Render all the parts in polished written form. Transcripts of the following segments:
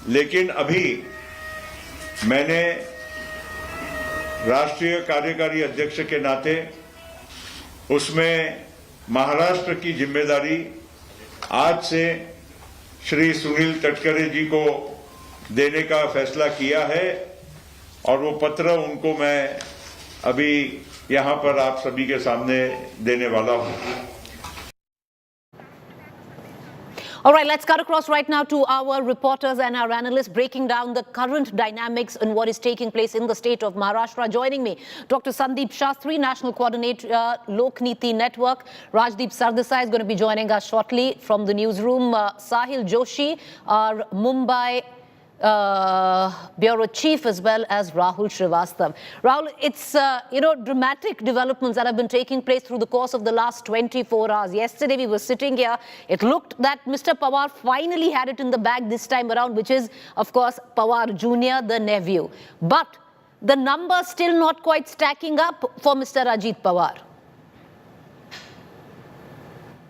लेकिन अभी मैंने राष्ट्रीय कार्यकारी अध्यक्ष के नाते उसमें महाराष्ट्र की जिम्मेदारी आज से श्री सुनील तटकरे जी को देने का फैसला किया है और वो पत्र उनको मैं अभी यहां पर आप सभी के सामने देने वाला हूं। All right, let's cut across right now to our reporters and our analysts breaking down the current dynamics and what is taking place in the state of Maharashtra. Joining me, Dr. Sandeep Shastri, National Coordinator, Lok Niti Network. Rajdeep Sardesai is going to be joining us shortly from the newsroom. Sahil Joshi, our Mumbai bureau chief, as well as Rahul Srivastav. Rahul, it's dramatic developments that have been taking place through the course of the last 24 hours. Yesterday we were sitting here, it looked that Mr. Pawar finally had it in the bag this time around, which is of course Pawar Jr., the nephew. But the numbers still not quite stacking up for Mr. Ajit Pawar.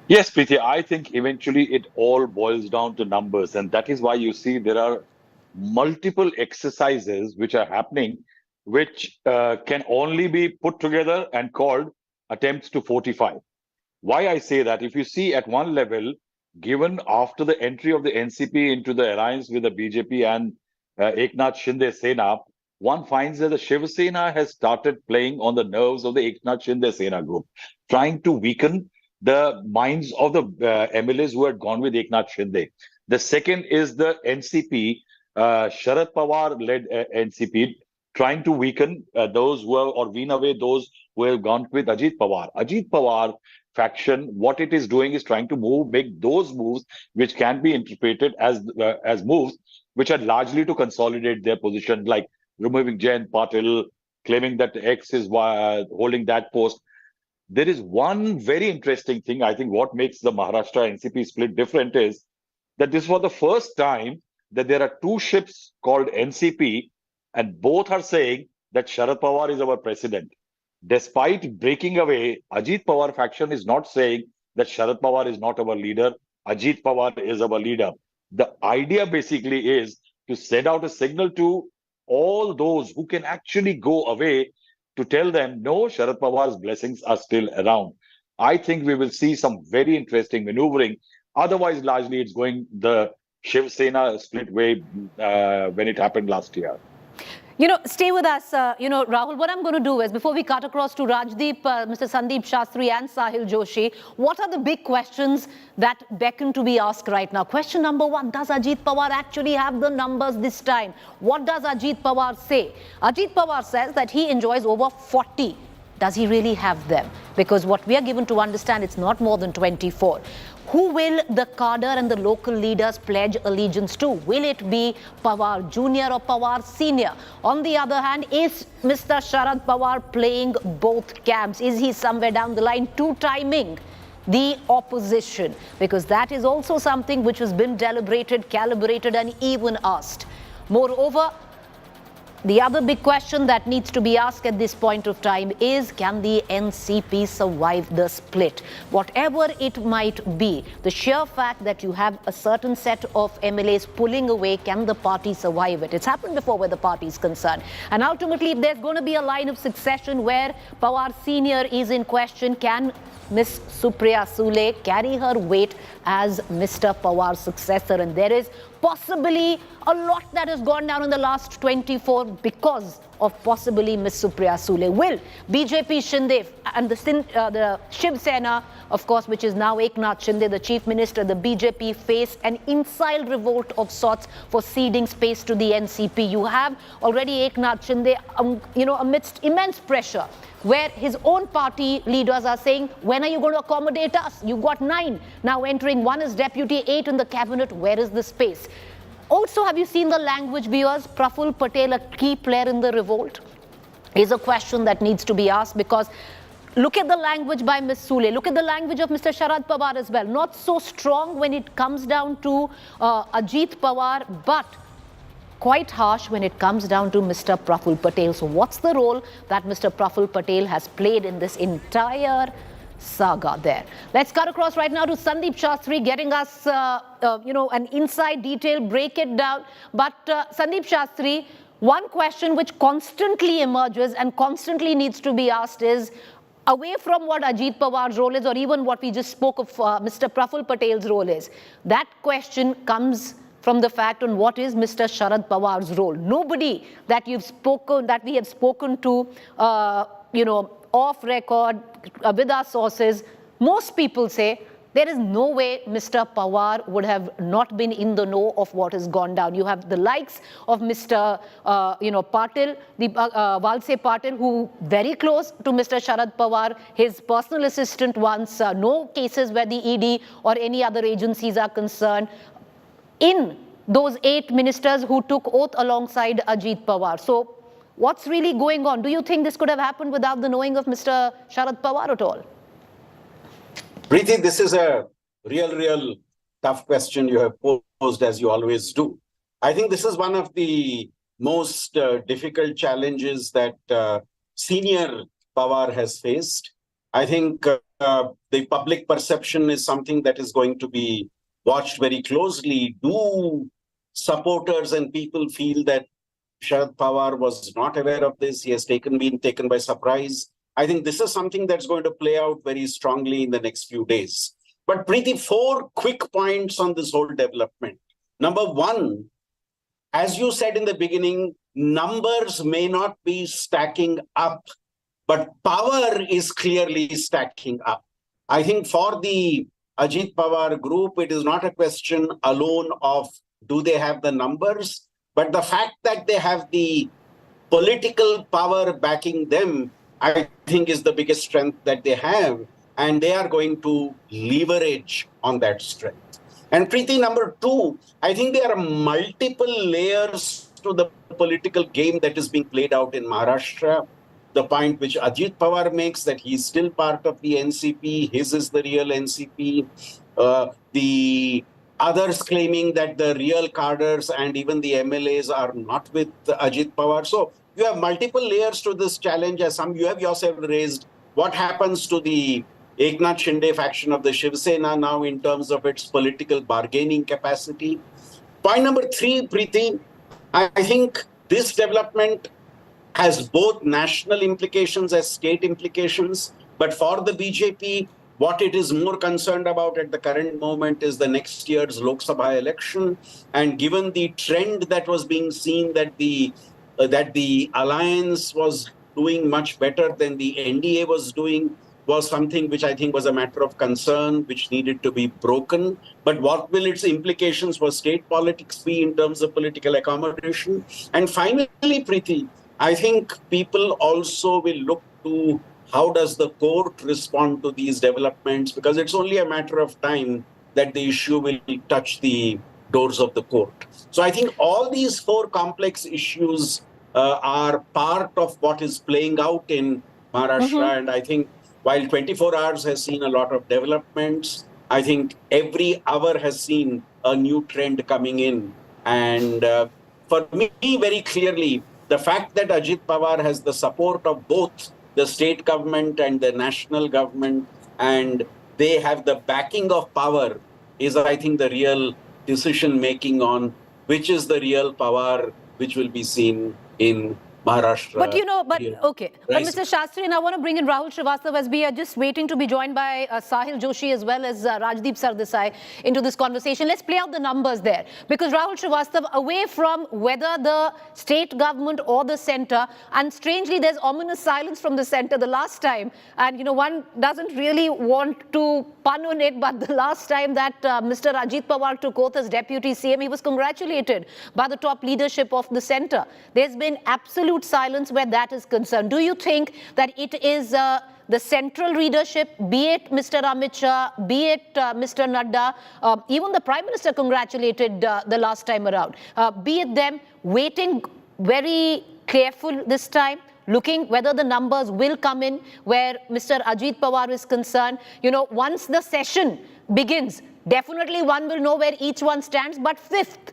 Yes, Preeti, I think eventually it all boils down to numbers, and that is why you see there are multiple exercises which are happening, which can only be put together and called attempts to fortify. Why I say that, if you see at one level, given after the entry of the NCP into the alliance with the BJP and Eknath Shinde-Sena, one finds that the Shiv Sena has started playing on the nerves of the Eknath Shinde-Sena group, trying to weaken the minds of the MLAs who had gone with Eknath Shinde. The second is the NCP, Sharad Pawar-led NCP, trying to weaken those who have, or wean away those who have gone with Ajit Pawar. Ajit Pawar faction, what it is doing is trying to make those moves which can be interpreted as moves which are largely to consolidate their position, like removing Jayant Patil, claiming that X is holding that post. There is one very interesting thing. I think what makes the Maharashtra NCP split different is that this was the first time that there are two ships called NCP, and both are saying that Sharad Pawar is our president. Despite breaking away, Ajit Pawar faction is not saying that Sharad Pawar is not our leader, Ajit Pawar is our leader. The idea basically is to send out a signal to all those who can actually go away to tell them, no, Sharad Pawar's blessings are still around. I think we will see some very interesting maneuvering. Otherwise, largely it's going the Shiv Sena split way when it happened last year. Stay with us, Rahul. What I'm going to do is, before we cut across to Rajdeep, Mr. Sandeep Shastri and Sahil Joshi, what are the big questions that beckon to be asked right now? Question number one, does Ajit Pawar actually have the numbers this time? What does Ajit Pawar say? Ajit Pawar says that he enjoys over 40. Does he really have them? Because what we are given to understand, it's not more than 24. Who will the cadre and the local leaders pledge allegiance to? Will it be Pawar Jr. or Pawar Senior? On the other hand, is Mr. Sharad Pawar playing both camps? Is he somewhere down the line two-timing the opposition? Because that is also something which has been deliberated, calibrated and even asked. Moreover, the other big question that needs to be asked at this point of time is, can the NCP survive the split? Whatever it might be, the sheer fact that you have a certain set of MLAs pulling away, can the party survive it? It's happened before where the party is concerned. And ultimately, if there's going to be a line of succession where Pawar Senior is in question, can Miss Supriya Sule carry her weight as Mr. Pawar's successor? And there is possibly a lot that has gone down in the last 24 because of possibly Miss Supriya Sule. Will BJP Shinde and the Shiv Sena, of course, which is now Eknath Shinde, the chief minister, the BJP face an inside revolt of sorts for ceding space to the NCP? You have already Eknath Shinde, amidst immense pressure, where his own party leaders are saying, when are you going to accommodate us? You've got 9 now entering, 1 is deputy, 8 in the cabinet. Where is the space? Also, have you seen the language, viewers? Praful Patel, a key player in the revolt, is a question that needs to be asked, because look at the language by Ms. Sule. Look at the language of Mr. Sharad Pawar as well. Not so strong when it comes down to Ajit Pawar, but quite harsh when it comes down to Mr. Praful Patel. So what's the role that Mr. Praful Patel has played in this entire saga there. Let's cut across right now to Sandeep Shastri getting us, an inside detail, break it down. But Sandeep Shastri, one question which constantly emerges and constantly needs to be asked is, away from what Ajit Pawar's role is, or even what we just spoke of Mr. Praful Patel's role is, that question comes from the fact on what is Mr. Sharad Pawar's role. Nobody that we have spoken to, off record with our sources, most people say there is no way Mr. Pawar would have not been in the know of what has gone down. You have the likes of Mr. Patil, Valse Patil, who very close to Mr. Sharad Pawar, his personal assistant once, no cases where the ED or any other agencies are concerned, in those 8 ministers who took oath alongside Ajit Pawar. So what's really going on? Do you think this could have happened without the knowing of Mr. Sharad Pawar at all? Preeti, this is a real tough question you have posed, as you always do. I think this is one of the most difficult challenges that senior Pawar has faced. I think the public perception is something that is going to be watched very closely. Do supporters and people feel that Sharad Pawar was not aware of this? He has been taken by surprise. I think this is something that's going to play out very strongly in the next few days. But Preeti, 4 quick points on this whole development. Number 1, as you said in the beginning, numbers may not be stacking up, but power is clearly stacking up. I think for the Ajit Pawar group, it is not a question alone of do they have the numbers, but the fact that they have the political power backing them, I think is the biggest strength that they have, and they are going to leverage on that strength. And Preeti, number 2, I think there are multiple layers to the political game that is being played out in Maharashtra. The point which Ajit Pawar makes, that he's still part of the NCP, his is the real NCP. The others claiming that the real cadres and even the MLAs are not with Ajit Pawar. So you have multiple layers to this challenge, as some you have yourself raised. What happens to the Eknath Shinde faction of the Shiv Sena now in terms of its political bargaining capacity? Point number 3, Preeti, I think this development has both national implications as state implications. But for the BJP, what it is more concerned about at the current moment is the next year's Lok Sabha election. And given the trend that was being seen that the alliance was doing much better than the NDA was doing, was something which I think was a matter of concern, which needed to be broken. But what will its implications for state politics be in terms of political accommodation? And finally, Preeti, I think people also will look to how does the court respond to these developments, because it's only a matter of time that the issue will touch the doors of the court. So I think all these 4 complex issues are part of what is playing out in Maharashtra. And I think while 24 hours has seen a lot of developments, I think every hour has seen a new trend coming in. And for me, very clearly, the fact that Ajit Pawar has the support of both the state government and the national government, and they have the backing of power, is, I think, the real decision-making on which is the real power which will be seen in Maharashtra. But okay. But Mr. Shastri, and I want to bring in Rahul Srivastava, as we are just waiting to be joined by Sahil Joshi as well as Rajdeep Sardesai into this conversation. Let's play out the numbers there. Because Rahul Srivastava, away from whether the state government or the centre, and strangely there's ominous silence from the centre the last time, and one doesn't really want to pun on it, but the last time that Mr. Ajit Pawar took oath as Deputy CM, he was congratulated by the top leadership of the centre. There's been absolute silence where that is concerned. Do you think that it is the central leadership, be it Mr. Amit Shah, be it Mr. Nadda, even the Prime Minister congratulated the last time around, be it them waiting very careful this time, looking whether the numbers will come in where Mr. Ajit Pawar is concerned? Once the session begins, definitely one will know where each one stands. But 5th,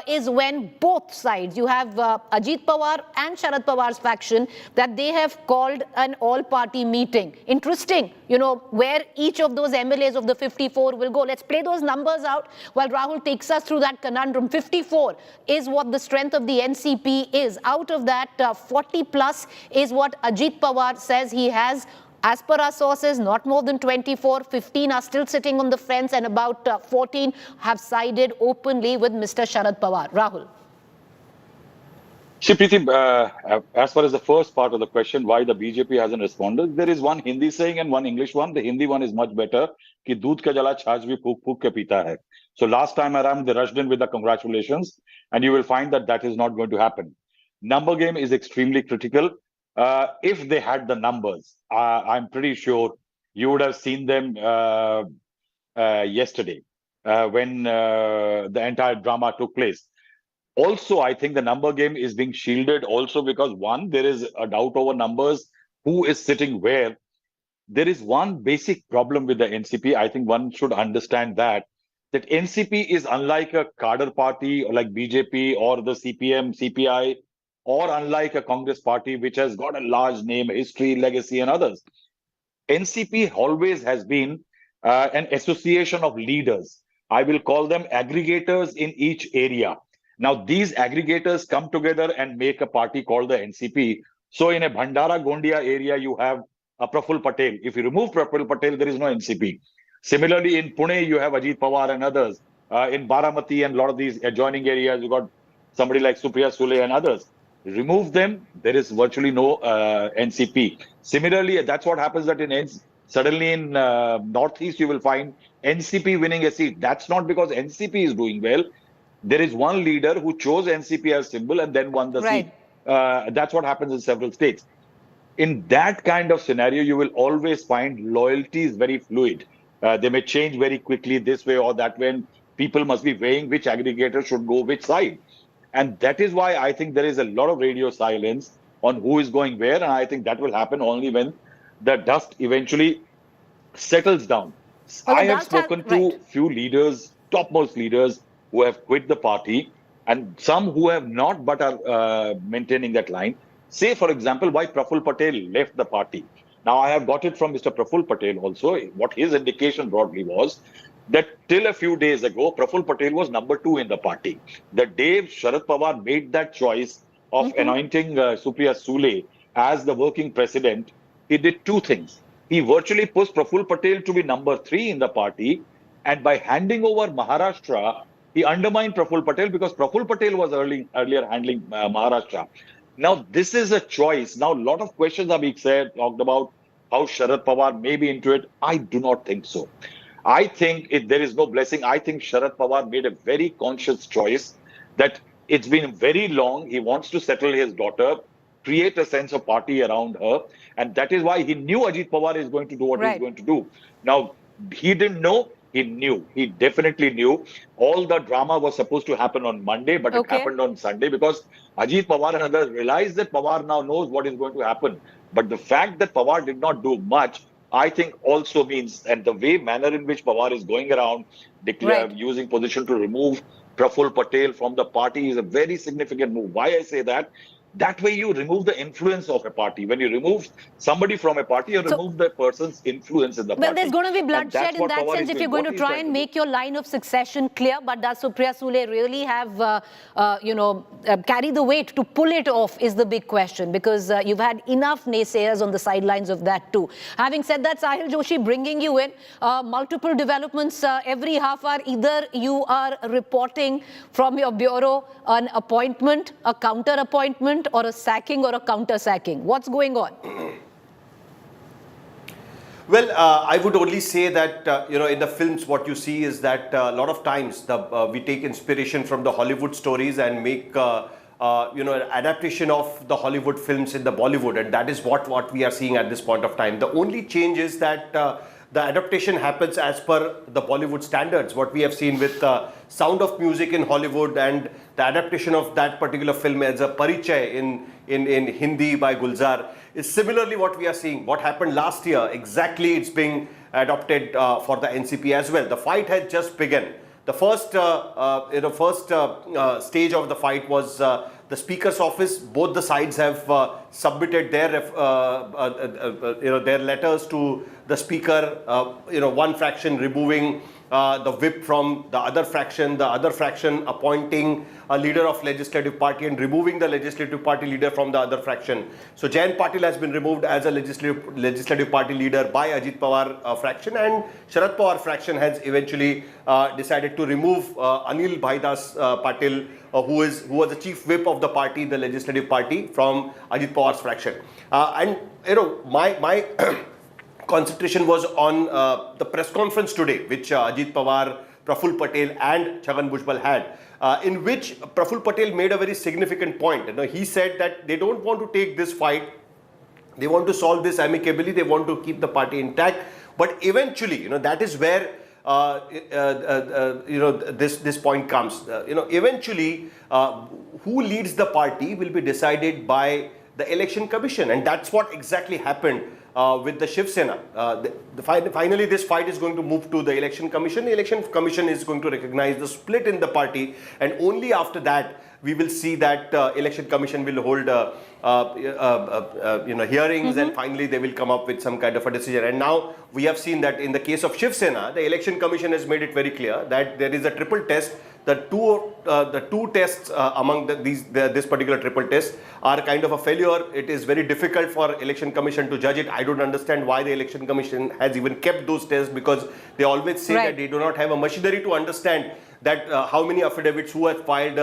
is when both sides, you have Ajit Pawar and Sharad Pawar's faction, that they have called an all-party meeting. Interesting, you know, where each of those MLAs of the 54 will go. Let's play those numbers out while Rahul takes us through that conundrum. 54 is what the strength of the NCP is. Out of that, 40 plus is what Ajit Pawar says he has. As per our sources, not more than 24, 15 are still sitting on the fence, and about 14 have sided openly with Mr. Sharad Pawar. Rahul. See, Preeti, as far as the first part of the question, why the BJP hasn't responded, there is one Hindi saying and one English one. The Hindi one is much better. Ki doodh ka jala chhach bhi phuk phuk ke pita hai. So last time around, they rushed in with the congratulations, and you will find that that is not going to happen. Number game is extremely critical. If they had the numbers, I'm pretty sure you would have seen them yesterday when the entire drama took place. Also, I think the number game is being shielded also because, one, there is a doubt over numbers, who is sitting where. There is one basic problem with the NCP. I think one should understand that NCP is unlike a cadre party or like BJP or the CPM, CPI, or unlike a Congress party, which has got a large name, history, legacy, and others. NCP always has been an association of leaders. I will call them aggregators in each area. Now, these aggregators come together and make a party called the NCP. So in a Bhandara Gondia area, you have a Praful Patel. If you remove Praful Patel, there is no NCP. Similarly, in Pune, you have Ajit Pawar and others. In Baramati and a lot of these adjoining areas, you got somebody like Supriya Sule and others. Remove them, there is virtually no NCP. Similarly, that's what happens that suddenly in Northeast, you will find NCP winning a seat. That's not because NCP is doing well. There is one leader who chose NCP as symbol and then won the seat. That's what happens in several states. In that kind of scenario, you will always find loyalty is very fluid. They may change very quickly this way or that way, and people must be weighing which aggregator should go which side. And that is why I think there is a lot of radio silence on who is going where. And I think that will happen only when the dust eventually settles down. Well, I have spoken to few leaders, topmost leaders, who have quit the party, and some who have not but are maintaining that line. Say, for example, why Praful Patel left the party. Now, I have got it from Mr. Praful Patel also. What his indication broadly was that till a few days ago, Praful Patel was number 2 in the party. The day Sharad Pawar made that choice of anointing Supriya Sule as the working president, he did two things. He virtually pushed Praful Patel to be number 3 in the party, and by handing over Maharashtra, he undermined Praful Patel because Praful Patel was earlier handling Maharashtra. Now, this is a choice. Now, a lot of questions are being talked about how Sharad Pawar may be into it. I do not think so. I think if there is no blessing, I think Sharad Pawar made a very conscious choice that it's been very long. He wants to settle his daughter, create a sense of party around her. And that is why he knew Ajit Pawar is going to do what he's going to do. Now, he didn't know. He knew. He definitely knew. All the drama was supposed to happen on Monday, but it happened on Sunday because Ajit Pawar and others realized that Pawar now knows what is going to happen. But the fact that Pawar did not do much, I think also means, and the manner in which Pawar is going around using position to remove Praful Patel from the party is a very significant move. Why I say that? That way you remove the influence of a party. When you remove somebody from a party, you remove the person's influence in the party. Well, there's going to be bloodshed in that sense if you're going to try and make your line of succession clear. But does Supriya Sule really have, carry the weight to pull it off is the big question, because you've had enough naysayers on the sidelines of that too. Having said that, Sahil Joshi, bringing you in, multiple developments every half hour. Either you are reporting from your bureau an appointment, a counter appointment, or a sacking or a counter sacking. What's going on? Well, I would only say that, in the films, what you see is that a lot of times we take inspiration from the Hollywood stories and make, an adaptation of the Hollywood films in the Bollywood. And that is what we are seeing at this point of time. The only change is that the adaptation happens as per the Bollywood standards. What we have seen with Sound of Music in Hollywood and the adaptation of that particular film as a Parichay in Hindi by Gulzar is similarly what we are seeing. What happened last year, exactly it's being adopted for the NCP as well. The fight had just begun. The first stage of the fight was the Speaker's office. Both the sides have submitted their their letters to the Speaker. One faction removing the whip from the other faction appointing a leader of legislative party and removing the legislative party leader from the other faction. So Jayant Patil has been removed as a legislative party leader by Ajit Pawar fraction, and Sharad Pawar fraction has eventually decided to remove Anil Bhaidas Patil, who was the chief whip of the party, the legislative party, from Ajit Pawar's fraction. My concentration was on the press conference today, which Ajit Pawar, Praful Patel and Chhagan Bhujbal had, in which Praful Patel made a very significant point. He said that they don't want to take this fight, they want to solve this amicably, they want to keep the party intact, but eventually, that is where this point comes. Eventually, who leads the party will be decided by the Election Commission, and that's what exactly happened with the Shiv Sena. Finally, this fight is going to move to the Election Commission. The Election Commission is going to recognize the split in the party, and only after that we will see that Election Commission will hold hearings, and finally they will come up with some kind of a decision. And now we have seen that in the case of Shiv Sena, the Election Commission has made it very clear that there is a triple test. The two tests among this particular triple test are kind of a failure. It is very difficult for Election Commission to judge it. I don't understand why the Election Commission has even kept those tests, because they always say that they do not have a machinery to understand that how many affidavits, who has filed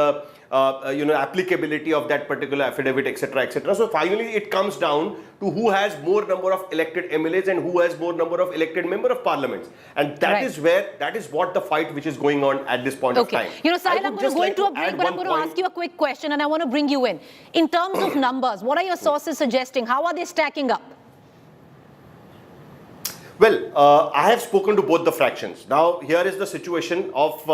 applicability of that particular affidavit, etc., etc. So finally it comes down to who has more number of elected MLAs and who has more number of elected member of parliaments, and that is what the fight which is going on at this point of time. Sahil, I'm going to go into a break, but I'm going to ask you a quick question, and I want to bring you in terms of numbers. What are your sources suggesting? How are they stacking up? Well, I have spoken to both the fractions. Now, here is the situation of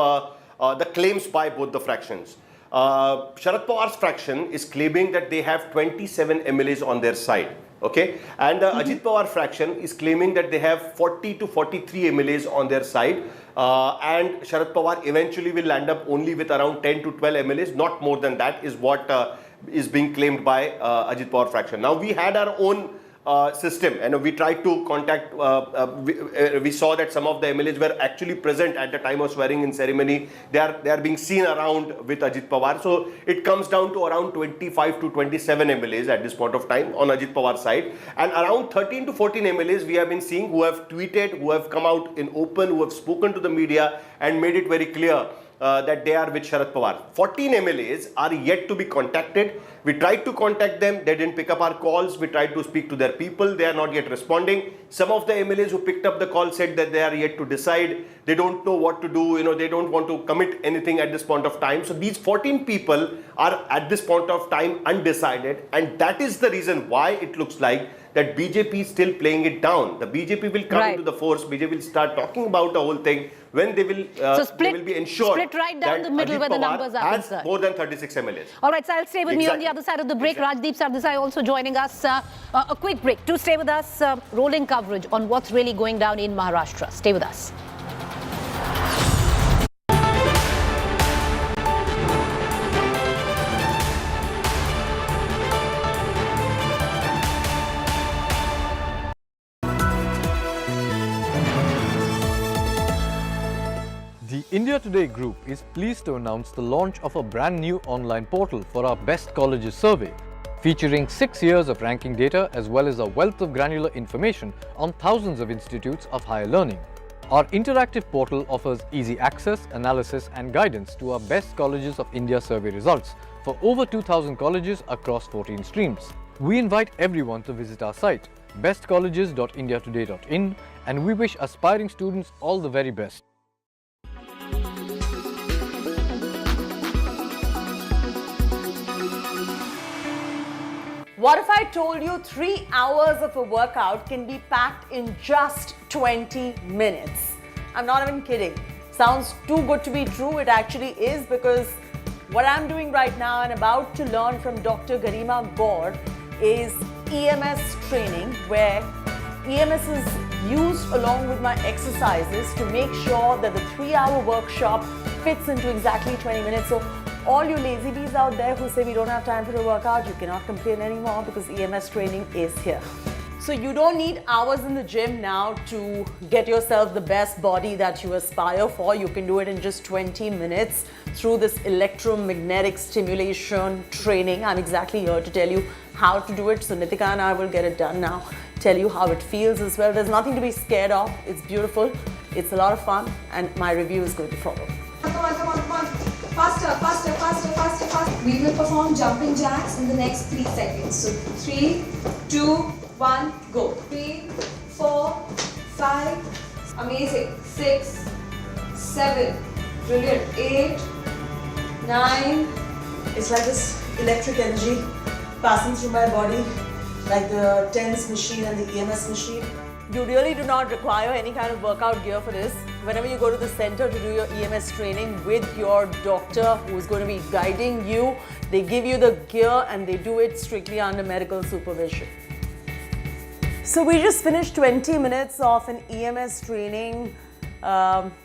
the claims by both the fractions. Sharad Pawar's fraction is claiming that they have 27 MLAs on their side. Okay, and Ajit Pawar fraction is claiming that they have 40 to 43 MLAs on their side, and Sharad Pawar eventually will land up only with around 10 to 12 MLAs, not more than that is what is being claimed by Ajit Pawar fraction. Now, we had our own system, and we tried to contact, we saw that some of the MLAs were actually present at the time of swearing in ceremony. They are being seen around with Ajit Pawar. So it comes down to around 25 to 27 MLAs at this point of time on Ajit Pawar's side, and around 13 to 14 MLAs we have been seeing who have tweeted, who have come out in open, who have spoken to the media and made it very clear that they are with Sharad Pawar. 14 MLAs are yet to be contacted. We tried to contact them, they didn't pick up our calls. We tried to speak to their people, they are not yet responding. Some of the MLAs who picked up the call said that they are yet to decide, they don't know what to do, they don't want to commit anything at this point of time. So these 14 people are at this point of time undecided, and that is the reason why it looks like that BJP is still playing it down. The BJP will come into the force, BJP will start talking about the whole thing when they will, they will be ensured split right down the middle where the numbers are concerned. More than 36 MLAs. All right, so I'll stay with me on the other side of the break. Rajdeep Sardesai also joining us. A quick break. To stay with us, rolling coverage on what's really going down in Maharashtra. Stay with us. The India Today Group is pleased to announce the launch of a brand new online portal for our Best Colleges survey, featuring 6 years of ranking data as well as a wealth of granular information on thousands of institutes of higher learning. Our interactive portal offers easy access, analysis and guidance to our Best Colleges of India survey results for over 2,000 colleges across 14 streams. We invite everyone to visit our site, bestcolleges.indiatoday.in, and we wish aspiring students all the very best. What if I told you 3 hours of a workout can be packed in just 20 minutes? I'm not even kidding. Sounds too good to be true. It actually is, because what I'm doing right now and about to learn from Dr. Garima Gaur is EMS training, where EMS is used along with my exercises to make sure that the 3-hour workshop fits into exactly 20 minutes. So all you lazy bees out there who say we don't have time for a workout, you cannot complain anymore because EMS training is here. So you don't need hours in the gym now to get yourself the best body that you aspire for. You can do it in just 20 minutes through this electromagnetic stimulation training. I'm exactly here to tell you how to do it. So Nitika and I will get it done now, tell you how it feels as well. There's nothing to be scared of. It's beautiful. It's a lot of fun, and my review is going to follow. Come on. Faster. We will perform jumping jacks in the next 3 seconds. So 3, 2, 1, go. 3, 4, 5, amazing. 6, 7, brilliant. 8, 9. It's like this electric energy passing through my body, like the TENS machine and the EMS machine. You really do not require any kind of workout gear for this. Whenever you go to the center to do your EMS training with your doctor who is going to be guiding you, they give you the gear and they do it strictly under medical supervision. So we just finished 20 minutes of an EMS training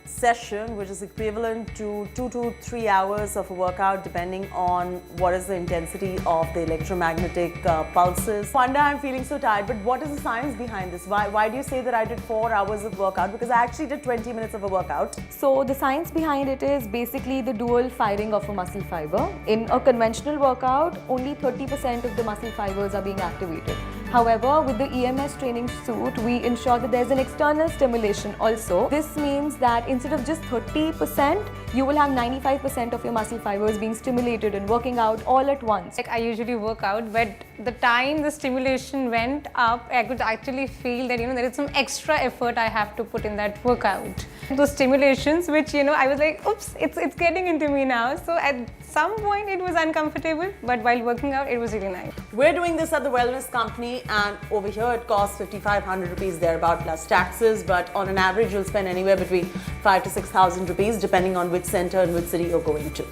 session, which is equivalent to 2 to 3 hours of a workout depending on what is the intensity of the electromagnetic pulses. Wonder I'm feeling so tired, but what is the science behind this? Why do you say that I did 4 hours of workout? Because I actually did 20 minutes of a workout. So the science behind it is basically the dual firing of a muscle fiber. In a conventional workout, only 30% of the muscle fibers are being activated. However, with the EMS training suit, we ensure that there's an external stimulation also. This means that instead of just 30%, you will have 95% of your muscle fibers being stimulated and working out all at once. Like I usually work out, but the time the stimulation went up, I could actually feel that, there is some extra effort I have to put in that workout. Those stimulations, which, I was like, oops, it's getting into me now. So at some point it was uncomfortable, but while working out, it was really nice. We're doing this at the Wellness Company, and over here it costs 5,500 rupees thereabout plus taxes, but on an average you'll spend anywhere between 5,000 to 6,000 rupees depending on which center and which city you're going to.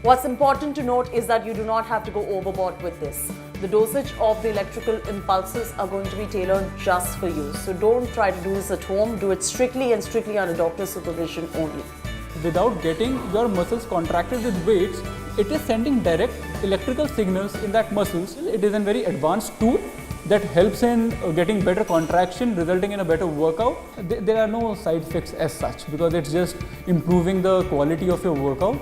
What's important to note is that you do not have to go overboard with this. The dosage of the electrical impulses are going to be tailored just for you. So don't try to do this at home. Do it strictly under doctor's supervision only. Without getting your muscles contracted with weights, it is sending direct electrical signals in that muscles. It is a very advanced tool that helps in getting better contraction, resulting in a better workout. There are no side effects as such because it's just improving the quality of your workout.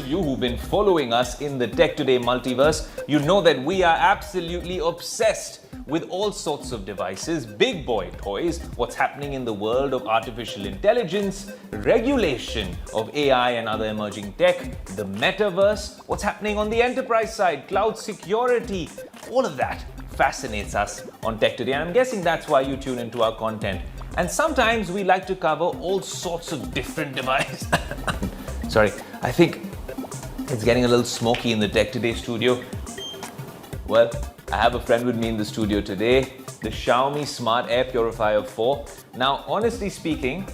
You who've been following us in the Tech Today multiverse, you know that we are absolutely obsessed with all sorts of devices, big boy toys, what's happening in the world of artificial intelligence, regulation of AI and other emerging tech, the metaverse, what's happening on the enterprise side, cloud security, all of that fascinates us on Tech Today, and I'm guessing that's why you tune into our content. And sometimes we like to cover all sorts of different devices. Sorry, I think it's getting a little smoky in the Tech Today studio. Well, I have a friend with me in the studio today, the Xiaomi Smart Air Purifier 4. Now, honestly speaking,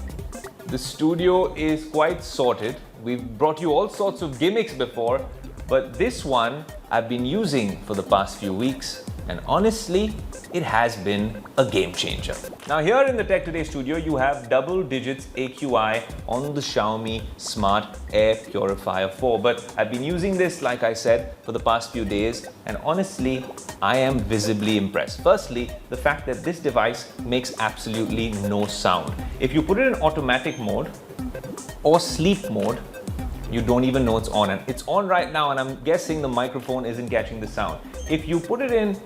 the studio is quite sorted. We've brought you all sorts of gimmicks before, but this one I've been using for the past few weeks, and honestly, it has been a game changer. Now here in the Tech Today studio, you have double digits AQI on the Xiaomi Smart Air Purifier 4. But I've been using this, like I said, for the past few days, and honestly, I am visibly impressed. Firstly, the fact that this device makes absolutely no sound. If you put it in automatic mode or sleep mode, you don't even know it's on. And it's on right now, and I'm guessing the microphone isn't catching the sound. If you put it in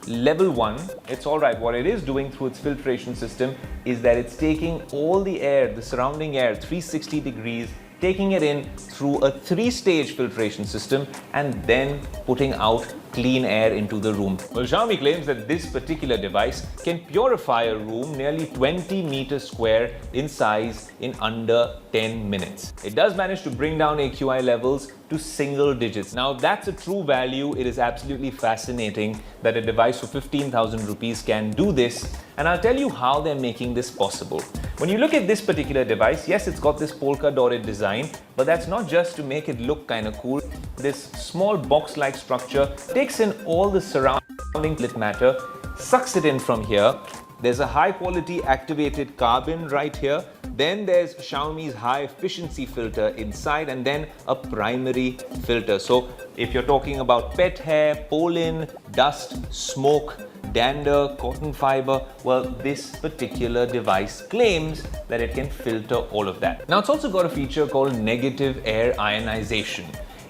level 1, it's all right. What it is doing through its filtration system is that it's taking all the air, the surrounding air, 360 degrees, taking it in through a 3-stage filtration system and then putting out clean air into the room. Well, Xiaomi claims that this particular device can purify a room nearly 20 meters square in size in under 10 minutes. It does manage to bring down AQI levels to single digits. Now, that's a true value. It is absolutely fascinating that a device for 15,000 rupees can do this. And I'll tell you how they're making this possible. When you look at this particular device, yes, it's got this polka dotted design, but that's not just to make it look kind of cool. This small box-like structure takes in all the surrounding lit matter, sucks it in from here. There's a high-quality activated carbon right here. Then there's Xiaomi's high-efficiency filter inside, and then a primary filter. So if you're talking about pet hair, pollen, dust, smoke, dander, cotton fiber, well, this particular device claims that it can filter all of that. Now, it's also got a feature called negative air ionization.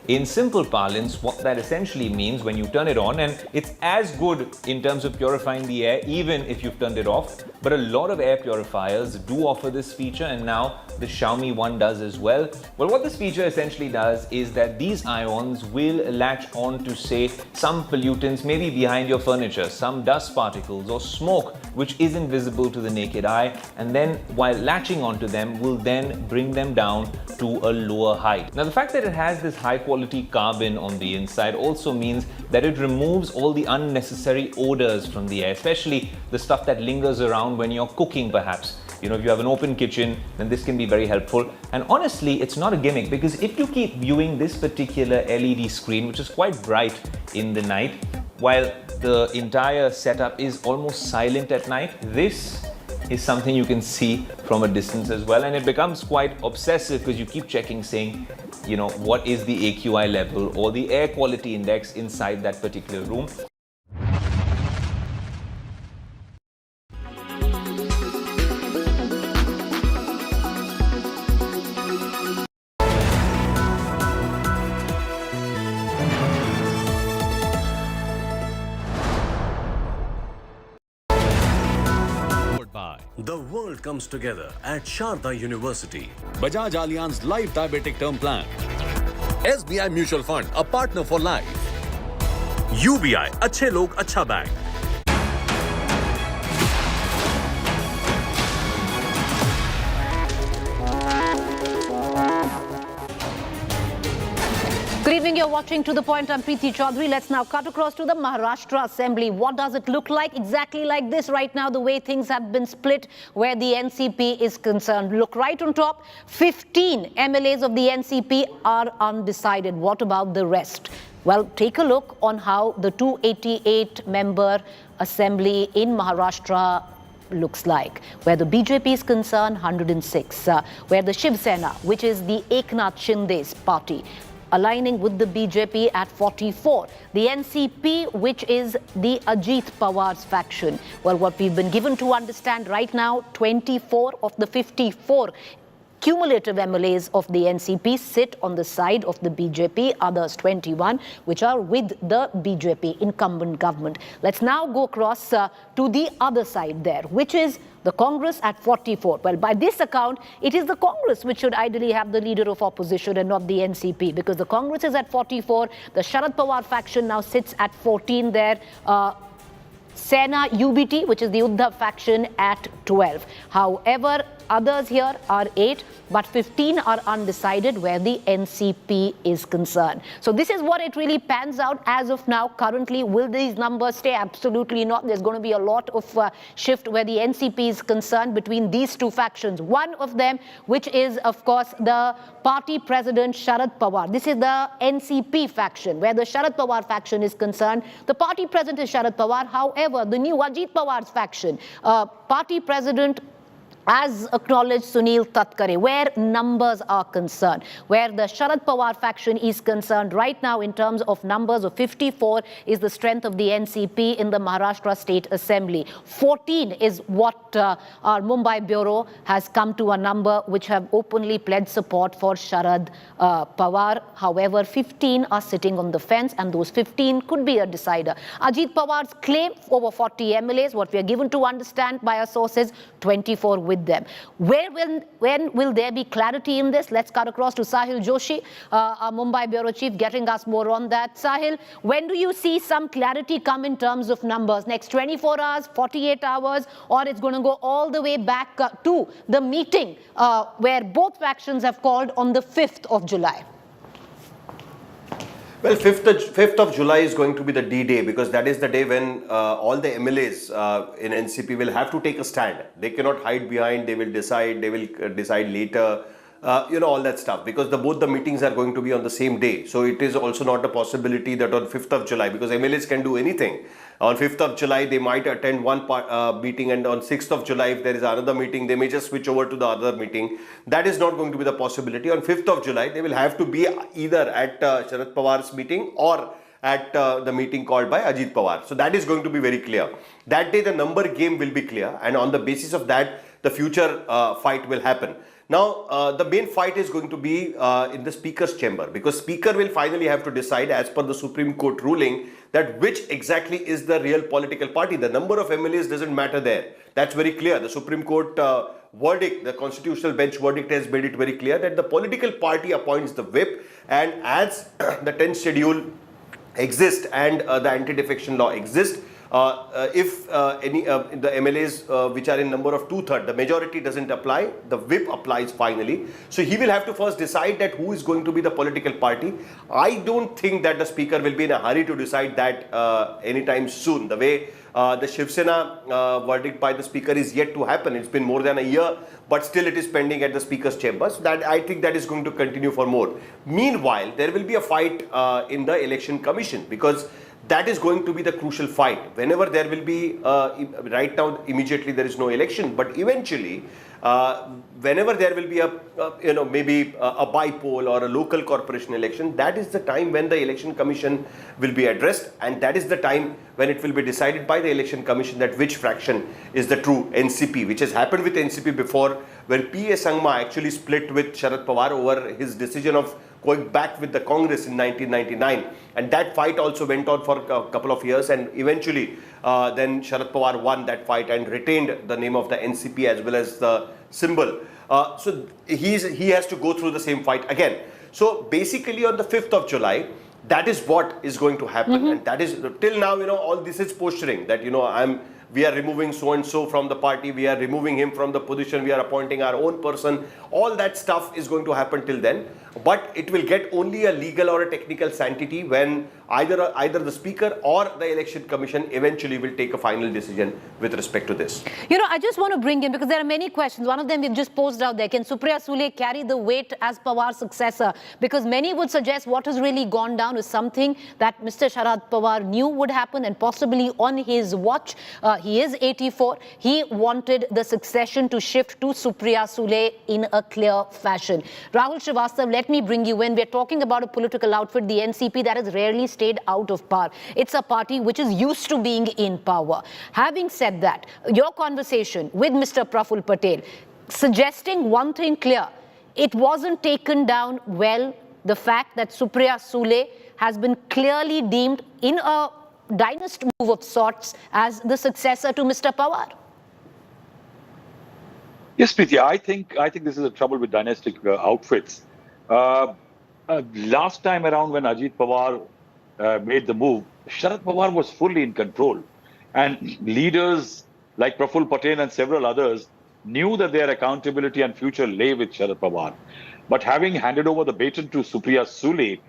In simple parlance, what that essentially means when you turn it on, and it's as good in terms of purifying the air even if you've turned it off, but a lot of air purifiers do offer this feature, and now the Xiaomi one does as well. Well, what this feature essentially does is that these ions will latch on to, say, some pollutants maybe behind your furniture, some dust particles or smoke which isn't visible to the naked eye, and then while latching onto them will then bring them down to a lower height. Now, the fact that it has this high quality carbon on the inside also means that it removes all the unnecessary odors from the air, especially the stuff that lingers around when you're cooking perhaps. You know, if you have an open kitchen, then this can be very helpful. And honestly, it's not a gimmick, because if you keep viewing this particular LED screen, which is quite bright in the night, while the entire setup is almost silent at night, this is something you can see from a distance as well. And it becomes quite obsessive because you keep checking, saying, you know, what is the AQI level or the air quality index inside that particular room. The world comes together at Sharda University. Bajaj Allianz Life Diabetic Term Plan. SBI Mutual Fund, a partner for life. UBI, Achhe Log Achha Bank. Good evening, you're watching To The Point. I'm Preeti Choudhry. Let's now cut across to the Maharashtra Assembly. What does it look like? Exactly like this right now, the way things have been split where the NCP is concerned. Look right on top, 15 MLAs of the NCP are undecided. What about the rest? Well, take a look on how the 288-member assembly in Maharashtra looks like. Where the BJP is concerned, 106. Where the Shiv Sena, which is the Eknath Shinde's party, aligning with the BJP at 44. The NCP, which is the Ajit Pawar's faction. Well, what we've been given to understand right now, 24 of the 54 cumulative MLAs of the NCP sit on the side of the BJP, others 21, which are with the BJP incumbent government. Let's now go across to the other side there, which is the Congress at 44. Well, by this account, it is the Congress which should ideally have the leader of opposition and not the NCP, because the Congress is at 44. The Sharad Pawar faction now sits at 14 there. Sena UBT, which is the Uddhav faction, at 12. However, others here are 8, but 15 are undecided where the NCP is concerned. So this is what it really pans out as of now. Currently, will these numbers stay? Absolutely not. There's going to be a lot of shift where the NCP is concerned between these two factions. One of them, which is, of course, the party president Sharad Pawar. This is the NCP faction, where the Sharad Pawar faction is concerned. The party president is Sharad Pawar. However, the new Ajit Pawar's faction, party president as acknowledged Sunil Tatkare, where numbers are concerned, where the Sharad Pawar faction is concerned right now in terms of numbers of 54 is the strength of the NCP in the Maharashtra State Assembly. 14 is what our Mumbai Bureau has come to a number which have openly pledged support for Sharad Pawar. However, 15 are sitting on the fence, and those 15 could be a decider. Ajit Pawar's claim over 40 MLAs, what we are given to understand by our sources, 24 with them. When will there be clarity in this? Let's cut across to Sahil Joshi, our Mumbai Bureau Chief, getting us more on that. Sahil, when do you see some clarity come in terms of numbers? Next 24 hours, 48 hours, or it's going to go all the way back to the meeting where both factions have called on the 5th of July? Well, 5th of July is going to be the D-Day, because that is the day when all the MLAs in NCP will have to take a stand. They cannot hide behind, they will decide later, all that stuff, because both the meetings are going to be on the same day. So it is also not a possibility that on 5th of July, because MLAs can do anything. On 5th of July, they might attend one meeting, and on 6th of July, if there is another meeting, they may just switch over to the other meeting. That is not going to be the possibility. On 5th of July, they will have to be either at Sharad Pawar's meeting or at the meeting called by Ajit Pawar. So that is going to be very clear. That day, the number game will be clear, and on the basis of that, the future fight will happen. Now, the main fight is going to be in the Speaker's chamber, because Speaker will finally have to decide, as per the Supreme Court ruling, that which exactly is the real political party. The number of MLAs doesn't matter there. That's very clear. The Supreme Court verdict, the constitutional bench verdict, has made it very clear that the political party appoints the whip, and as the 10th schedule exists and the anti-defection law exists, if the MLAs which are in number of 2/3, the majority doesn't apply, the whip applies finally. So he will have to first decide that who is going to be the political party. I don't think that the Speaker will be in a hurry to decide that anytime soon. The way the Shiv Sena verdict by the Speaker is yet to happen. It's been more than a year, but still it is pending at the Speaker's chamber. So that, I think that is going to continue for more. Meanwhile, there will be a fight in the Election Commission, because that is going to be the crucial fight. Whenever there will be, right now, immediately there is no election, but eventually, whenever there will be maybe a by-poll or a local corporation election, that is the time when the Election Commission will be addressed, and that is the time when it will be decided by the Election Commission that which fraction is the true NCP, which has happened with NCP before, when P.A. Sangma actually split with Sharad Pawar over his decision of going back with the Congress in 1999, and that fight also went on for a couple of years, and eventually then Sharad Pawar won that fight and retained the name of the NCP as well as the symbol. So he has to go through the same fight again. So basically on the 5th of July, that is what is going to happen, and that is till now, all this is posturing that we are removing so and so from the party, we are removing him from the position, we are appointing our own person. All that stuff is going to happen till then, but it will get only a legal or a technical sanctity when either the Speaker or the Election Commission eventually will take a final decision with respect to this. I just want to bring in, because there are many questions. One of them we've just posed out there. Can Supriya Sule carry the weight as Pawar's successor? Because many would suggest what has really gone down is something that Mr. Sharad Pawar knew would happen, and possibly on his watch. He is 84. He wanted the succession to shift to Supriya Sule in a clear fashion. Rahul Srivastav, let me bring you in. We're talking about a political outfit, the NCP, that has rarely stayed out of power. It's a party which is used to being in power. Having said that, your conversation with Mr. Praful Patel, suggesting one thing clear, it wasn't taken down well, the fact that Supriya Sule has been clearly deemed in a dynasty move of sorts as the successor to Mr. Pawar. Yes, Preeti, I think this is a trouble with dynastic outfits. Last time around when Ajit Pawar made the move, Sharad Pawar was fully in control, and leaders like Praful Patel and several others knew that their accountability and future lay with Sharad Pawar. But having handed over the baton to Supriya Sule,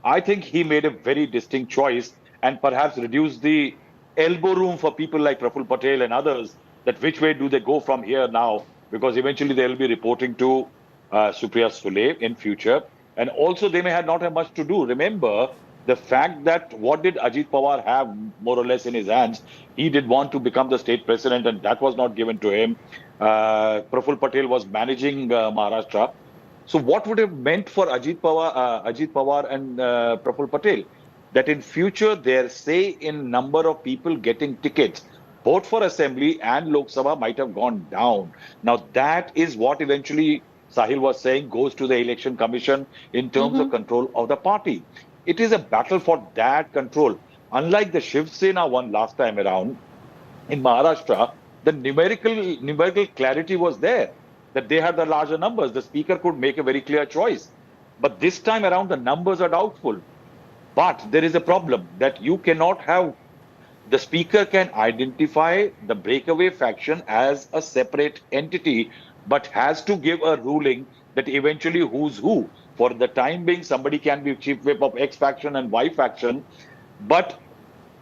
I think he made a very distinct choice and perhaps reduced the elbow room for people like Praful Patel and others, that which way do they go from here now, because eventually they will be reporting to Supriya Sule in future, and also they may not have much to do. Remember, The fact that what did Ajit Pawar have more or less in his hands, he did want to become the state president and that was not given to him. Praful Patel was managing Maharashtra. So what would have meant for Ajit Pawar and Praful Patel? That in future their say in number of people getting tickets, both for Assembly and Lok Sabha, might have gone down. Now that is what eventually Sahil was saying goes to the Election Commission in terms of control of the party. It is a battle for that control. Unlike the Shiv Sena one last time around, in Maharashtra, the numerical clarity was there, that they had the larger numbers. The speaker could make a very clear choice. But this time around, the numbers are doubtful. But there is a problem that you cannot have, the speaker can identify the breakaway faction as a separate entity, but has to give a ruling that eventually who's who. For the time being, somebody can be chief whip of X faction and Y faction, but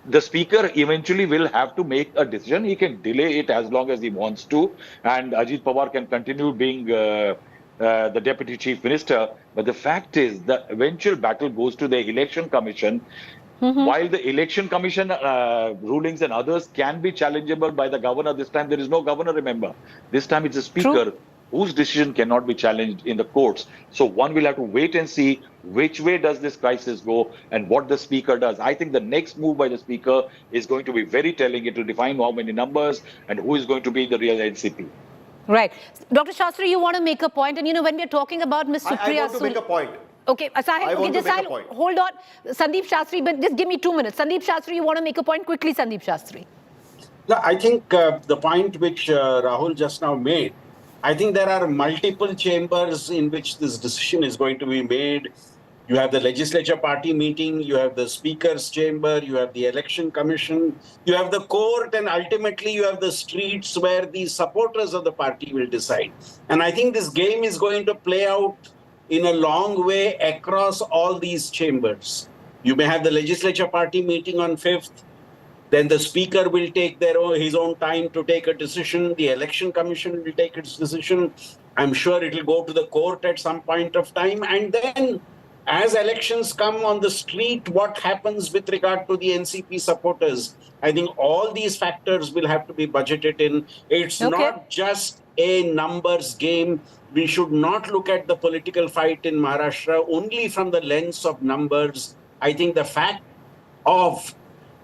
the speaker eventually will have to make a decision. He can delay it as long as he wants to, and Ajit Pawar can continue being the deputy chief minister. But the fact is, the eventual battle goes to the Election Commission. While the Election Commission rulings and others can be challengeable by the governor, this time there is no governor, remember. This time it's a speaker whose decision cannot be challenged in the courts. So one will have to wait and see which way does this crisis go and what the speaker does. I think the next move by the speaker is going to be very telling. It will define how many numbers and who is going to be the real NCP. Right. Dr. Shastri, you want to make a point, and when we're talking about Ms. Supriya... I want to make a point. Okay, Sahil, okay, just hold on. Sandeep Shastri, but just give me 2 minutes. Sandeep Shastri, you want to make a point? Quickly, Sandeep Shastri. No, I think the point which Rahul just now made, I think there are multiple chambers in which this decision is going to be made. You have the legislature party meeting, you have the speaker's chamber, you have the election commission, you have the court, and ultimately you have the streets where the supporters of the party will decide. And I think this game is going to play out in a long way across all these chambers. You may have the legislature party meeting on 5th. Then the speaker will take his own time to take a decision. The election commission will take its decision. I'm sure it will go to the court at some point of time. And then as elections come on the street, what happens with regard to the NCP supporters? I think all these factors will have to be budgeted in. It's not just a numbers game. We should not look at the political fight in Maharashtra only from the lens of numbers. I think the fact of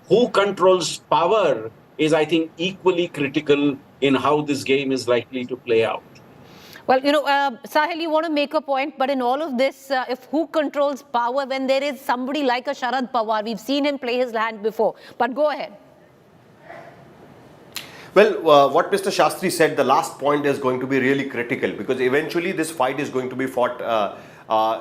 who controls power is, I think, equally critical in how this game is likely to play out. Well, Sahil, you want to make a point, but in all of this, if who controls power when there is somebody like a Sharad Pawar, we've seen him play his hand before. But go ahead. Well, what Mr. Shastri said, the last point is going to be really critical, because eventually this fight is going to be fought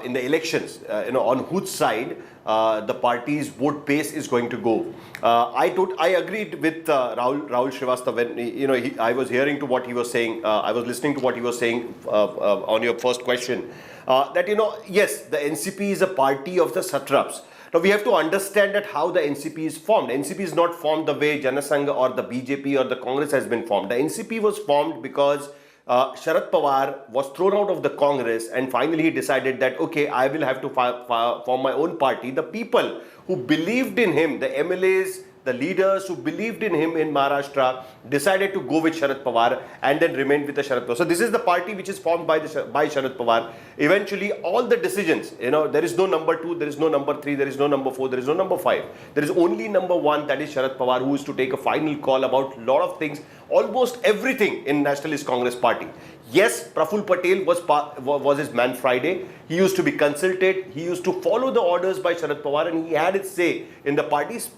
in the elections. On whose side the party's vote base is going to go. I agreed with Rahul Srivastava when I was hearing to what he was saying. I was listening to what he was saying on your first question. That yes, the NCP is a party of the satraps. Now we have to understand that how the NCP is formed. NCP is not formed the way Janasangh or the BJP or the Congress has been formed. The NCP was formed because Sharad Pawar was thrown out of the Congress, and finally he decided that, okay, I will have to form my own party. The people who believed in him, the MLAs, the leaders who believed in him in Maharashtra, decided to go with Sharad Pawar and then remained with the Sharad Pawar. So this is the party which is formed by Sharad Pawar. Eventually, all the decisions, there is no number 2, there is no number 3, there is no number 4, there is no number 5. There is only number 1, that is Sharad Pawar, who is to take a final call about a lot of things, almost everything in Nationalist Congress Party. Yes, Praful Patel was his man Friday. He used to be consulted. He used to follow the orders by Sharad Pawar, and he had his say in the parties.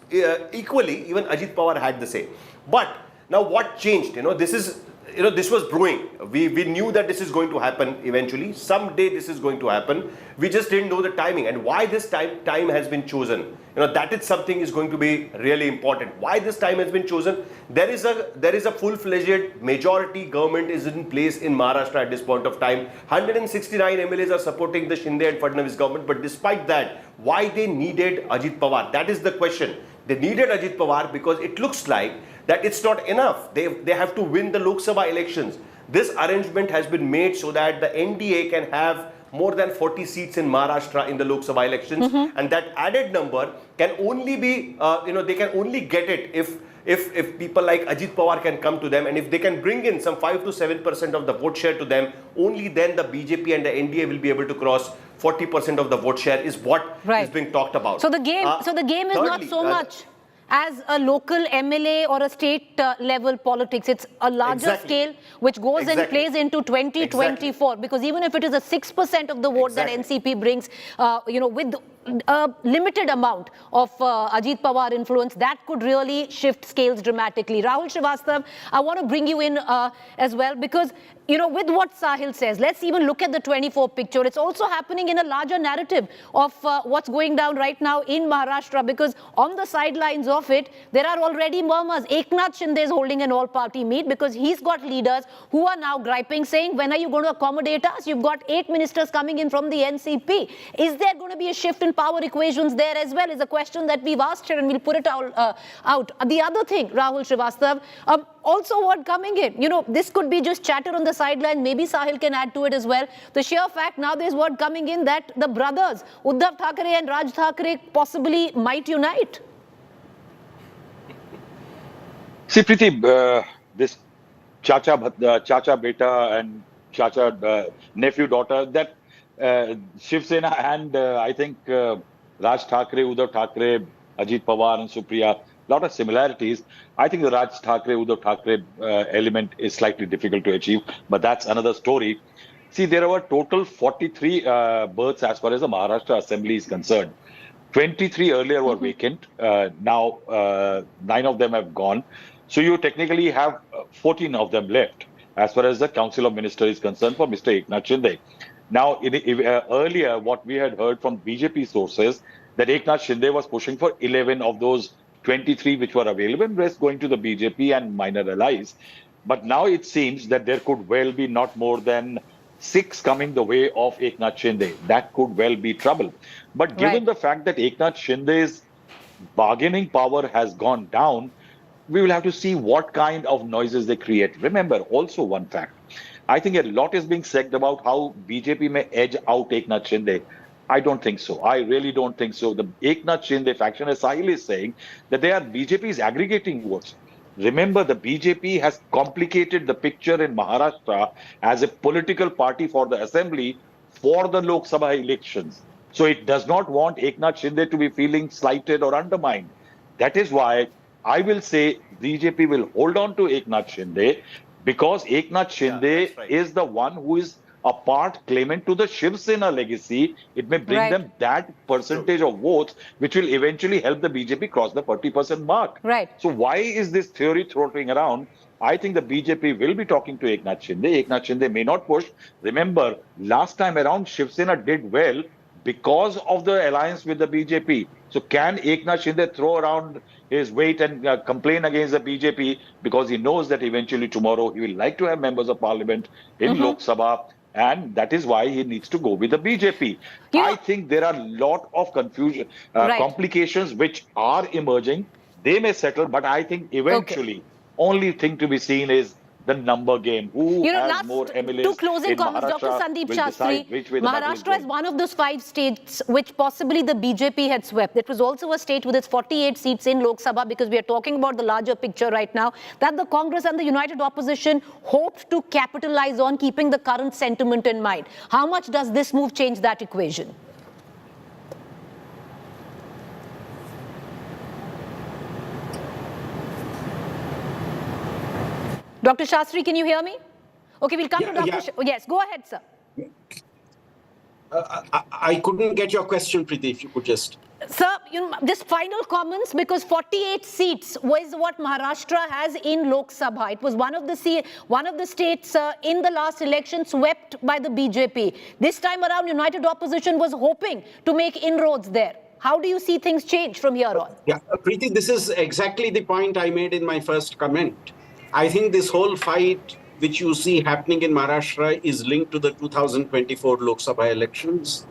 Equally, even Ajit Pawar had the say. But now what changed? This was brewing. We knew that this is going to happen eventually. Someday this is going to happen. We just didn't know the timing, and why this time has been chosen. That is something is going to be really important. Why this time has been chosen? There is a full-fledged majority government is in place in Maharashtra at this point of time. 169 MLAs are supporting the Shinde and Fadnavis government, but despite that, why they needed Ajit Pawar? That is the question. They needed Ajit Pawar because it looks like that it's not enough. They have to win the Lok Sabha elections. This arrangement has been made so that the NDA can have more than 40 seats in Maharashtra in the Lok Sabha elections, and that added number can only be, they can only get it if people like Ajit Pawar can come to them, and if they can bring in some 5 to 7% of the vote share to them, only then the BJP and the NDA will be able to cross 40% of the vote share, is what is being talked about. So the game, is not so much as a local MLA or a state level politics. It's a larger scale which goes and plays into 2024, because even if it is a 6% of the vote that NCP brings, with a limited amount of Ajit Pawar influence, that could really shift scales dramatically. Rahul Srivastava, I want to bring you in as well, because with what Sahil says, let's even look at the 24 picture. It's also happening in a larger narrative of what's going down right now in Maharashtra, because on the sidelines of it, there are already murmurs. Eknath Shinde is holding an all-party meet because he's got leaders who are now griping, saying, when are you going to accommodate us? You've got 8 ministers coming in from the NCP. Is there going to be a shift in power equations there as well, is a question that we've asked here, and we'll put it out. The other thing, Rahul Srivastava, also what coming in, this could be just chatter on the sideline. Maybe Sahil can add to it as well. The sheer fact now there's word coming in that the brothers, Uddhav Thackeray and Raj Thackeray, possibly might unite. See, Preeti, this Chacha Beta and Chacha nephew daughter, that Shiv Sena and I think Raj Thackeray, Uddhav Thackeray, Ajit Pawar and Supriya, lot of similarities. I think the Raj Thackeray, Uddhav Thackeray element is slightly difficult to achieve, but that's another story. See, there were total 43 berths as far as the Maharashtra Assembly is concerned. 23 earlier were vacant. Now 9 of them have gone. So you technically have 14 of them left as far as the Council of Ministers is concerned for Mr. Eknath Shinde. Now, earlier, what we had heard from BJP sources, that Eknath Shinde was pushing for 11 of those 23 which were available, rest going to the BJP and minor allies. But now it seems that there could well be not more than 6 coming the way of Eknath Shinde. That could well be trouble. But given the fact that Eknath Shinde's bargaining power has gone down, we will have to see what kind of noises they create. Remember also one fact. I think a lot is being said about how BJP may edge out Eknath Shinde. I don't think so. I really don't think so. The Eknath Shinde faction, as Sahil is saying, that BJP is aggregating votes. Remember, the BJP has complicated the picture in Maharashtra as a political party for the assembly for the Lok Sabha elections. So it does not want Eknath Shinde to be feeling slighted or undermined. That is why I will say BJP will hold on to Eknath Shinde, because Eknath Shinde is the one who is a part claimant to the Shiv Sena legacy. It may bring them that percentage of votes, which will eventually help the BJP cross the 40% mark. So why is this theory floating around? I think the BJP will be talking to Eknath Shinde. Eknath Shinde may not push. Remember, last time around, Shiv Sena did well because of the alliance with the BJP. So can Eknath Shinde throw around his weight and complain against the BJP, because he knows that eventually tomorrow he will like to have members of parliament in Lok Sabha, and that is why he needs to go with the BJP. I think there are a lot of confusion, complications which are emerging. They may settle, but I think eventually only thing to be seen is the number game. Who has more MLAs? Two closing comments, Dr. Sandeep Shastri. Maharashtra is one of those 5 states which possibly the BJP had swept. It was also a state with its 48 seats in Lok Sabha, because we are talking about the larger picture right now, that the Congress and the United Opposition hoped to capitalize on, keeping the current sentiment in mind. How much does this move change that equation? Dr. Shastri, can you hear me? Okay, we'll come to Dr. Yes, go ahead, sir. I couldn't get your question, Preeti, if you could just... Sir, just final comments, because 48 seats was what Maharashtra has in Lok Sabha. It was one of the states in the last election swept by the BJP. This time around, United Opposition was hoping to make inroads there. How do you see things change from here on? Yeah, Preeti, this is exactly the point I made in my first comment. I think this whole fight which you see happening in Maharashtra is linked to the 2024 Lok Sabha elections,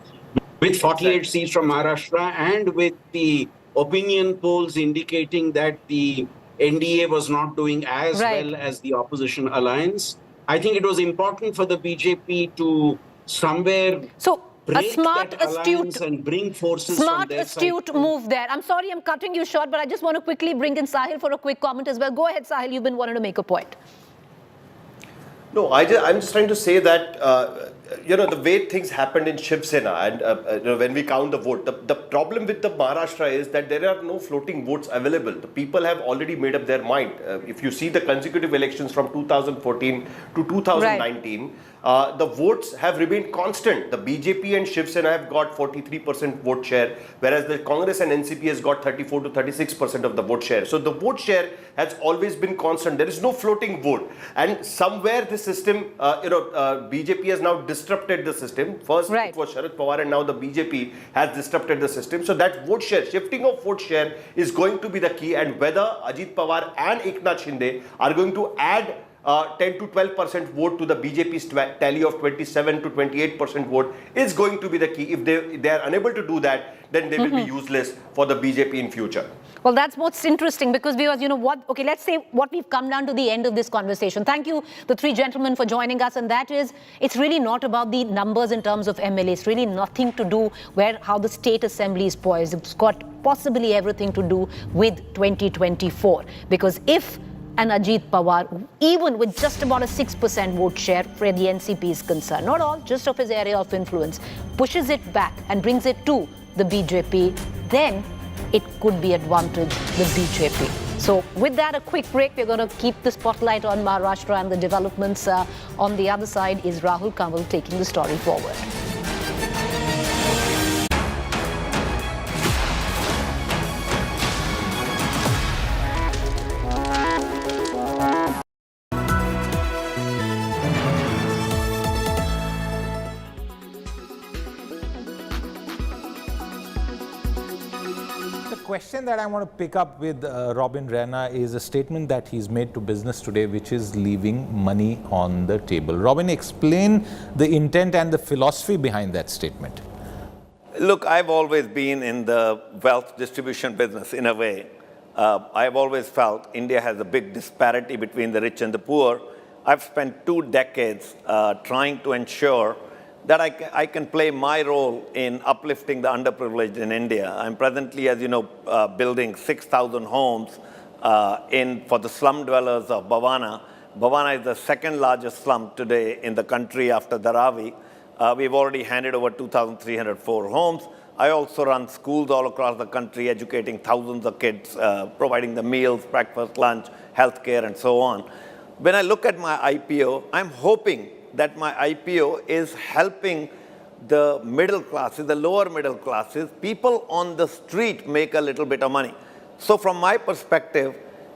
with 48 seats from Maharashtra and with the opinion polls indicating that the NDA was not doing as well as the opposition alliance. I think it was important for the BJP to somewhere So a break smart, that alliance astute, and bring forces from smart, their side. astute move there. I'm sorry I'm cutting you short, but I just want to quickly bring in Sahil for a quick comment as well. Go ahead, Sahil. You've been wanting to make a point. No, I'm just trying to say that, the way things happened in Shiv Sena and when we count the vote, the problem with the Maharashtra is that there are no floating votes available. The people have already made up their mind. If you see the consecutive elections from 2014 to 2019, the votes have remained constant. The BJP and Shiv Sena have got 43% vote share, whereas the Congress and NCP has got 34 to 36% of the vote share. So the vote share has always been constant. There is no floating vote. And somewhere the system, BJP has now disrupted the system. First it was Sharad Pawar and now the BJP has disrupted the system. So that vote share, shifting of vote share is going to be the key, and whether Ajit Pawar and Eknath Shinde are going to add 10 to 12% vote to the BJP's tally of 27 to 28% vote is going to be the key. If they are unable to do that, then they will be useless for the BJP in future. Well, that's what's interesting because viewers, okay, let's say what we've come down to the end of this conversation. Thank you, the three gentlemen, for joining us. And that is, it's really not about the numbers in terms of MLAs. It's really nothing to do how the state assembly is poised. It's got possibly everything to do with 2024. Because if an Ajit Pawar, even with just about a 6% vote share where the NCP is concerned, not all, just of his area of influence, pushes it back and brings it to the BJP, then it could be advantage the BJP. So with that, a quick break. We're going to keep the spotlight on Maharashtra and the developments. On the other side is Rahul Kanwal taking the story forward. The question that I want to pick up with Robin Raina is a statement that he's made to Business Today, which is leaving money on the table. Robin, explain the intent and the philosophy behind that statement. Look, I've always been in the wealth distribution business in a way. I've always felt India has a big disparity between the rich and the poor. I've spent 2 decades trying to ensure that I can play my role in uplifting the underprivileged in India. I'm presently, as you know, building 6,000 homes for the slum dwellers of Bhavana. Bhavana is the second largest slum today in the country after Dharavi. We've already handed over 2,304 homes. I also run schools all across the country, educating thousands of kids, providing the meals, breakfast, lunch, healthcare, and so on. When I look at my IPO, I'm hoping that my IPO is helping the middle classes, the lower middle classes, people on the street make a little bit of money. So from my perspective,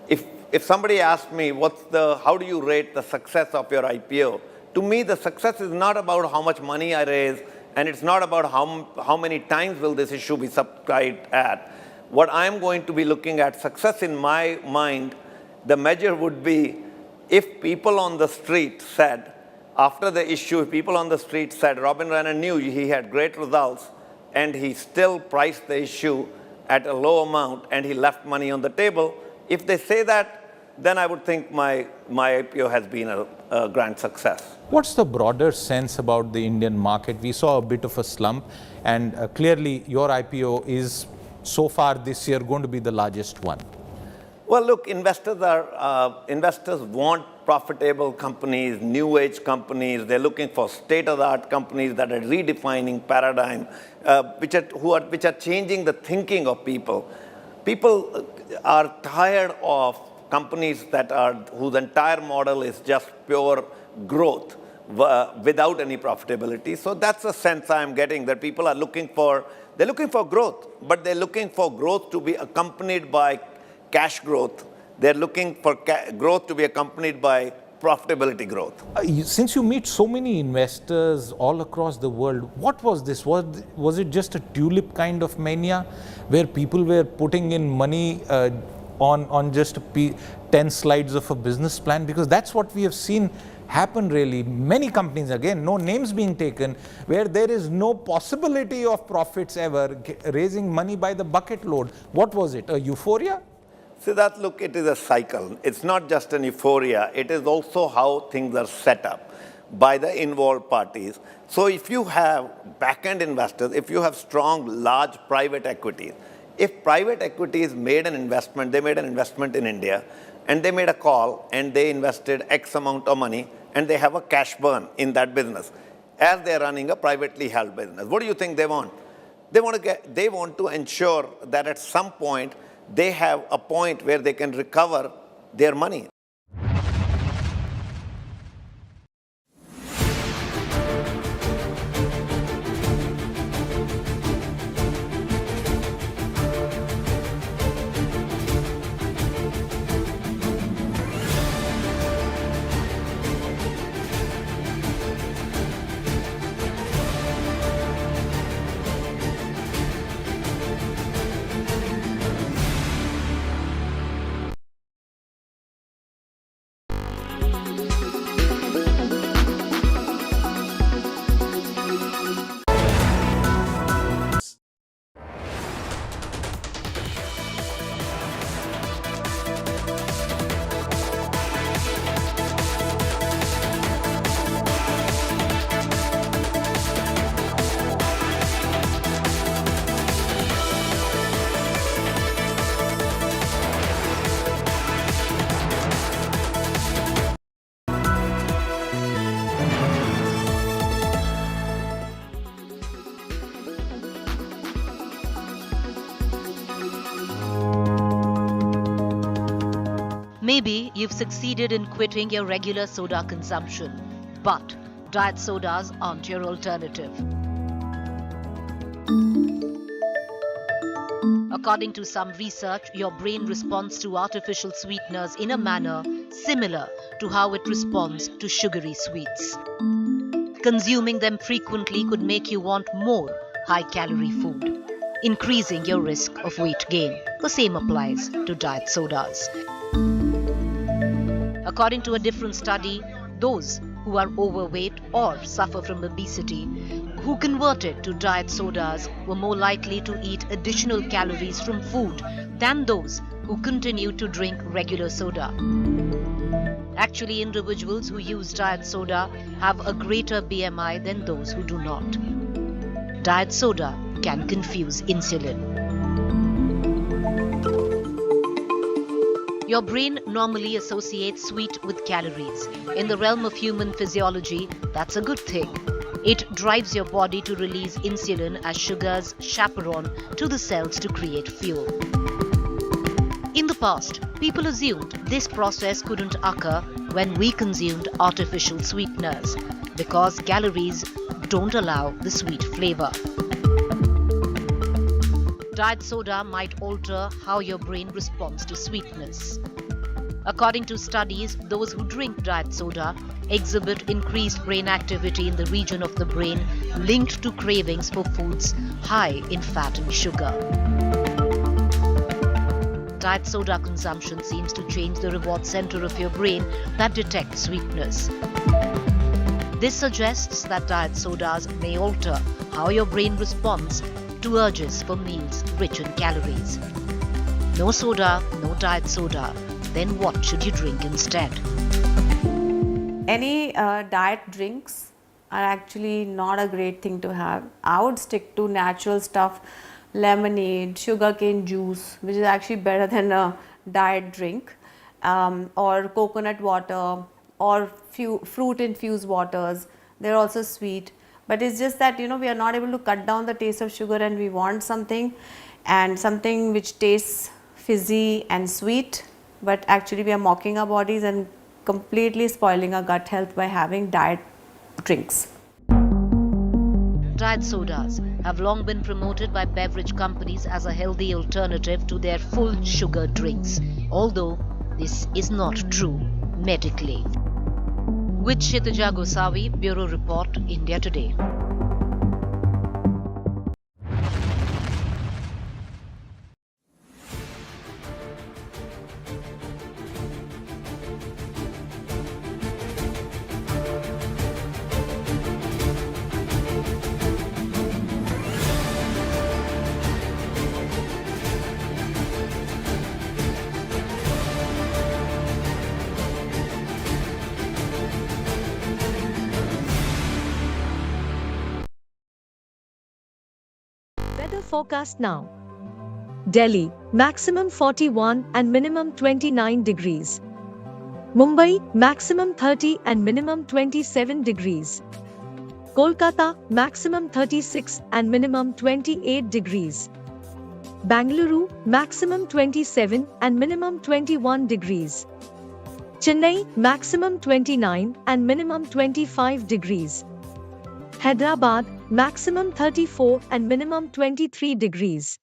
if somebody asked me, how do you rate the success of your IPO? To me, the success is not about how much money I raise, and it's not about how many times will this issue be subscribed at. What I'm going to be looking at, success in my mind, the measure would be if people on the street said, after the issue, people on the street said, Robin Raina knew he had great results, and he still priced the issue at a low amount, and he left money on the table. If they say that, then I would think my IPO has been a grand success. What's the broader sense about the Indian market? We saw a bit of a slump, and clearly your IPO is, so far this year, going to be the largest one. Well, look, investors want profitable companies, new age companies. They're looking for state-of-the-art companies that are redefining paradigm, which are changing the thinking of people. People are tired of companies whose entire model is just pure growth without any profitability. So that's the sense I'm getting, that people are looking for growth, but they're looking for growth to be accompanied by cash growth. They're looking for growth to be accompanied by profitability growth. Since you meet so many investors all across the world, what was this? Was it just a tulip kind of mania where people were putting in money on just 10 slides of a business plan? Because that's what we have seen happen really. Many companies, again, no names being taken, where there is no possibility of profits ever, raising money by the bucket load. What was it? A euphoria? Siddharth, look, it is a cycle. It's not just an euphoria. It is also how things are set up. by the involved parties. So if you have back-end investors, if you have strong, large private equities, if private equities made an investment, they made an investment in India, and they made a call, and they invested X amount of money, and they have a cash burn in that business, as they're running a privately held business. What do you think they want? They want to ensure that at some point, they have a point where they can recover their money. Maybe you've succeeded in quitting your regular soda consumption, but diet sodas aren't your alternative. According to some research, your brain responds to artificial sweeteners in a manner similar to how it responds to sugary sweets. Consuming them frequently could make you want more high-calorie food, increasing your risk of weight gain. The same applies to diet sodas. According to a different study, those who are overweight or suffer from obesity who converted to diet sodas were more likely to eat additional calories from food than those who continued to drink regular soda. Actually, individuals who use diet soda have a greater BMI than those who do not. Diet soda can confuse insulin. Your brain normally associates sweet with calories. In the realm of human physiology, that's a good thing. It drives your body to release insulin as sugar's chaperone to the cells to create fuel. In the past, people assumed this process couldn't occur when we consumed artificial sweeteners because calories don't allow the sweet flavor. Diet soda might alter how your brain responds to sweetness. According to studies, those who drink diet soda exhibit increased brain activity in the region of the brain linked to cravings for foods high in fat and sugar. Diet soda consumption seems to change the reward center of your brain that detects sweetness. This suggests that diet sodas may alter how your brain responds to urges for meals rich in calories. No soda, no diet soda. Then what should you drink instead? Any diet drinks are actually not a great thing to have. I would stick to natural stuff, lemonade, sugarcane juice, which is actually better than a diet drink, or coconut water, or fruit infused waters. They're also sweet. But it's just that, we are not able to cut down the taste of sugar and we want something which tastes fizzy and sweet, but actually we are mocking our bodies and completely spoiling our gut health by having diet drinks. Diet sodas have long been promoted by beverage companies as a healthy alternative to their full sugar drinks, although this is not true medically. With Kshitija Gosavi, Bureau Report, India Today. forecast now. Delhi, maximum 41 and minimum 29 degrees. Mumbai, maximum 30 and minimum 27 degrees. Kolkata, maximum 36 and minimum 28 degrees. Bangalore, maximum 27 and minimum 21 degrees. Chennai, maximum 29 and minimum 25 degrees. Hyderabad, maximum 34 and minimum 23 degrees.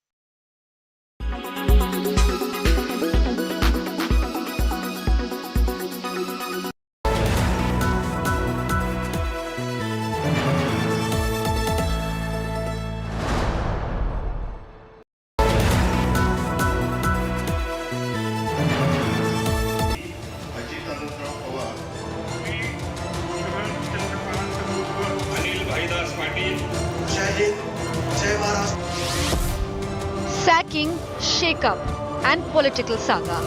Sacking, shake-up and political saga.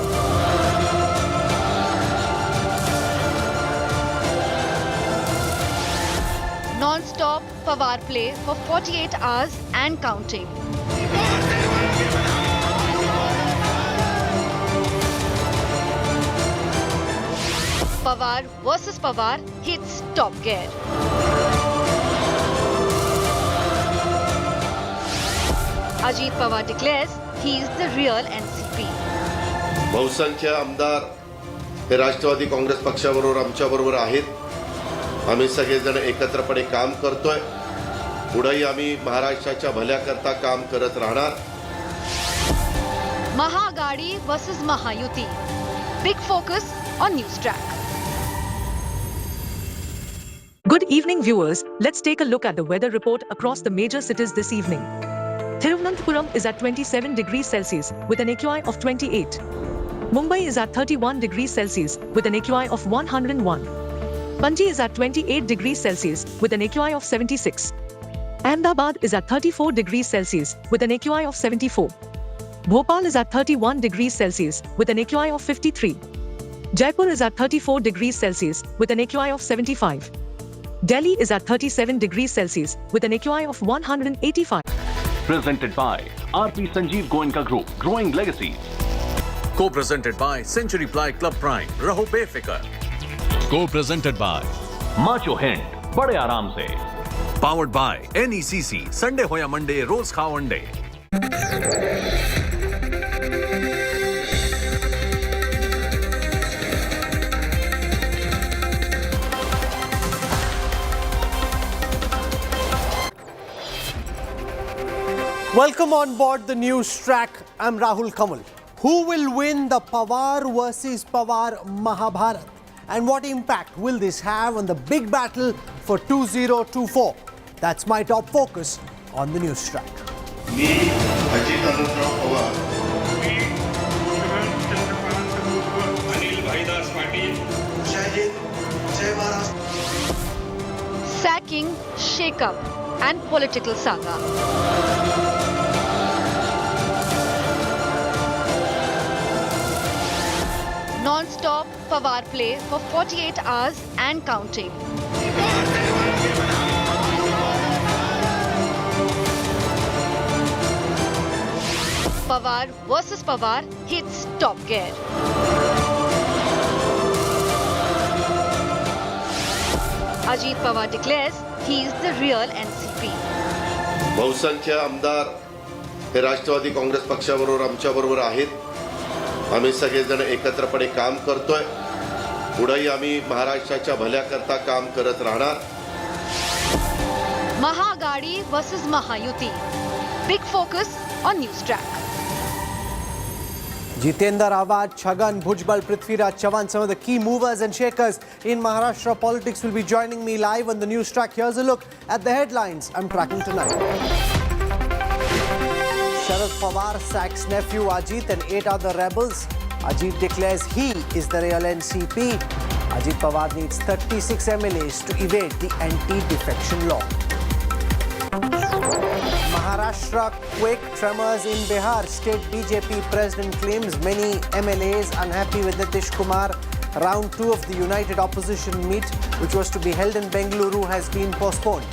Non-stop Pawar play for 48 hours and counting. Pawar versus Pawar hits top gear. Ajit Pawar declares he is the real NCP. बहुसंख्य आमदार हे राष्ट्रवादी काँग्रेस पक्षाबरोबर आमच्याबरोबर आहेत. आम्ही सगळेजण एकत्रपणे काम करतोय. पुढेही आम्ही महाराष्ट्राच्या भल्याकरता काम करत राहणार. Mahagadi versus Mahayuti. Big focus on News Track. Good evening, viewers. Let's take a look at the weather report across the major cities this evening. Thiruvananthapuram is at 27 degrees Celsius with an AQI of 28. Mumbai is at 31 degrees Celsius with an AQI of 101. Panji is at 28 degrees Celsius with an AQI of 76. Ahmedabad is at 34 degrees Celsius with an AQI of 74. Bhopal is at 31 degrees Celsius with an AQI of 53. Jaipur is at 34 degrees Celsius with an AQI of 75. Delhi is at 37 degrees Celsius with an AQI of 185. Presented by RP Sanjeev Goenka Group, Growing Legacies. Co-presented by Century Ply Club Prime, Raho Befikar. Co-presented by Macho Hind, Bade Aaram Se. Powered by NECC, Sunday Hoya Monday, Rose Khao Anday. Welcome on board the news track. I'm Rahul Kamal. Who will win the Pawar versus Pawar Mahabharat? And what impact will this have on the big battle for 2024? That's my top focus on the news track. Sacking, shake-up and political saga. Non-stop Pawar play for 48 hours and counting. Pawar versus Pawar hits top gear. Ajit Pawar declares he is the real NCP. बहुसंख्य आमदार हे राष्ट्रवादी काँग्रेस पक्षाबरोबर आमच्याबरोबर आहेत. आम्ही सगळेजण एकत्रपणे काम करतोय. पुढेही आम्ही महाराष्ट्राच्या भल्याकरता काम करत राहणार. Mahagadi versus Mahayuti. Big focus on News Track. Jitendra Awad, Chhagan Bhujbal, Prithviraj Chavan, some of the key movers and shakers in Maharashtra politics will be joining me live on the news track. Here's a look at the headlines I'm tracking tonight. Sharad Pawar sacks nephew Ajit and 8 other rebels. Ajit declares he is the real NCP. Ajit Pawar needs 36 MLAs to evade the anti-defection law. Maharashtra quake tremors in Bihar. State BJP president claims many MLAs unhappy with Nitish Kumar. Round 2 of the United Opposition meet, which was to be held in Bengaluru, has been postponed.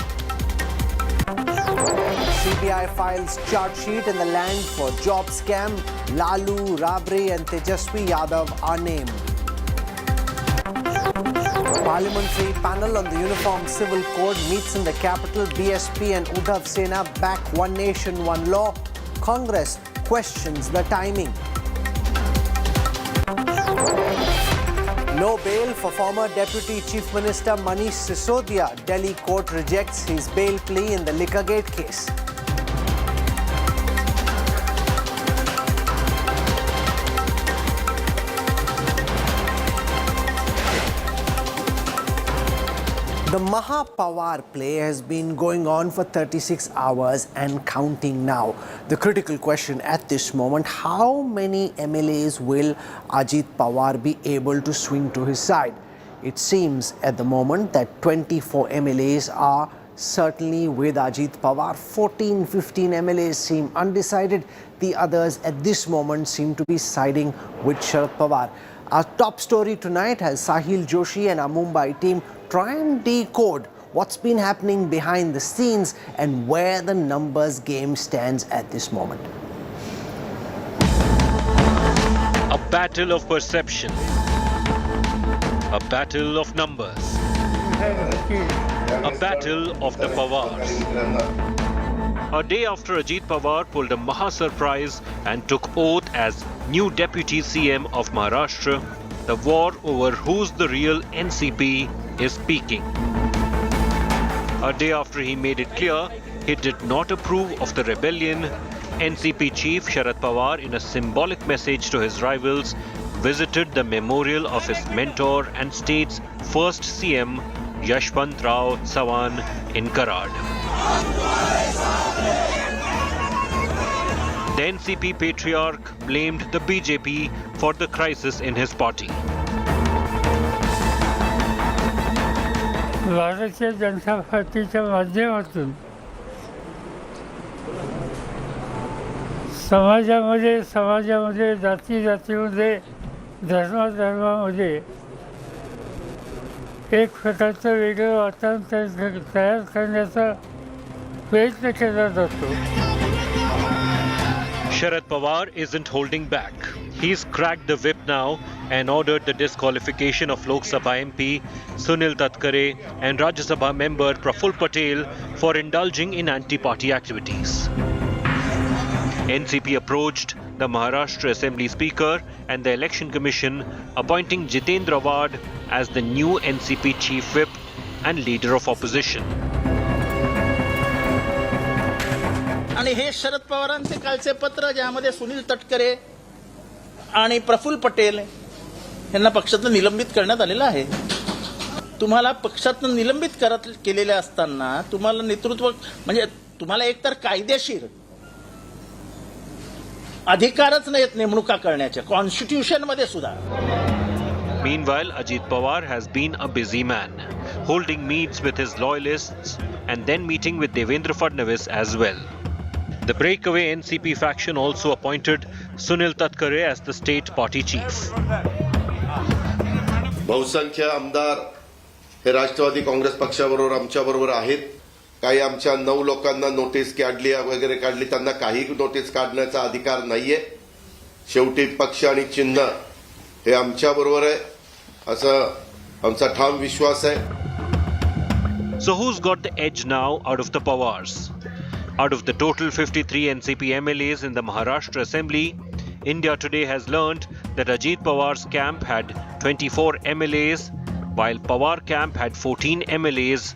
CBI files charge sheet in the land for job scam. Lalu, Rabri and Tejaswi Yadav are named. Parliamentary panel on the Uniform Civil Code meets in the capital. BSP and Uddhav Sena back one nation, one law. Congress questions the timing. No bail for former Deputy Chief Minister Manish Sisodia. Delhi court rejects his bail plea in the Liquorgate case. The Pawar play has been going on for 36 hours and counting now. The critical question at this moment, how many MLAs will Ajit Pawar be able to swing to his side? It seems at the moment that 24 MLAs are certainly with Ajit Pawar. 14-15 MLAs seem undecided. The others at this moment seem to be siding with Sharad Pawar. Our top story tonight has Sahil Joshi and our Mumbai team try and decode what's been happening behind the scenes and where the numbers game stands at this moment. A battle of perception. A battle of numbers. A battle of the Pawars. A day after Ajit Pawar pulled a Maha surprise and took oath as new Deputy CM of Maharashtra, the war over who's the real NCP is peaking. A day after he made it clear he did not approve of the rebellion, NCP chief Sharad Pawar, in a symbolic message to his rivals, visited the memorial of his mentor and state's first CM, Yashwant Rao Chavan, in Karad. The NCP patriarch blamed the BJP for the crisis in his party. Bharatiya Janata पार्टीच्या माध्यमातून समाजामध्ये जातीमध्ये धर्मामध्ये एक प्रकारचं वेगळं वातावरण तयार करण्याचा प्रयत्न केला जातो. Sharad Pawar isn't holding back. He's cracked the whip now and ordered the disqualification of Lok Sabha MP Sunil Tatkare and Rajya Sabha member Praful Patel for indulging in anti-party activities. NCP approached the Maharashtra Assembly Speaker and the Election Commission, appointing Jitendra Wad as the new NCP Chief Whip and Leader of Opposition. आणि हे शरद पवारांचे कालचे पत्र ज्यामध्ये सुनील तटकरे आणि प्रफुल्ल पटेल यांना पक्षातून निलंबित करण्यात आलेलं आहे. तुम्हाला पक्षातून निलंबित केलेले असताना तुम्हाला नेतृत्व म्हणजे तुम्हाला एकतर कायदेशीर अधिकारच नाहीत नेमणुका करण्याचे कॉन्स्टिट्यूशन मध्ये सुद्धा. Meanwhile, Ajit Pawar has been a busy man, holding meets with his loyalists and then meeting with Devendra Fadnavis as well. The breakaway NCP faction also appointed Sunil Tatkare as the state party chief. बहुसंख्य आमदार हे राष्ट्रवादी काँग्रेस पक्षाबरोबर आमच्याबरोबर आहेत. काही आमच्या 9 लोकांना notice काढली वगैरे काढली, त्यांना काही नोटीस काढण्याचा अधिकार नाहीये. शेवटी पक्ष आणि चिन्ह हे आमच्याबरोबर आहे असं आमचा ठाम विश्वास आहे. So who's got the edge now out of the Pawars? Out of the total 53 NCP MLAs in the Maharashtra Assembly, India Today has learned that Ajit Pawar's camp had 24 MLAs, while Pawar camp had 14 MLAs,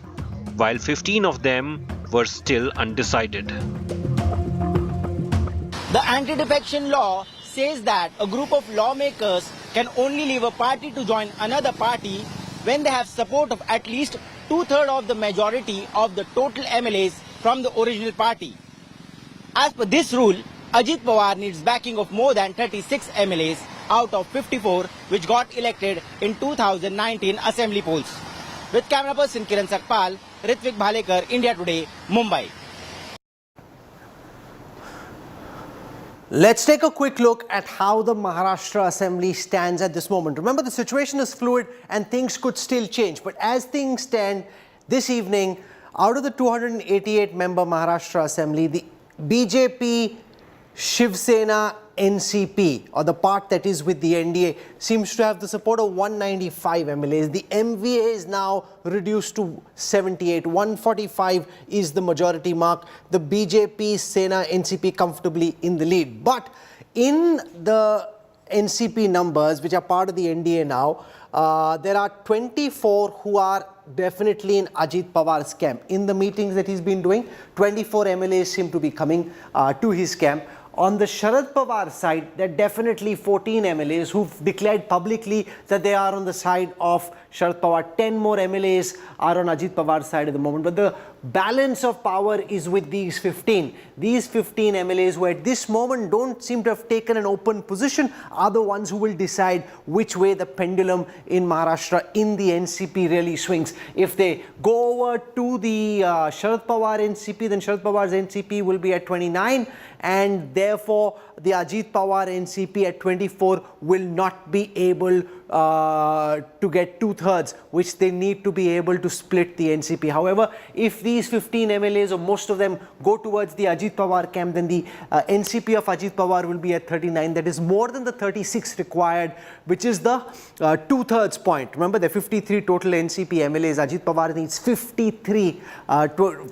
while 15 of them were still undecided. The anti-defection law says that a group of lawmakers can only leave a party to join another party when they have support of at least 2/3 of the majority of the total MLAs from the original party. As per this rule, Ajit Pawar needs backing of more than 36 MLAs out of 54 which got elected in 2019 assembly polls. With camera person Kiran Sakpal, Ritvik Bhalekar, India Today, Mumbai. Let's take a quick look at how the Maharashtra Assembly stands at this moment. Remember, the situation is fluid and things could still change. But as things stand this evening, Out of the 288-member Maharashtra Assembly, the BJP, Shiv Sena, NCP, or the part that is with the NDA, seems to have the support of 195 MLAs. The MVA is now reduced to 78. 145 is the majority mark. The BJP, Sena, NCP comfortably in the lead. But in the NCP numbers, which are part of the NDA now, there are 24 who are definitely in Ajit Pawar's camp. In the meetings that he's been doing, 24 MLAs seem to be coming to his camp. On the Sharad Pawar side, there are definitely 14 MLAs who've declared publicly that they are on the side of Sharad Pawar. 10 more MLAs are on Ajit Pawar's side at the moment. But the balance of power is with these 15. These 15 MLAs who at this moment don't seem to have taken an open position are the ones who will decide which way the pendulum in Maharashtra in the NCP really swings. If they go over to the Sharad Pawar NCP, then Sharad Pawar's NCP will be at 29, and therefore the Ajit Pawar NCP at 24 will not be able to get 2/3, which they need to be able to split the NCP. However, if these 15 MLAs or most of them go towards the Ajit Pawar camp, then the NCP of Ajit Pawar will be at 39. That is more than the 36 required, which is the 2/3 point. Remember, there are 53 total NCP MLAs. Ajit Pawar needs 53,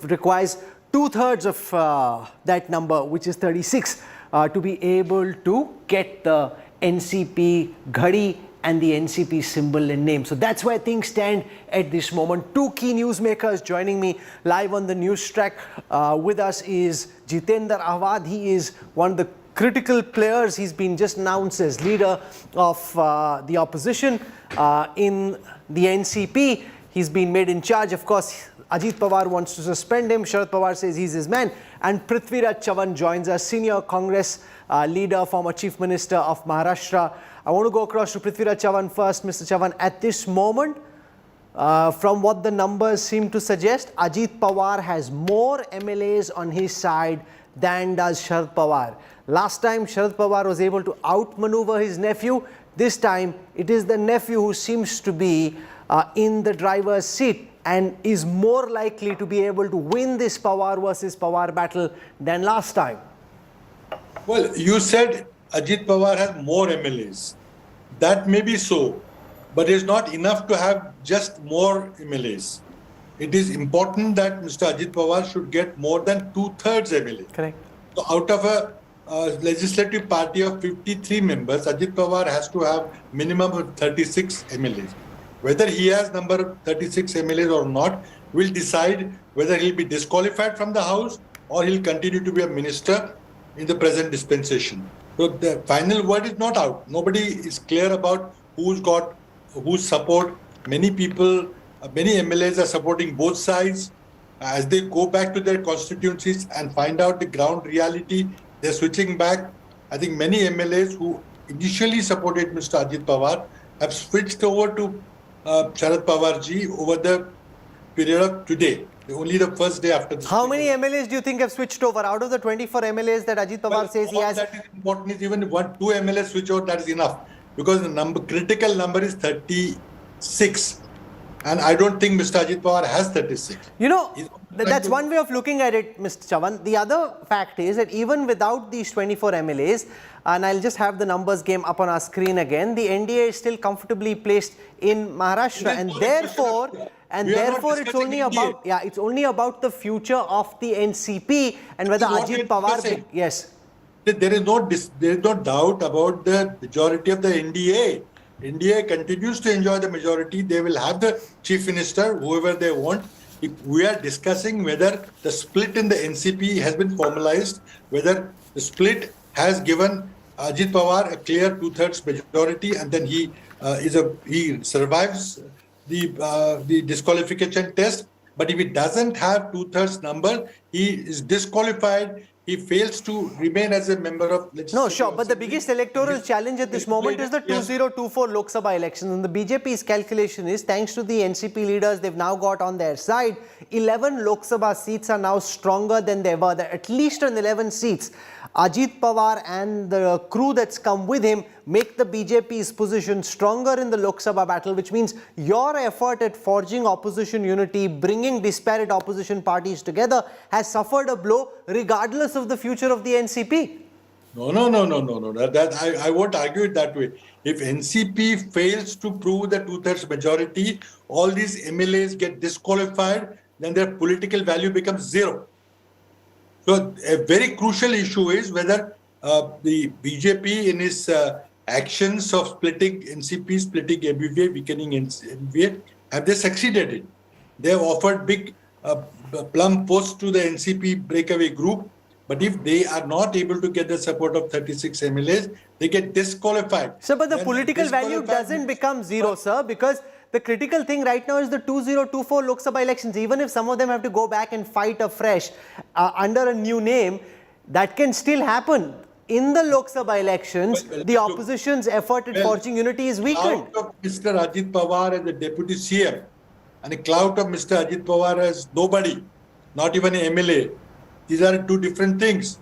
requires 2/3 of that number, which is 36, to be able to get the NCP Ghadi and the NCP symbol and name. So that's where things stand at this moment. Two key newsmakers joining me live on the news track. With us is Jitendra Ahwad. He is one of the critical players. He's been just announced as leader of the opposition in the NCP. He's been made in charge. Of course, Ajit Pawar wants to suspend him. Sharad Pawar says he's his man. And Prithviraj Chavan joins us, senior Congress leader, former Chief Minister of Maharashtra. I want to go across to Prithviraj Chavan first. Mr. Chavan, at this moment, from what the numbers seem to suggest, Ajit Pawar has more MLAs on his side than does Sharad Pawar. Last time, Sharad Pawar was able to outmaneuver his nephew. This time, it is the nephew who seems to be in the driver's seat and is more likely to be able to win this Pawar versus Pawar battle than last time. Well, you said Ajit Pawar has more MLAs. That may be so, but it's not enough to have just more MLAs. It is important that Mr. Ajit Pawar should get more than 2/3 MLA. Correct. So out of a legislative party of 53 members, Ajit Pawar has to have minimum of 36 MLAs. Whether he has number 36 MLAs or not will decide whether he'll be disqualified from the House or he'll continue to be a minister in the present dispensation. So the final word is not out. Nobody is clear about who's got whose support. Many people, many MLAs are supporting both sides. As they go back to their constituencies and find out the ground reality, they're switching back. I think many MLAs who initially supported Mr. Ajit Pawar have switched over to Sharad Pawar ji over the period of today, only the first day after this. How many MLAs do you think have switched over out of the 24 MLAs that Ajit Pawar says he has? That is important. Is even 2 MLAs switch over, that is enough, because the critical number is 36, and I don't think Mr. Ajit Pawar has 36. You know, that's one way of looking at it, Mr. Chavan. The other fact is that even without these 24 MLAs, and I'll just have the numbers game up on our screen again, the NDA is still comfortably placed in Maharashtra, and therefore it's only about the future of the NCP and whether Ajit Pawar. Yes, there is no doubt about the majority of the NDA. NDA continues to enjoy the majority. They will have the chief minister, whoever they want. We are discussing whether the split in the NCP has been formalized, whether the split has given Ajit Pawar a clear 2/3 majority, and then he survives the disqualification test. But if he doesn't have 2/3 number, he is disqualified. He fails to remain as a member of legislature. No, sure, but the biggest electoral challenge at this moment is the 2024 Lok Sabha elections. And the BJP's calculation is, thanks to the NCP leaders they've now got on their side, 11 Lok Sabha seats are now stronger than they were. At least on 11 seats, Ajit Pawar and the crew that's come with him make the BJP's position stronger in the Lok Sabha battle, which means your effort at forging opposition unity, bringing disparate opposition parties together, has suffered a blow regardless of the future of the NCP. No. I won't argue it that way. If NCP fails to prove the two-thirds majority, all these MLAs get disqualified, then their political value becomes zero. So a very crucial issue is whether the BJP in its actions of splitting NCP, splitting MVA, weakening MVA, have they succeeded in? They have offered big plum posts to the NCP breakaway group. But if they are not able to get the support of 36 MLAs, they get disqualified. Sir, but the political value doesn't become zero, sir, because the critical thing right now is the 2024 Lok Sabha elections. Even if some of them have to go back and fight afresh under a new name, that can still happen. In the Lok Sabha elections, the opposition's effort at forging unity is weakened. The clout of Mr. Ajit Pawar as the Deputy CM and the clout of Mr. Ajit Pawar as nobody, not even an MLA, these are two different things.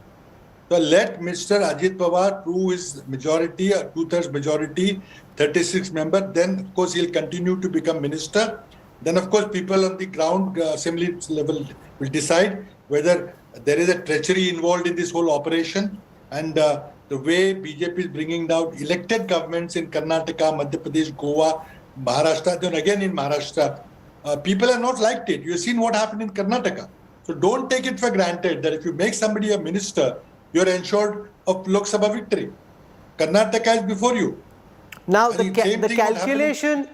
So let Mr. Ajit Pawar prove his majority, a two-thirds majority, 36 members, then of course he'll continue to become minister. Then of course people on the ground assembly level will decide whether there is a treachery involved in this whole operation. And the way BJP is bringing down elected governments in Karnataka, Madhya Pradesh, Goa, Maharashtra, then again in Maharashtra, people have not liked it. You've seen what happened in Karnataka. So don't take it for granted that if you make somebody a minister, you're ensured of Lok Sabha victory. Karnataka is before you. Now, the calculation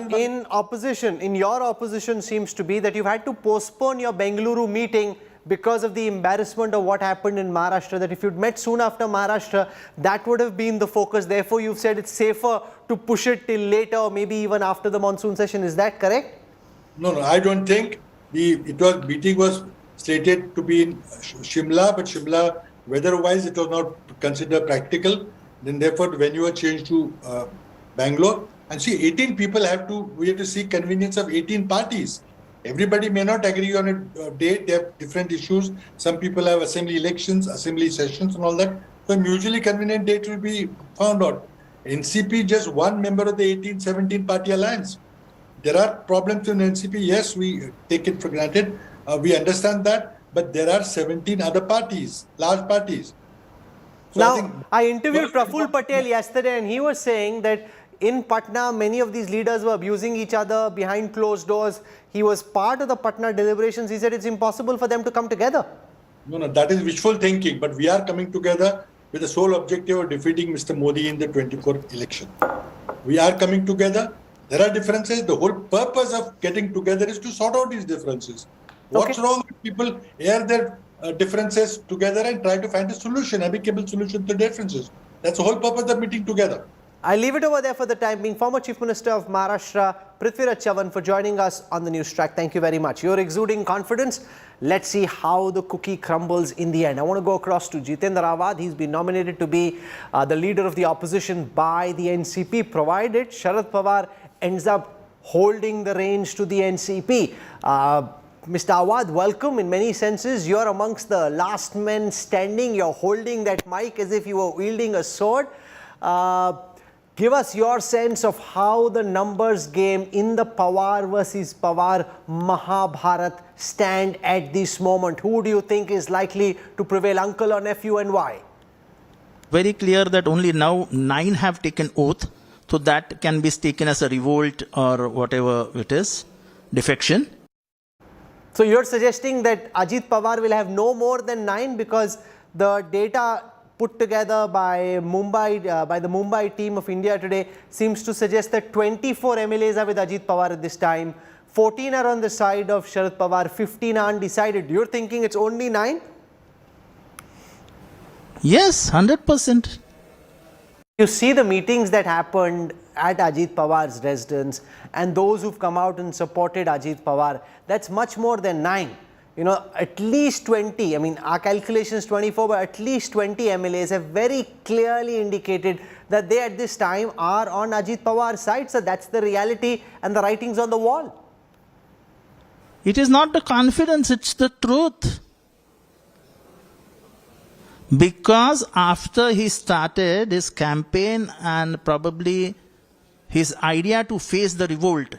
in opposition, in your opposition, seems to be that you've had to postpone your Bengaluru meeting because of the embarrassment of what happened in Maharashtra, that if you'd met soon after Maharashtra, that would have been the focus. Therefore, you've said it's safer to push it till later or maybe even after the monsoon session. Is that correct? No, I don't think. Meeting was slated to be in Shimla, but Shimla, weather-wise, it was not considered practical. Then therefore, the venue was changed to Bangalore. And see, 18 people we have to seek convenience of 18 parties. Everybody may not agree on a date. They have different issues. Some people have assembly elections, assembly sessions and all that. So usually convenient date will be found out. NCP, just one member of the 18-17 party alliance. There are problems in NCP. Yes, we take it for granted. We understand that. But there are 17 other parties, large parties. So now, I interviewed Praful Patel yesterday and he was saying that in Patna, many of these leaders were abusing each other behind closed doors. He was part of the Patna deliberations. He said it's impossible for them to come together. No, that is wishful thinking. But we are coming together with the sole objective of defeating Mr. Modi in the 24th election. We are coming together. There are differences. The whole purpose of getting together is to sort out these differences. What's wrong with people air their differences together and try to find a solution, amicable solution to differences? That's the whole purpose of meeting together. I'll leave it over there for the time being. Former Chief Minister of Maharashtra, Prithviraj Chavan, for joining us on the News Track. Thank you very much. You're exuding confidence. Let's see how the cookie crumbles in the end. I want to go across to Jitendra Rawat. He's been nominated to be the leader of the opposition by the NCP, provided Sharad Pawar ends up holding the reins to the NCP. Mr. Awad, welcome. In many senses, you're amongst the last men standing. You're holding that mic as if you were wielding a sword. Give us your sense of how the numbers game in the Pawar versus Pawar Mahabharat stand at this moment. Who do you think is likely to prevail, uncle or nephew, and why? Very clear that only now 9 have taken oath. So that can be taken as a revolt or whatever it is, defection. So you're suggesting that Ajit Pawar will have no more than 9 because the data put together by the Mumbai team of India today seems to suggest that 24 MLAs are with Ajit Pawar at this time, 14 are on the side of Sharad Pawar, 15 are undecided. You're thinking it's only 9? Yes, 100%. You see the meetings that happened at Ajit Pawar's residence and those who've come out and supported Ajit Pawar, that's much more than 9. You know, at least 20, I mean, our calculation is 24, but at least 20 MLAs have very clearly indicated that they at this time are on Ajit Pawar's side. So that's the reality and the writings on the wall. It is not the confidence, it's the truth. Because after he started his campaign and probably his idea to face the revolt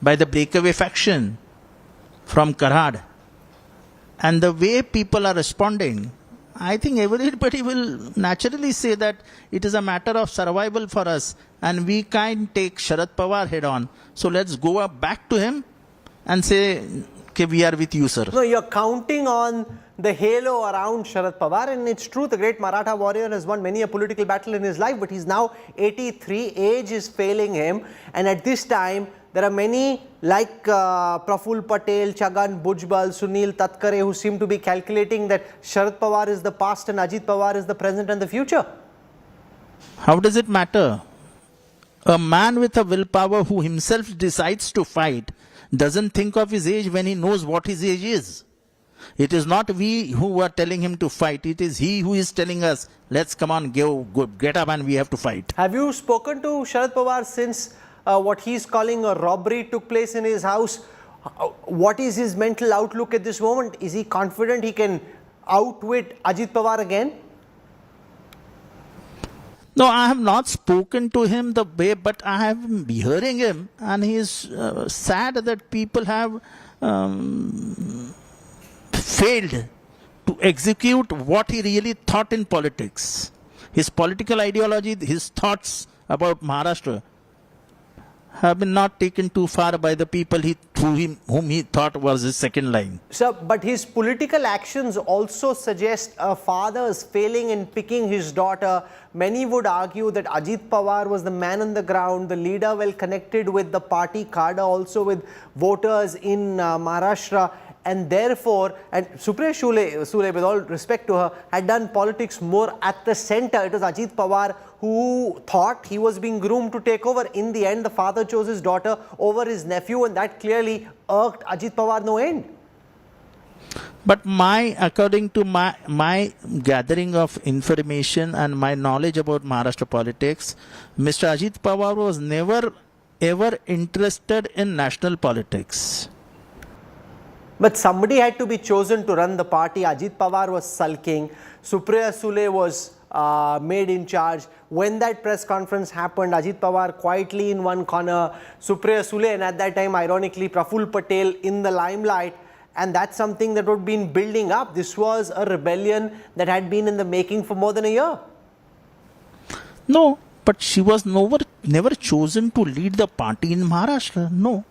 by the breakaway faction from Karad, and the way people are responding, I think everybody will naturally say that it is a matter of survival for us and we can't take Sharad Pawar head on. So let's go back to him and say, okay, we are with you, sir. No, you're counting on the halo around Sharad Pawar, and it's true, the great Maratha warrior has won many a political battle in his life, but he's now 83, age is failing him, and at this time, there are many like Praful Patel, Chhagan Bhujbal, Sunil Tatkare who seem to be calculating that Sharad Pawar is the past and Ajit Pawar is the present and the future. How does it matter? A man with a willpower who himself decides to fight doesn't think of his age when he knows what his age is. It is not we who are telling him to fight. It is he who is telling us, let's come on, go, get up and we have to fight. Have you spoken to Sharad Pawar since what he's calling a robbery took place in his house? What is his mental outlook at this moment? Is he confident he can outwit Ajit Pawar again? No, I have not spoken to him the way, but I have been hearing him, and he is sad that people have failed to execute what he really thought in politics. His political ideology, his thoughts about Maharashtra have been not taken too far by the people whom he thought was his second line. Sir, but his political actions also suggest a father's failing in picking his daughter. Many would argue that Ajit Pawar was the man on the ground, the leader well connected with the party cadre, also with voters in Maharashtra. And therefore, and Supriya Sule, with all respect to her, had done politics more at the center. It was Ajit Pawar who thought he was being groomed to take over. In the end, the father chose his daughter over his nephew, and that clearly irked Ajit Pawar no end. But according to my gathering of information and my knowledge about Maharashtra politics, Mr. Ajit Pawar was never ever interested in national politics. But somebody had to be chosen to run the party. Ajit Pawar was sulking. Supriya Sule was made in charge. When that press conference happened, Ajit Pawar quietly in one corner, Supriya Sule, and at that time, ironically, Praful Patel in the limelight. And that's something that had been building up. This was a rebellion that had been in the making for more than a year. No, but she was never chosen to lead the party in Maharashtra. No.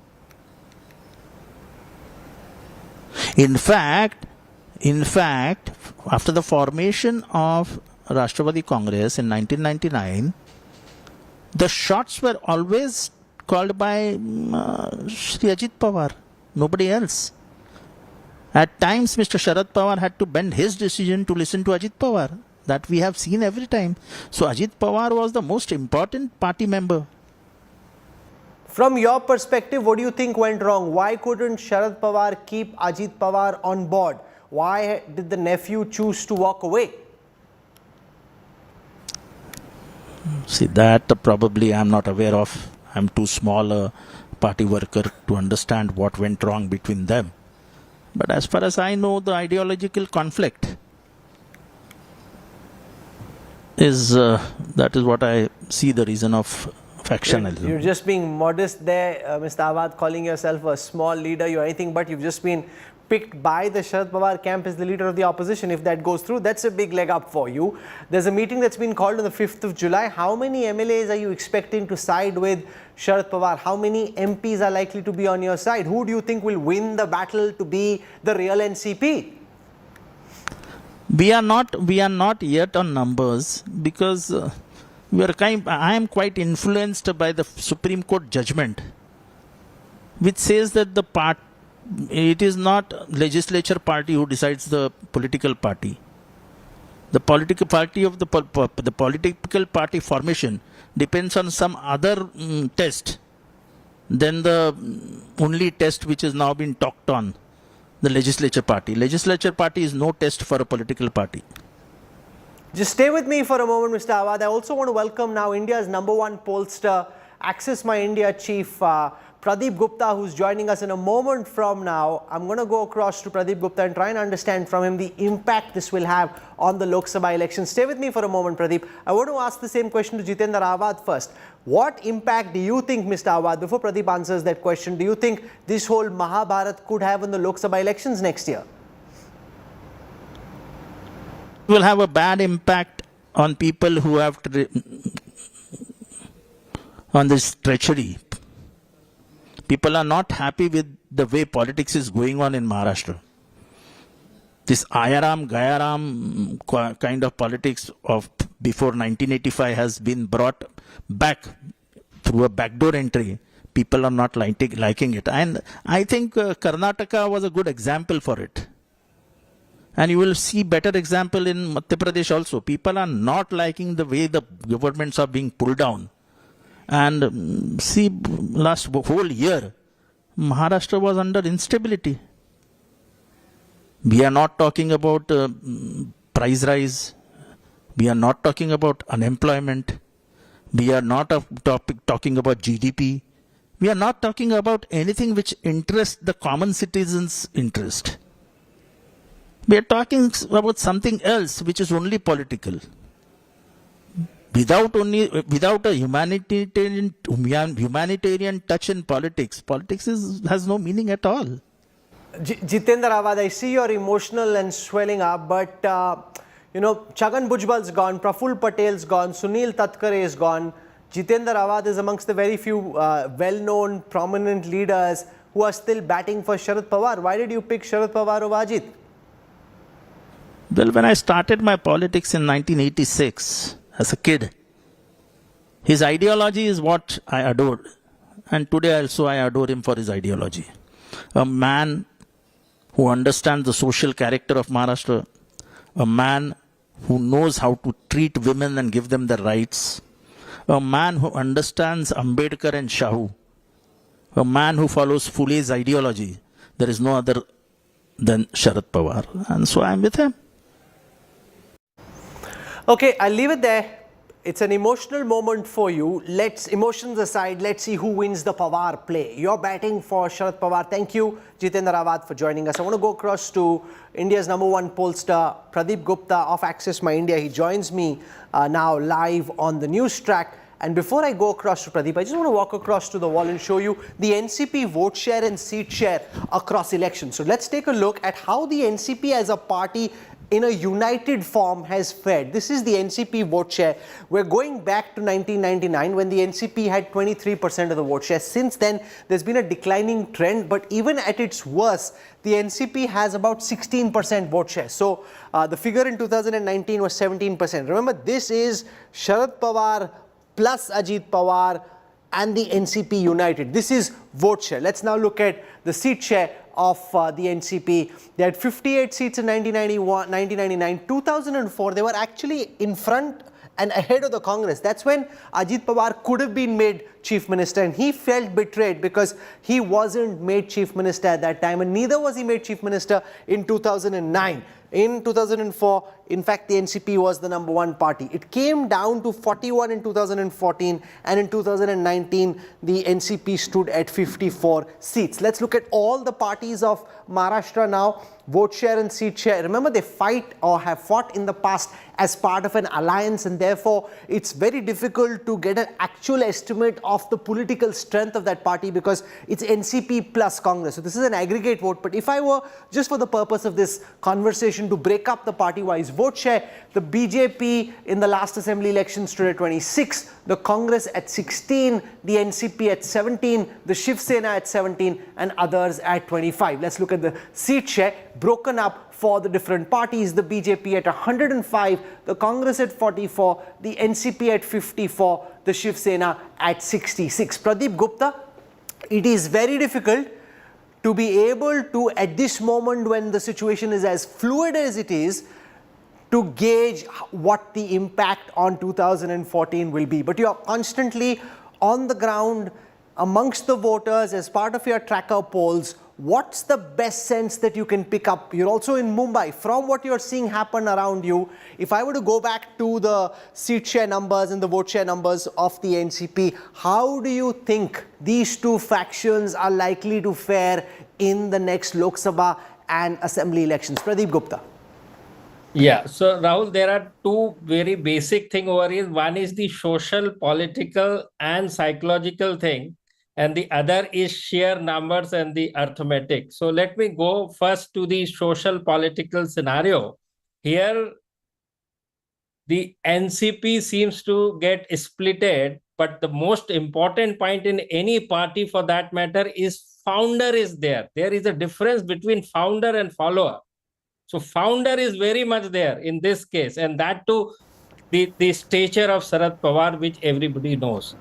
In fact, after the formation of Rashtrawadhi Congress in 1999, the shots were always called by Shri Ajit Pawar, nobody else. At times, Mr. Sharad Pawar had to bend his decision to listen to Ajit Pawar. That we have seen every time. So Ajit Pawar was the most important party member. From your perspective, what do you think went wrong? Why couldn't Sharad Pawar keep Ajit Pawar on board? Why did the nephew choose to walk away? See, that probably I'm not aware of. I'm too small a party worker to understand what went wrong between them. But as far as I know, the ideological conflict is, that is what I see the reason of factionalism. You're just being modest there, Mr. Awad, calling yourself a small leader. You're anything but. You've just been picked by the Sharad Pawar camp as the leader of the opposition. If that goes through, that's a big leg up for you. There's a meeting that's been called on the 5th of July. How many MLAs are you expecting to side with Sharad Pawar? How many MPs are likely to be on your side? Who do you think will win the battle to be the real NCP? We are not yet on numbers because I am quite influenced by the Supreme Court judgment, which says that it is not legislature party who decides the political party. The political party of the political party formation depends on some other test than the only test which has now been talked on, the legislature party. Legislature party is no test for a political party. Just stay with me for a moment, Mr. Awad. I also want to welcome now India's #1 pollster, Access My India chief, Pradeep Gupta, who's joining us in a moment from now. I'm going to go across to Pradeep Gupta and try and understand from him the impact this will have on the Lok Sabha election. Stay with me for a moment, Pradeep. I want to ask the same question to Jitendra Awad first. What impact do you think, Mr. Awad, before Pradeep answers that question, do you think this whole Mahabharat could have on the Lok Sabha elections next year? It will have a bad impact on people who have on this treachery. People are not happy with the way politics is going on in Maharashtra. This Ayaram, Gayaram kind of politics of before 1985 has been brought back through a backdoor entry. People are not liking it. And I think Karnataka was a good example for it. And you will see better example in Madhya Pradesh also. People are not liking the way the governments are being pulled down. And see, last whole year, Maharashtra was under instability. We are not talking about price rise. We are not talking about unemployment. We are not talking about GDP. We are not talking about anything which interests the common citizen's interest. We are talking about something else which is only political. Without a humanitarian touch in politics, has no meaning at all. Jitendra Awad, I see you're emotional and swelling up, but you know, Chhagan Bhujbal's gone, Praful Patel's gone, Sunil Tatkare is gone. Jitendra Awad is amongst the very few well-known, prominent leaders who are still batting for Sharad Pawar. Why did you pick Sharad Pawar over Ajit? Well, when I started my politics in 1986, as a kid, his ideology is what I adored. And today also I adore him for his ideology. A man who understands the social character of Maharashtra, a man who knows how to treat women and give them their rights, a man who understands Ambedkar and Shahu, a man who follows Phule's ideology. There is no other than Sharad Pawar. And so I am with him. Okay, I'll leave it there. It's an emotional moment for you. Emotions aside, let's see who wins the Pawar play. You're batting for Sharad Pawar. Thank you, Jitendra Awad, for joining us. I want to go across to India's #1 pollster, Pradeep Gupta of Access My India. He joins me now live on the news track. And before I go across to Pradeep, I just want to walk across to the wall and show you the NCP vote share and seat share across elections. So let's take a look at how the NCP as a party in a united form has fared. This is the NCP vote share. We're going back to 1999 when the NCP had 23% of the vote share. Since then, there's been a declining trend, but even at its worst, the NCP has about 16% vote share. So the figure in 2019 was 17%. Remember, this is Sharad Pawar plus Ajit Pawar and the NCP united. This is vote share. Let's now look at the seat share of the NCP. They had 58 seats in 1999. 2004, they were actually in front and ahead of the Congress. That's when Ajit Pawar could have been made Chief Minister, and he felt betrayed because he wasn't made Chief Minister at that time, and neither was he made Chief Minister in 2009. In 2004, in fact, the NCP was the #1 party. It came down to 41 in 2014, and in 2019, the NCP stood at 54 seats. Let's look at all the parties of Maharashtra now. Vote share and seat share. Remember, they fight or have fought in the past as part of an alliance, and therefore it's very difficult to get an actual estimate of the political strength of that party because it's NCP plus Congress. So this is an aggregate vote. But if I were, just for the purpose of this conversation, to break up the party-wise vote share, the BJP in the last assembly election stood at 26, the Congress at 16, the NCP at 17, the Shiv Sena at 17, and others at 25. Let's look at the seat share broken up for the different parties. The BJP at 105, the Congress at 44, the NCP at 54, the Shiv Sena at 66. Pradeep Gupta, it is very difficult to be able to, at this moment when the situation is as fluid as it is, to gauge what the impact on 2014 will be. But you are constantly on the ground amongst the voters as part of your tracker polls. what's the best sense that you can pick up? You're also in Mumbai. From what you're seeing happen around you, if I were to go back to the seat share numbers and the vote share numbers of the NCP, how do you think these two factions are likely to fare in the next Lok Sabha and Assembly elections? Pradeep Gupta. Yeah, so Rahul, there are two very basic thing over here. One is the social, political and psychological thing, and the other is sheer numbers and the arithmetic. So let me go first to the social political scenario. Here, the NCP seems to get splitted, but the most important point in any party for that matter is founder is there. There is a difference between founder and follower. So founder is very much there in this case, and that too, the stature of Sharad Pawar, which everybody knows,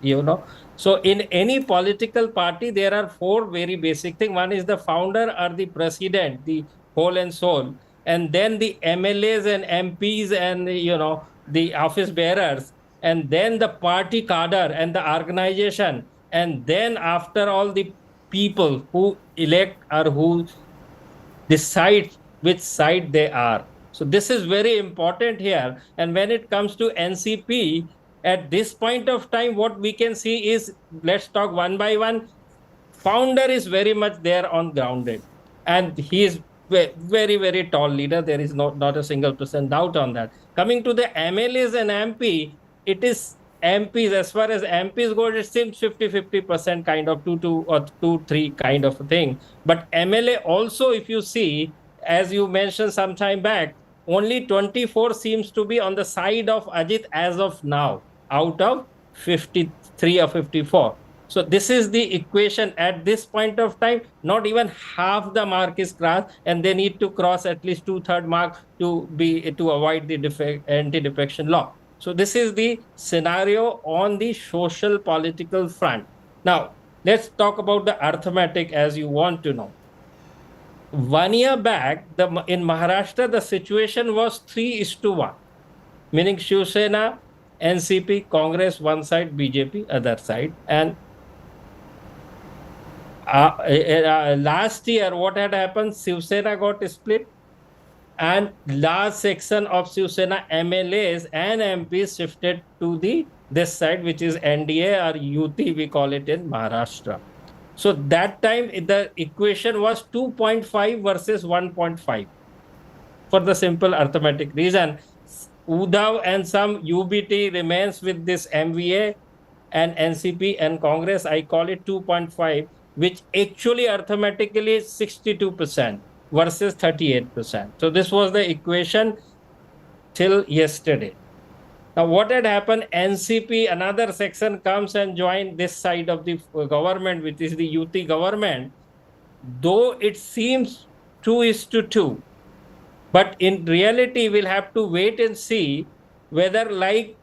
So in any political party, there are four very basic things. One is the founder or the president, the whole and soul, and then the MLAs and MPs and, the office bearers, and then the party cadre and the organization, and then after all the people who elect or who decide which side they are. So this is very important here. And when it comes to NCP, at this point of time, what we can see is, let's talk one by one. Founder is very much there on grounded. And he is very, very tall leader. There is not a single % doubt on that. Coming to the MLAs and MP, it is MPs, as far as MPs go, it seems 50-50% kind of 2 or 2-3 kind of a thing. But MLA also, if you see, as you mentioned some time back, only 24 seems to be on the side of Ajit as of now, out of 53 or 54. So this is the equation at this point of time. Not even half the mark is crossed, and they need to cross at least 2/3 mark to avoid the anti-defection law. So this is the scenario on the social political front. Now, let's talk about the arithmetic as you want to know. 1 year back, in Maharashtra, the situation was 3:1, meaning Shiv Sena, NCP, Congress one side, BJP other side. And last year, what had happened? Shiv Sena got split, and large section of Shiv Sena MLAs and MPs shifted to this side, which is NDA or UT, we call it in Maharashtra. So that time, the equation was 2.5 versus 1.5 for the simple arithmetic reason. Uddhav and some UBT remains with this MVA and NCP and Congress. I call it 2.5, which actually arithmetically is 62% versus 38%. So this was the equation till yesterday. Now, what had happened? NCP, another section comes and joined this side of the government, which is the UT government, though it seems 2:2. But in reality, we'll have to wait and see whether, like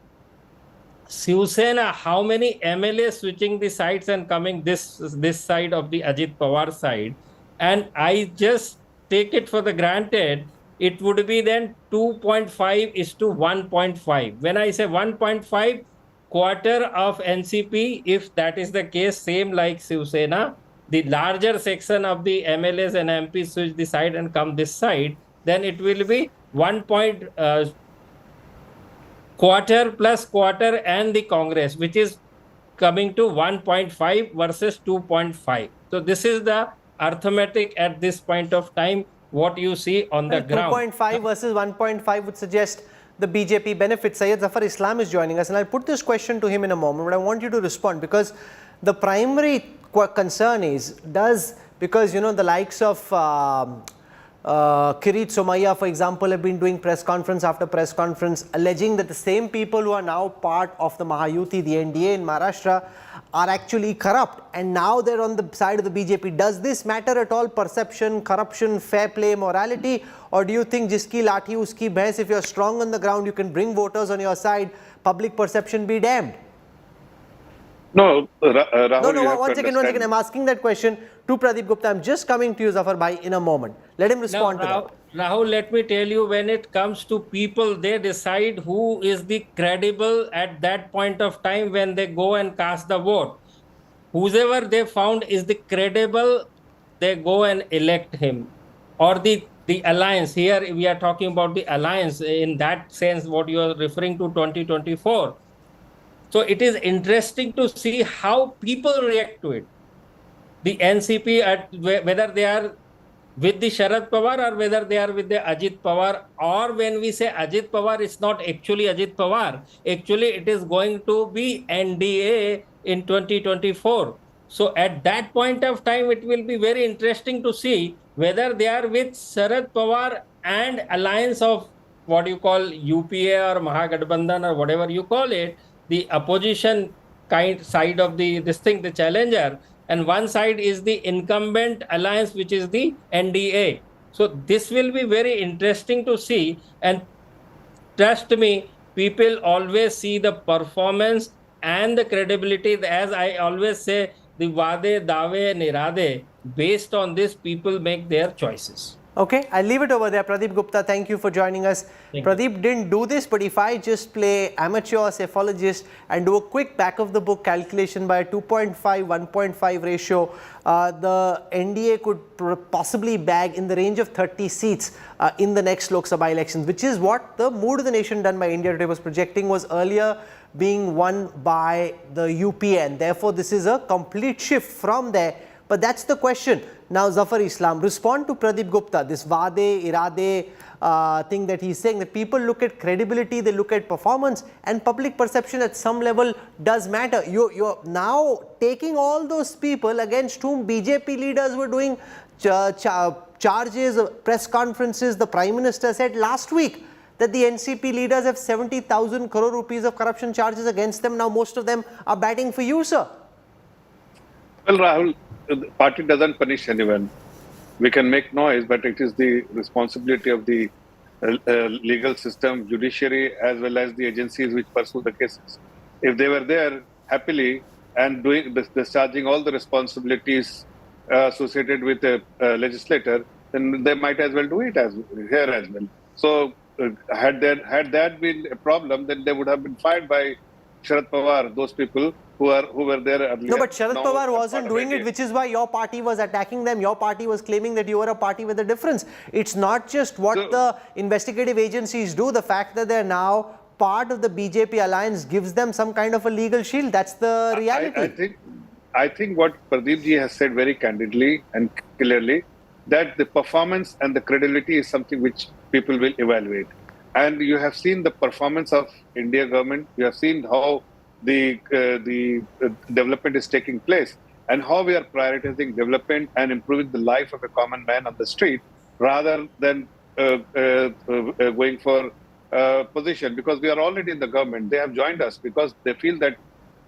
Shiv Sena, how many MLAs switching the sides and coming this side of the Ajit Pawar side. And I just take it for the granted, it would be then 2.5:1.5. When I say 1.5, quarter of NCP, if that is the case, same like Shiv Sena, the larger section of the MLAs and MPs switch the side and come this side, then it will be quarter plus quarter and the Congress, which is coming to 1.5 versus 2.5. So this is the arithmetic at this point of time, what you see on the ground. 2.5 versus 1.5 would suggest the BJP benefits. Syed Zafar Islam is joining us, and I'll put this question to him in a moment, but I want you to respond, because the primary concern is, because the likes of Kirit Somaiya, for example, have been doing press conference after press conference alleging that the same people who are now part of the Mahayuti, the NDA in Maharashtra, are actually corrupt, and now they're on the side of the BJP. Does this matter at all? Perception, corruption, fair play, morality? Or do you think jiski lathi uski bhains, if you're strong on the ground, you can bring voters on your side, public perception be damned? No, Rahul, No, one second. I'm asking that question to Pradeep Gupta. I'm just coming to you, Zafar Bhai, in a moment. Let him respond to that. Rahul, let me tell you, when it comes to people, they decide who is the credible at that point of time when they go and cast the vote. Whoever they found is the credible they go and elect him, or the alliance, here we are talking about the alliance in that sense, what you are referring to 2024. So it is interesting to see how people react to it. The NCP, whether they are with the Sharad Pawar or whether they are with the Ajit Pawar, or when we say Ajit Pawar, it's not actually Ajit Pawar. Actually, it is going to be NDA in 2024. So at that point of time, it will be very interesting to see whether they are with Sharad Pawar and alliance of what you call UPA or Mahagathbandhan or whatever you call it, the opposition side of this thing, the challenger, and one side is the incumbent alliance, which is the NDA. So this will be very interesting to see, and trust me, people always see the performance and the credibility. As I always say, the Vade, Dave, Nirade, based on this, people make their choices. Okay, I'll leave it over there. Pradeep Gupta, thank you for joining us. Pradeep didn't do this, but if I just play amateur cephalogist and do a quick back of the book calculation by a 2.5, 1.5 ratio, the NDA could possibly bag in the range of 30 seats in the next Lok Sabha elections, which is what the Mood of the Nation done by India Today was projecting was earlier being won by the UPA, and therefore this is a complete shift from there. But that's the question. Now, Zafar Islam, respond to Pradeep Gupta, this Vade, Irade thing that he's saying, that people look at credibility, they look at performance, and public perception at some level does matter. You're now taking all those people against whom BJP leaders were doing charges, press conferences. The Prime Minister said last week that the NCP leaders have 70,000 crore rupees of corruption charges against them. Now, most of them are batting for you, sir. Well, Rahul, the party doesn't punish anyone. We can make noise, but it is the responsibility of the legal system, judiciary, as well as the agencies which pursue the cases. If they were there happily and discharging all the responsibilities associated with a legislator, then they might as well do it here as well. So, had that been a problem, then they would have been fired by Sharad Pawar, those people who were there earlier. No, but Sharad Pawar wasn't doing it, which is why your party was attacking them. Your party was claiming that you were a party with a difference. It's not just what the investigative agencies do. The fact that they're now part of the BJP alliance gives them some kind of a legal shield. That's the reality. I think what Pradeep ji has said very candidly and clearly, that the performance and the credibility is something which people will evaluate. And you have seen the performance of India government. You have seen how the development is taking place and how we are prioritizing development and improving the life of a common man on the street rather than going for position, because we are already in the government. They have joined us because they feel that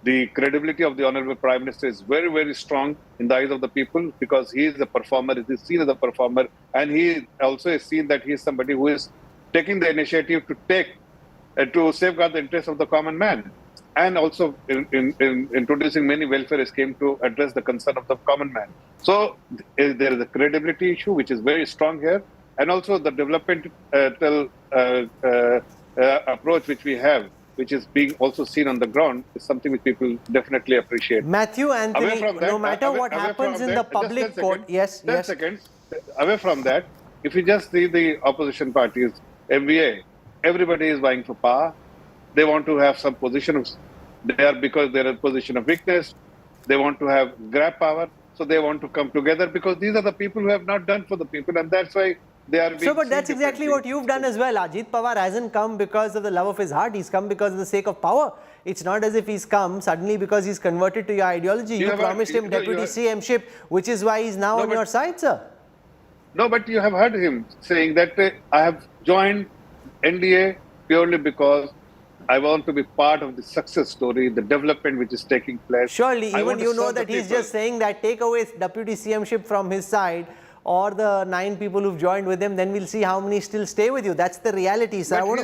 the credibility of the Honorable Prime Minister is very, very strong in the eyes of the people, because he is a performer, he is seen as a performer, and he also is seen that he is somebody who is taking the initiative to safeguard the interests of the common man, and also in introducing many welfare schemes to address the concern of the common man. So there is a credibility issue which is very strong here, and also the developmental approach which we have, which is being also seen on the ground, is something which people definitely appreciate. Matthew Anthony, no matter what happens in the public court, yes. Away from that, if you just see the opposition parties, MVA, everybody is vying for power. They want to have some position because they're in a position of weakness. They want to have grab power, so they want to come together because these are the people who have not done for the people, and that's why they are being. So, but that's exactly what you've done as well. Ajit Pawar hasn't come because of the love of his heart. He's come because of the sake of power. It's not as if he's come suddenly because he's converted to your ideology. You promised him deputy CM-ship, which is why he's now on your side, sir. No, but you have heard him saying that I have joined NDA purely because I want to be part of the success story, the development which is taking place. Surely, even you know that he's just saying that take away deputy CM-ship from his side, or the 9 people who've joined with him, then we'll see how many still stay with you. That's the reality. So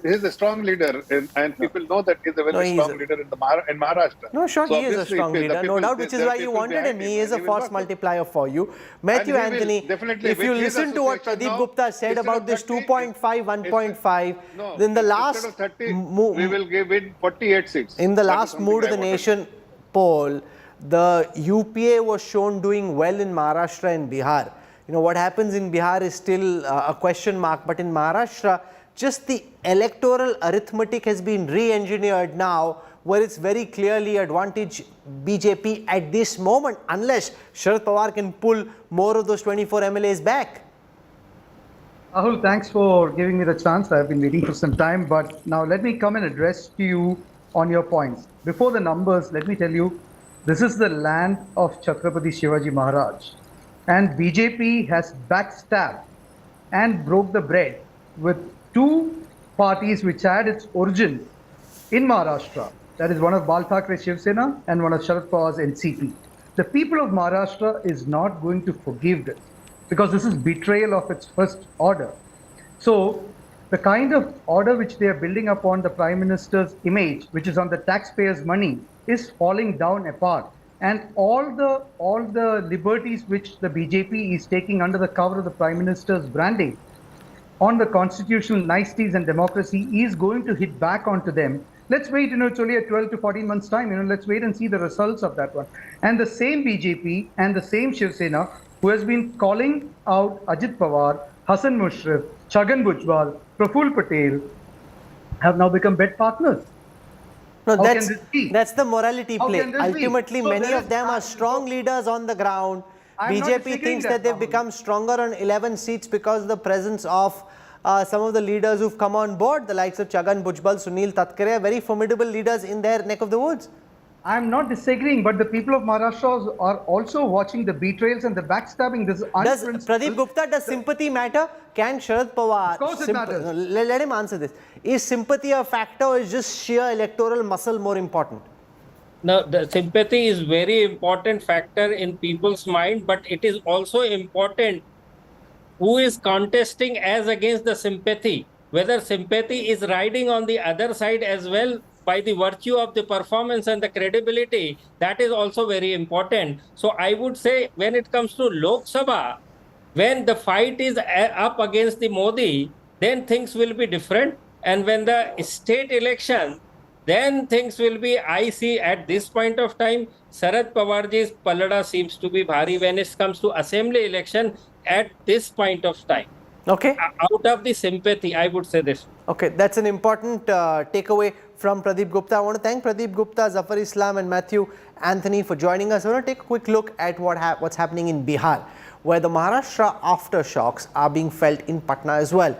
he's a strong leader, and people know that he's a very strong leader in Maharashtra. No, sure, he is a strong leader, no doubt, which is why you wanted him. He is a force multiplier for you. Matthew Anthony, if you listen to what Pradeep Gupta said about this 2.5, 1.5, then the last... 30, we will give it 48 seats. In the last Mood of the Nation poll, the UPA was shown doing well in Maharashtra and Bihar. You know, what happens in Bihar is still a question mark, but in Maharashtra, just the electoral arithmetic has been re-engineered now, where it's very clearly advantage BJP at this moment, unless Sharad Pawar can pull more of those 24 MLAs back. Rahul, thanks for giving me the chance. I've been waiting for some time, but now let me come and address to you on your points. Before the numbers, let me tell you, this is the land of Chhatrapati Shivaji Maharaj, and BJP has backstabbed and broke the bread with two parties which had its origin in Maharashtra. That is one of Bal Thackeray's Shiv Sena and one of Sharad Pawar's NCP. The people of Maharashtra is not going to forgive this, because this is betrayal of its first order. So the kind of order which they are building upon the Prime Minister's image, which is on the taxpayers' money, is falling down apart. And all the liberties which the BJP is taking under the cover of the Prime Minister's branding on the constitutional niceties and democracy is going to hit back onto them. Let's wait, it's only a 12 to 14 months time, let's wait and see the results of that one. And the same BJP and the same Shiv Sena who has been calling out Ajit Pawar, Hassan Mushrif, Chhagan Bhujbal, Praful Patel have now become bed partners. No, that's the morality play. Ultimately, So many of them are strong leaders on the ground. BJP thinks that they've become stronger on 11 seats because of the presence of some of the leaders who've come on board, the likes of Chhagan Bhujbal, Sunil Tatkare, very formidable leaders in their neck of the woods. I'm not disagreeing, but the people of Maharashtra are also watching the betrayals and the backstabbing. This Does Pradeep Gupta, does sympathy matter? Can Sharad Pawar? Of course it matters. Let him answer this. Is sympathy a factor, or is just sheer electoral muscle more important? No, the sympathy is very important factor in people's mind, but it is also important who is contesting as against the sympathy. Whether sympathy is riding on the other side as well by the virtue of the performance and the credibility, that is also very important. So I would say when it comes to Lok Sabha, when the fight is up against the Modi, then things will be different. And when the state election, then things will be, I see at this point of time, Sharad Pawarji's Pallada seems to be bhari when it comes to assembly election at this point of time. Okay. Out of the sympathy, I would say this. Okay, that's an important takeaway from Pradeep Gupta. I want to thank Pradeep Gupta, Zafar Islam and Matthew Anthony for joining us. I want to take a quick look at what's happening in Bihar, where the Maharashtra aftershocks are being felt in Patna as well.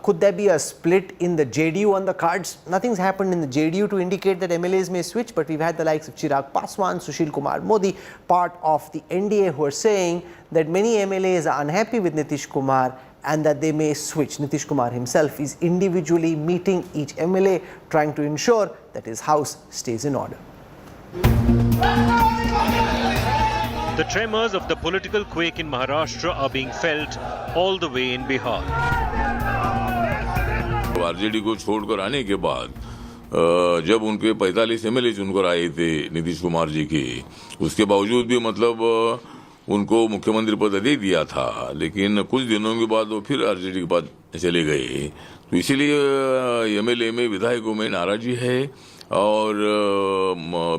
Could there be a split in the JDU on the cards? Nothing's happened in the JDU to indicate that MLAs may switch, but we've had the likes of Chirag Paswan, Sushil Kumar Modi, part of the NDA, who are saying that many MLAs are unhappy with Nitish Kumar and that they may switch. Nitish Kumar himself is individually meeting each MLA, trying to ensure that his house stays in order. The tremors of the political quake in Maharashtra are being felt all the way in Bihar. RJD को छोड़कर आने के बाद जब उनके 45 MLA चुनकर आए थे नीतीश कुमार जी की, उसके बावजूद भी मतलब उनको मुख्यमंत्री पद दे दिया था, लेकिन कुछ दिनों के बाद वो फिर आरजेडी के पास चले गए। तो इसीलिए एमएलए में, विधायकों में नाराजगी है और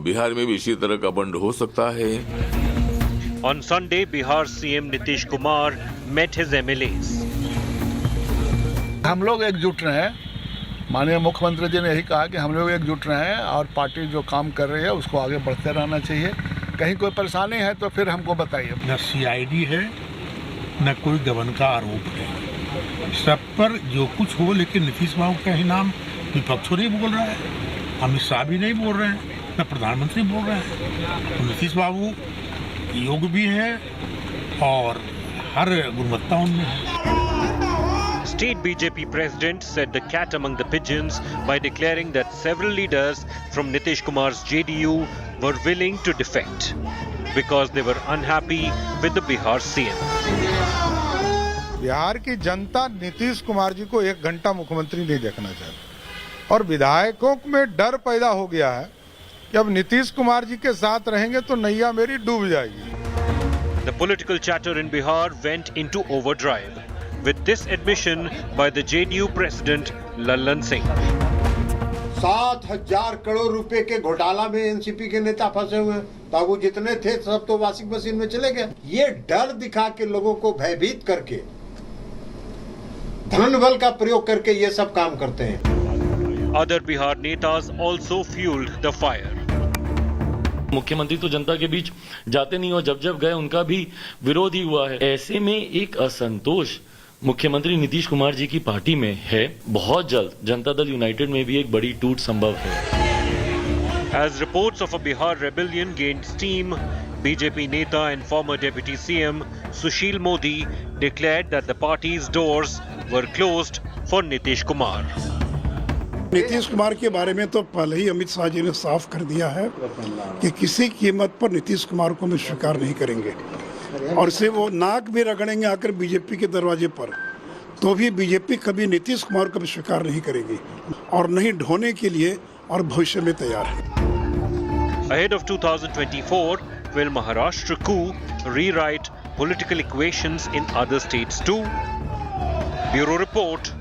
बिहार में भी इसी तरह का बंड हो सकता है। On Sunday, Bihar CM Nitish Kumar met his MLAs. हम लोग एकजुट रहें, माननीय मुख्यमंत्री जी ने यही कहा कि हम लोग एकजुट रहें और पार्टी जो काम कर रही है उसको आगे बढ़ते रहना चाहिए। कहीं कोई परेशानी है तो फिर हमको बताइए। न सीआईडी है, न कोई गबन का आरोप है। सब पर जो कुछ हो, लेकिन नीतीश बाबू का ही नाम विपक्ष नहीं बोल रहा है, अमित शाह भी नहीं बोल रहे हैं, न प्रधानमंत्री बोल रहे हैं। तो नीतीश बाबू योग्य भी है और हर गुणवत्ता उनमें है। State BJP president said the cat among the pigeons by declaring that several leaders from Nitish Kumar's JDU were willing to defect because they were unhappy with the Bihar CM. Bihar की जनता नीतीश कुमार जी को एक घंटा मुख्यमंत्री नहीं देखना चाहती और विधायकों में डर पैदा हो गया है कि अब नीतीश कुमार जी के साथ रहेंगे तो नैया मेरी डूब जाएगी। The political chatter in Bihar went into overdrive with this admission by the JDU president Lallan Singh. 7,000 crore रुपए के घोटाला में एनसीपी के नेता फंसे हुए हैं। तो वो जितने थे सब तो वॉशिंग मशीन में चले गए। ये डर दिखा के लोगों को भयभीत करके धन बल का प्रयोग करके ये सब काम करते हैं। Other Bihar netas also fueled the fire. मुख्यमंत्री तो जनता के बीच जाते नहीं और जब जब गए उनका भी विरोध ही हुआ है। ऐसे में एक असंतोष मुख्यमंत्री नीतीश कुमार जी की पार्टी में है। बहुत जल्द जनता दल यूनाइटेड में भी एक बड़ी टूट संभव है। As reports of a Bihar rebellion gained steam, BJP neta and former Deputy CM Sushil Modi declared that the party's doors were closed for Nitish Kumar. Nitish Kumar के बारे में तो पहले ही अमित शाह जी ने साफ कर दिया है कि किसी कीमत पर नीतीश कुमार को हम स्वीकार नहीं करेंगे और से वो नाक भी रगड़ेंगे आकर बीजेपी के दरवाजे पर, तो भी बीजेपी कभी नीतीश कुमार को भी स्वीकार नहीं करेगी और नहीं ढोने के लिए और भविष्य में तैयार है। Ahead of 2024, will Maharashtra coup rewrite political equations in other states too? Bureau Report,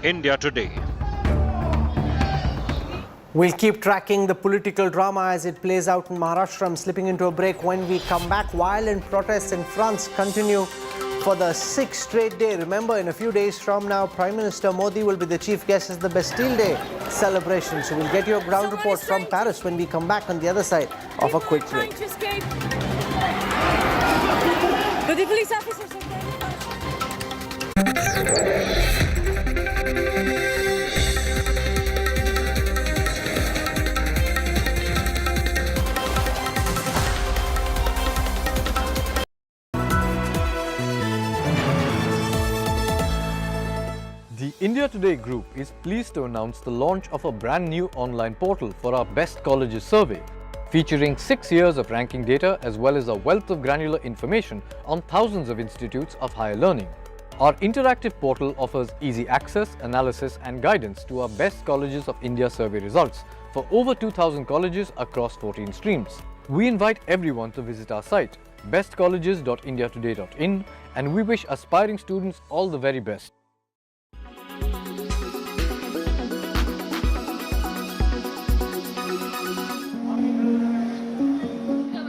India Today. We'll keep tracking the political drama as it plays out in Maharashtra. I'm slipping into a break. When we come back, violent protests in France continue for the 6th straight day. Remember, in a few days from now, Prime Minister Modi will be the chief guest at the Bastille Day celebration. So we'll get your ground report from Paris when we come back on the other side of a quick break. But the police officers The India Today Group is pleased to announce the launch of a brand new online portal for our Best Colleges survey, featuring 6 years of ranking data as well as a wealth of granular information on thousands of institutes of higher learning. Our interactive portal offers easy access, analysis and guidance to our Best Colleges of India survey results for over 2,000 colleges across 14 streams. We invite everyone to visit our site, bestcolleges.indiatoday.in, and we wish aspiring students all the very best.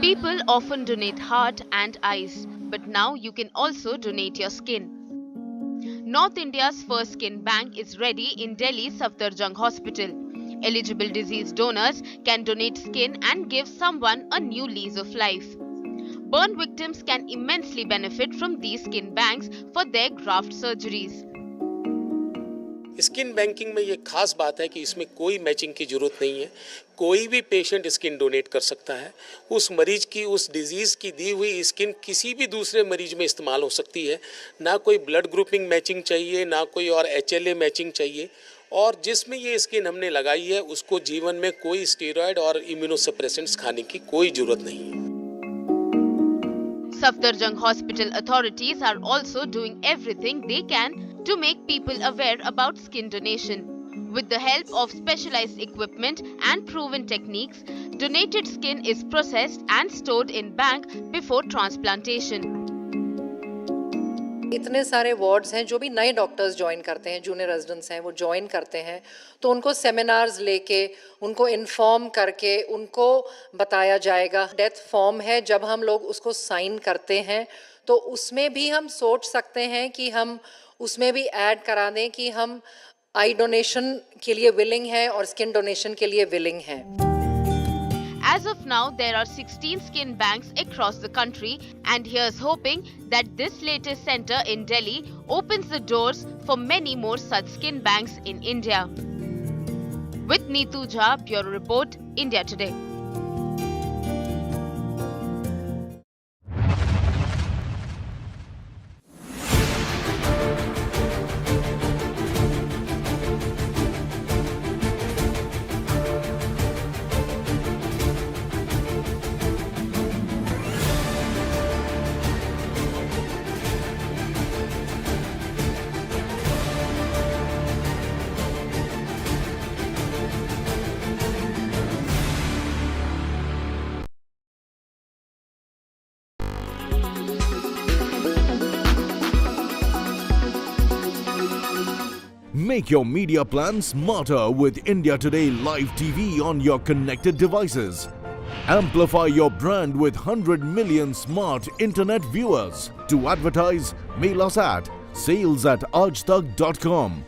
People often donate heart and eyes, but now you can also donate your skin. North India's first skin bank is ready in Delhi's Safdarjung Hospital. Eligible disease donors can donate skin and give someone a new lease of life. Burn victims can immensely benefit from these skin banks for their graft surgeries. Skin banking में ये खास बात है कि इसमें कोई matching की जरूरत नहीं है। कोई भी पेशेंट स्किन डोनेट कर सकता है। उस मरीज की उस डिजीज़ की दी हुई स्किन किसी भी दूसरे मरीज में इस्तेमाल हो सकती है। ना कोई ब्लड ग्रुपिंग मैचिंग चाहिए, ना कोई और HLA मैचिंग चाहिए। और जिसमें ये स्किन हमने लगाई है उसको जीवन में कोई स्टेरॉयड और इम्यूनोसप्रेसेंट्स खाने की कोई जरूरत नहीं है। Safdarjung Hospital authorities are also doing everything they can to make people aware about skin donation. With the help of specialized equipment and proven techniques, donated skin is processed and stored in bank before transplantation. इतने सारे wards हैं जो भी नए doctors join करते हैं, junior residents हैं, वो ज्वाइन करते हैं तो उनको सेमिनार्स लेके उनको इन्फॉर्म करके उनको बताया जाएगा। डेथ फॉर्म है, जब हम लोग उसको साइन करते हैं तो उसमें भी हम सोच सकते हैं कि हम उसमें भी ऐड करा दें कि हम आई डोनेशन के लिए विलिंग हैं और स्किन डोनेशन के लिए विलिंग हैं। As of now, there are 16 skin banks across the country, and here's hoping that this latest center in Delhi opens the doors for many more such skin banks in India. With Neetu Jha, Bureau Report, India Today. Make your media plan smarter with India Today Live TV on your connected devices. Amplify your brand with 100 million smart internet viewers. To advertise, mail us at sales@aajtak.com.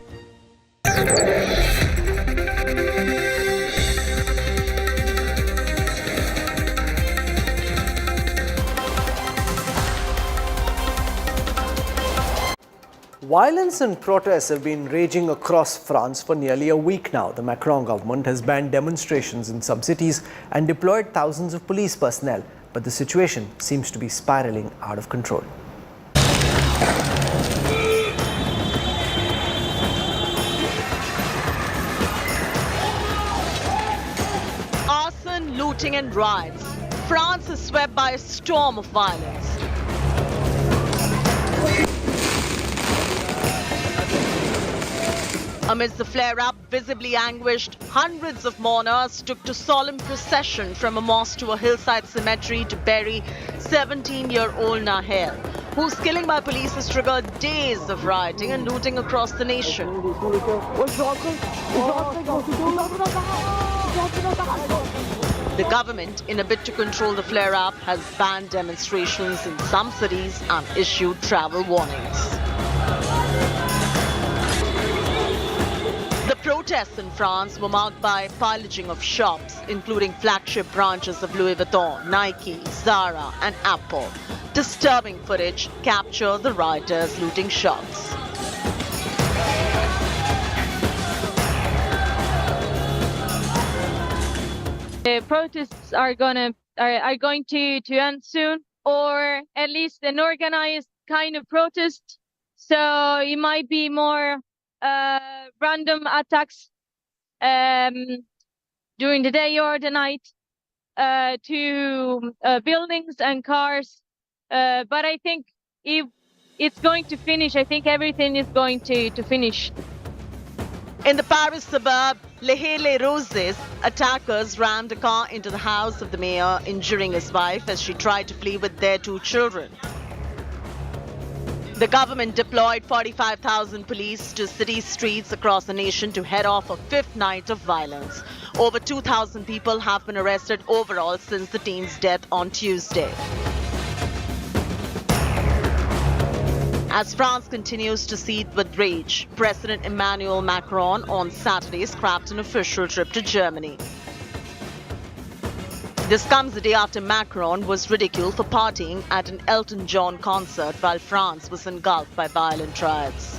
Violence and protests have been raging across France for nearly a week now. The Macron government has banned demonstrations in some cities and deployed thousands of police personnel. But the situation seems to be spiraling out of control. Arson, looting and riots. France is swept by a storm of violence. Amidst the flare-up, visibly anguished, hundreds of mourners took to solemn procession from a mosque to a hillside cemetery to bury 17-year-old Nahel, whose killing by police has triggered days of rioting and looting across the nation. The government, in a bid to control the flare-up, has banned demonstrations in some cities and issued travel warnings. The protests in France were marked by pillaging of shops, including flagship branches of Louis Vuitton, Nike, Zara and Apple. Disturbing footage captured the rioters looting shops. The protests are going to end soon, or at least an organized kind of protest. So it might be more random attacks during the day or the night to buildings and cars. But I think if it's going to finish, I think everything is going to finish. In the Paris suburb Les Roses, attackers rammed a car into the house of the mayor, injuring his wife as she tried to flee with their 2 children. The government deployed 45,000 police to city streets across the nation to head off a 5th night of violence. Over 2,000 people have been arrested overall since the teen's death on Tuesday. As France continues to seethe with rage, President Emmanuel Macron on Saturday scrapped an official trip to Germany. This comes the day after Macron was ridiculed for partying at an Elton John concert while France was engulfed by violent riots.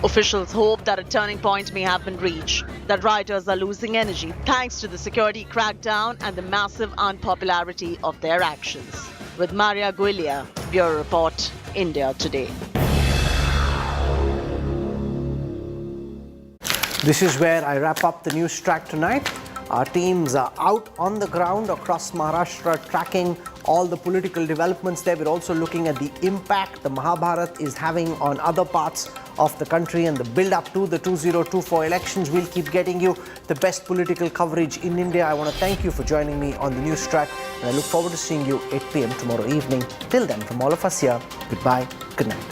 Officials hope that a turning point may have been reached, that rioters are losing energy thanks to the security crackdown and the massive unpopularity of their actions. With Maria Guilia, Bureau Report, India Today. This is where I wrap up the news track tonight. Our teams are out on the ground across Maharashtra tracking all the political developments there. We're also looking at the impact the Mahabharat is having on other parts of the country and the build-up to the 2024 elections. We'll keep getting you the best political coverage in India. I want to thank you for joining me on the news track, and I look forward to seeing you 8 p.m. tomorrow evening. Till then, from all of us here, goodbye, good night.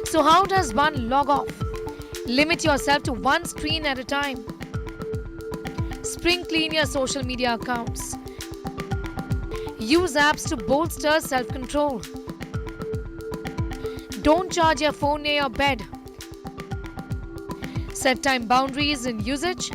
So how does one log off? Limit yourself to one screen at a time. Spring clean your social media accounts. Use apps to bolster self-control. Don't charge your phone near your bed. Set time boundaries in usage.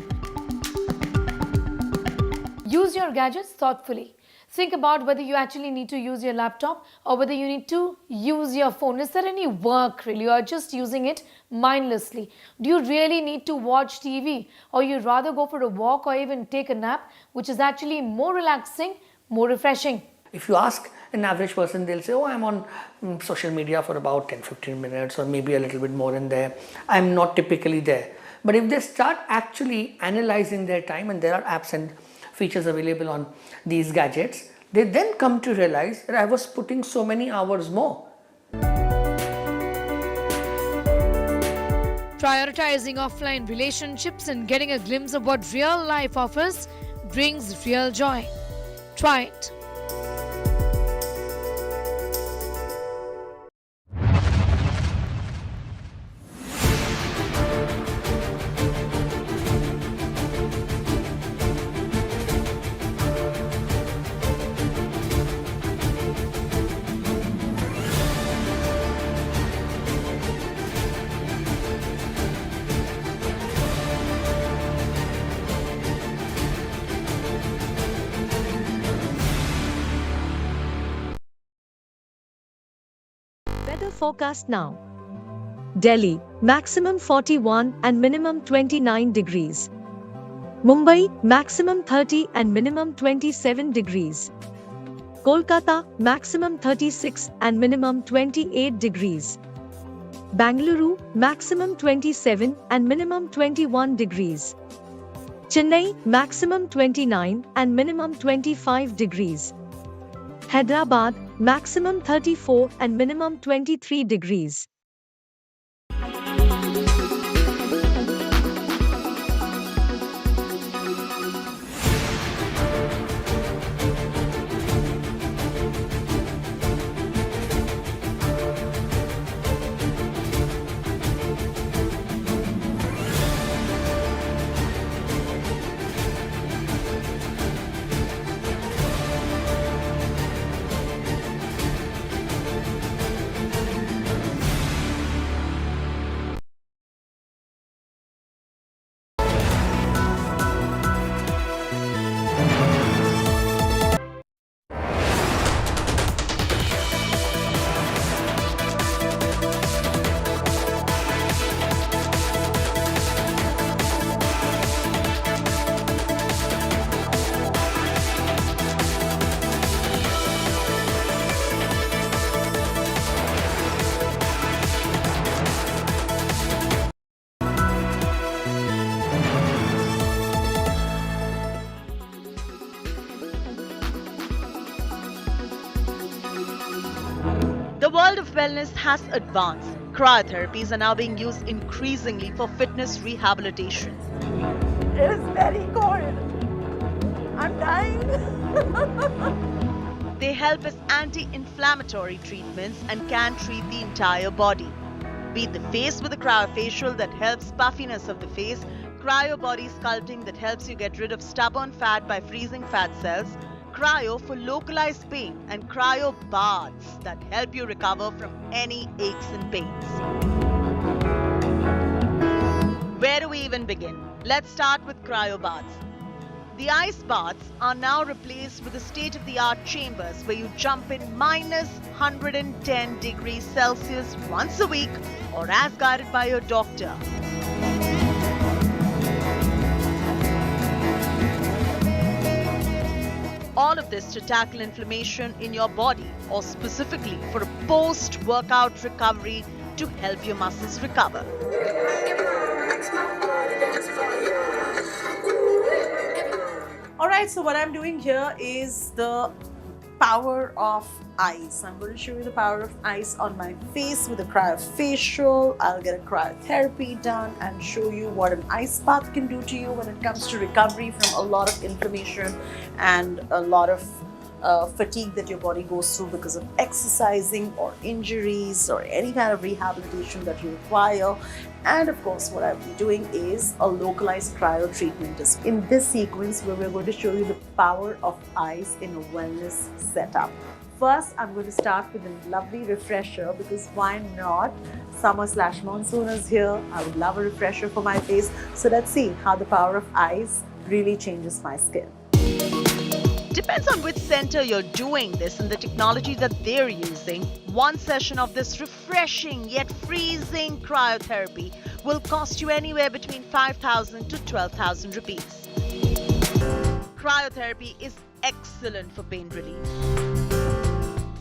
Use your gadgets thoughtfully. Think about whether you actually need to use your laptop or whether you need to use your phone. Is there any work really, or just using it mindlessly? Do you really need to watch TV, or you'd rather go for a walk or even take a nap, which is actually more relaxing, more refreshing? If you ask an average person, they'll say, oh, I'm on social media for about 10-15 minutes or maybe a little bit more in there. I'm not typically there. But if they start actually analyzing their time, and there are apps and features available on these gadgets, they then come to realize that I was putting so many hours more. Prioritizing offline relationships and getting a glimpse of what real life offers brings real joy. Try it. Weather forecast now. Delhi, maximum 41 and minimum 29 degrees. Mumbai, maximum 30 and minimum 27 degrees. Kolkata, maximum 36 and minimum 28 degrees. Bangalore, maximum 27 and minimum 21 degrees. Chennai, maximum 29 and minimum 25 degrees. Hyderabad, maximum 34 and minimum 23 degrees. The world of wellness has advanced. Cryotherapies are now being used increasingly for fitness rehabilitation. It is very cold. I'm dying. They help as anti-inflammatory treatments and can treat the entire body. Beat the face with a cryofacial that helps puffiness of the face, cryo body sculpting that helps you get rid of stubborn fat by freezing fat cells, cryo for localized pain, and cryo baths that help you recover from any aches and pains. Where do we even begin? Let's start with cryo baths. The ice baths are now replaced with the state-of-the-art chambers where you jump in minus 110 degrees Celsius once a week or as guided by your doctor. All of this to tackle inflammation in your body or specifically for a post-workout recovery to help your muscles recover. Alright, so what I'm doing here is the power of ice. I'm going to show you the power of ice on my face with a cryofacial. I'll get a cryotherapy done and show you what an ice bath can do to you when it comes to recovery from a lot of inflammation and a lot of fatigue that your body goes through because of exercising or injuries or any kind of rehabilitation that you require. And of course, what I'll be doing is a localized cryo treatment in this sequence where we're going to show you the power of ice in a wellness setup. First, I'm going to start with a lovely refresher because why not? Summer/monsoon is here. I would love a refresher for my face. So let's see how the power of ice really changes my skin. Depends on which center you're doing this and the technology that they're using. One session of this refreshing yet freezing cryotherapy will cost you anywhere between 5,000 to 12,000 rupees. Cryotherapy is excellent for pain relief.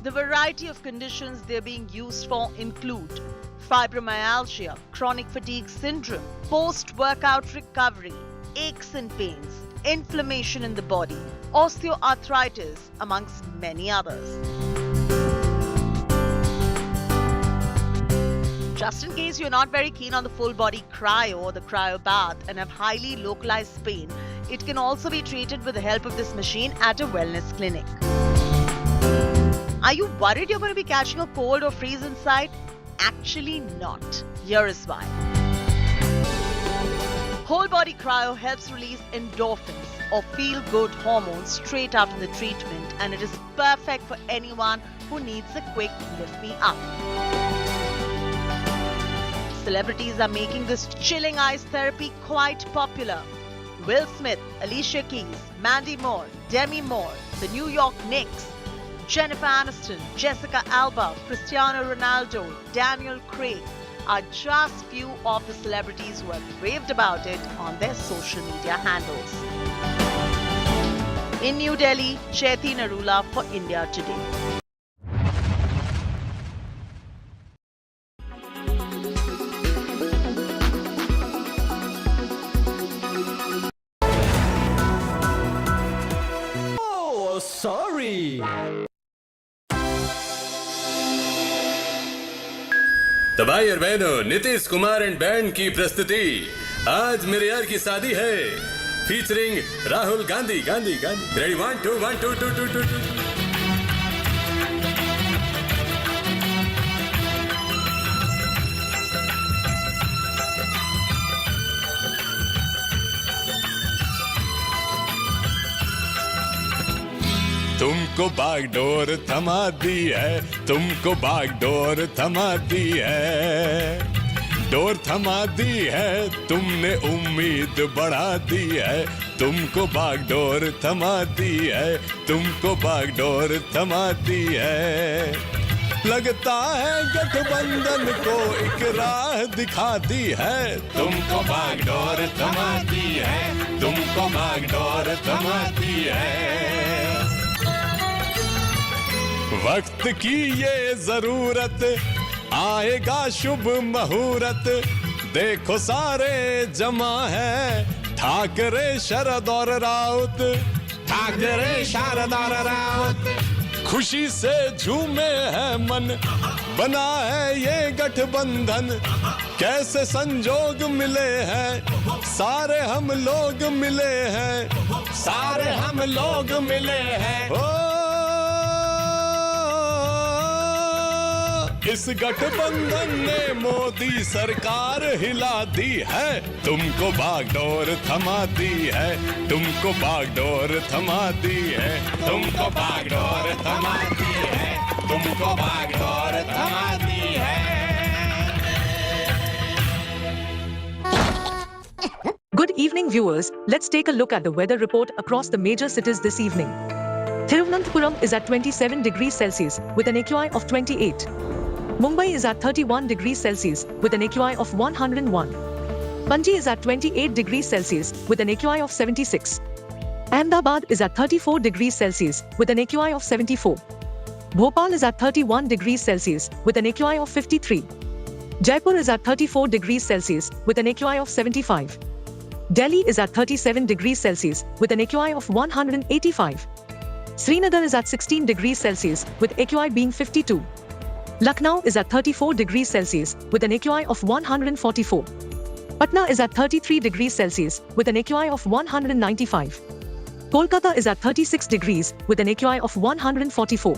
The variety of conditions they're being used for include fibromyalgia, chronic fatigue syndrome, post-workout recovery, aches and pains, inflammation in the body, osteoarthritis, amongst many others. Just in case you're not very keen on the full body cryo or the cryo bath and have highly localized pain, it can also be treated with the help of this machine at a wellness clinic. Are you worried you're going to be catching a cold or freeze inside? Actually not. Here is why. Whole body cryo helps release endorphins or feel-good hormones straight after the treatment, and it is perfect for anyone who needs a quick lift me up. Celebrities are making this chilling ice therapy quite popular. Will Smith, Alicia Keys, Mandy Moore, Demi Moore, the New York Knicks, Jennifer Aniston, Jessica Alba, Cristiano Ronaldo, Daniel Craig are just few of the celebrities who have raved about it on their social media handles. In New Delhi, Chaiti Narula for India Today. Oh, sorry. तो भाई और बहनों, Nitish Kumar and band की प्रस्तुति आज मेरे यार की शादी है फीचरिंग राहुल गांधी रेडी 1 2 1 2 2 2 2 तुमको बागडोर थमा दी है, तुमको बागडोर थमा दी है, डोर थमा दी है, तुमने उम्मीद बढ़ा दी है, तुमको बागडोर थमा दी है, तुमको बागडोर थमा दी है। लगता है गठबंधन को एक राह दिखा दी है, तुमको बागडोर थमा दी है, तुमको बागडोर थमा दी है। वक्त की ये जरूरत आएगा शुभ मुहूर्त, देखो सारे जमा है, ठाकरे शरद और राउत, ठाकरे शरद और राउत, खुशी से झूमे है मन, बना है ये गठबंधन, कैसे संजोग मिले हैं, सारे हम लोग मिले हैं, सारे हम लोग मिले हैं। इस गठबंधन ने मोदी सरकार हिला दी है, तुमको बागडोर थमा दी है, तुमको बागडोर थमा दी है, तुमको बागडोर थमा दी है, तुमको बागडोर थमा दी है। Good evening, viewers. Let's take a look at the weather report across the major cities this evening. Thiruvananthapuram is at 27 degrees Celsius with an AQI of 28. Mumbai is at 31 degrees Celsius with an AQI of 101. Panji is at 28 degrees Celsius with an AQI of 76. Ahmedabad is at 34 degrees Celsius with an AQI of 74. Bhopal is at 31 degrees Celsius with an AQI of 53. Jaipur is at 34 degrees Celsius with an AQI of 75. Delhi is at 37 degrees Celsius with an AQI of 185. Srinagar is at 16 degrees Celsius with AQI being 52. Lucknow is at 34 degrees Celsius with an AQI of 144. Patna is at 33 degrees Celsius with an AQI of 195. Kolkata is at 36 degrees with an AQI of 144.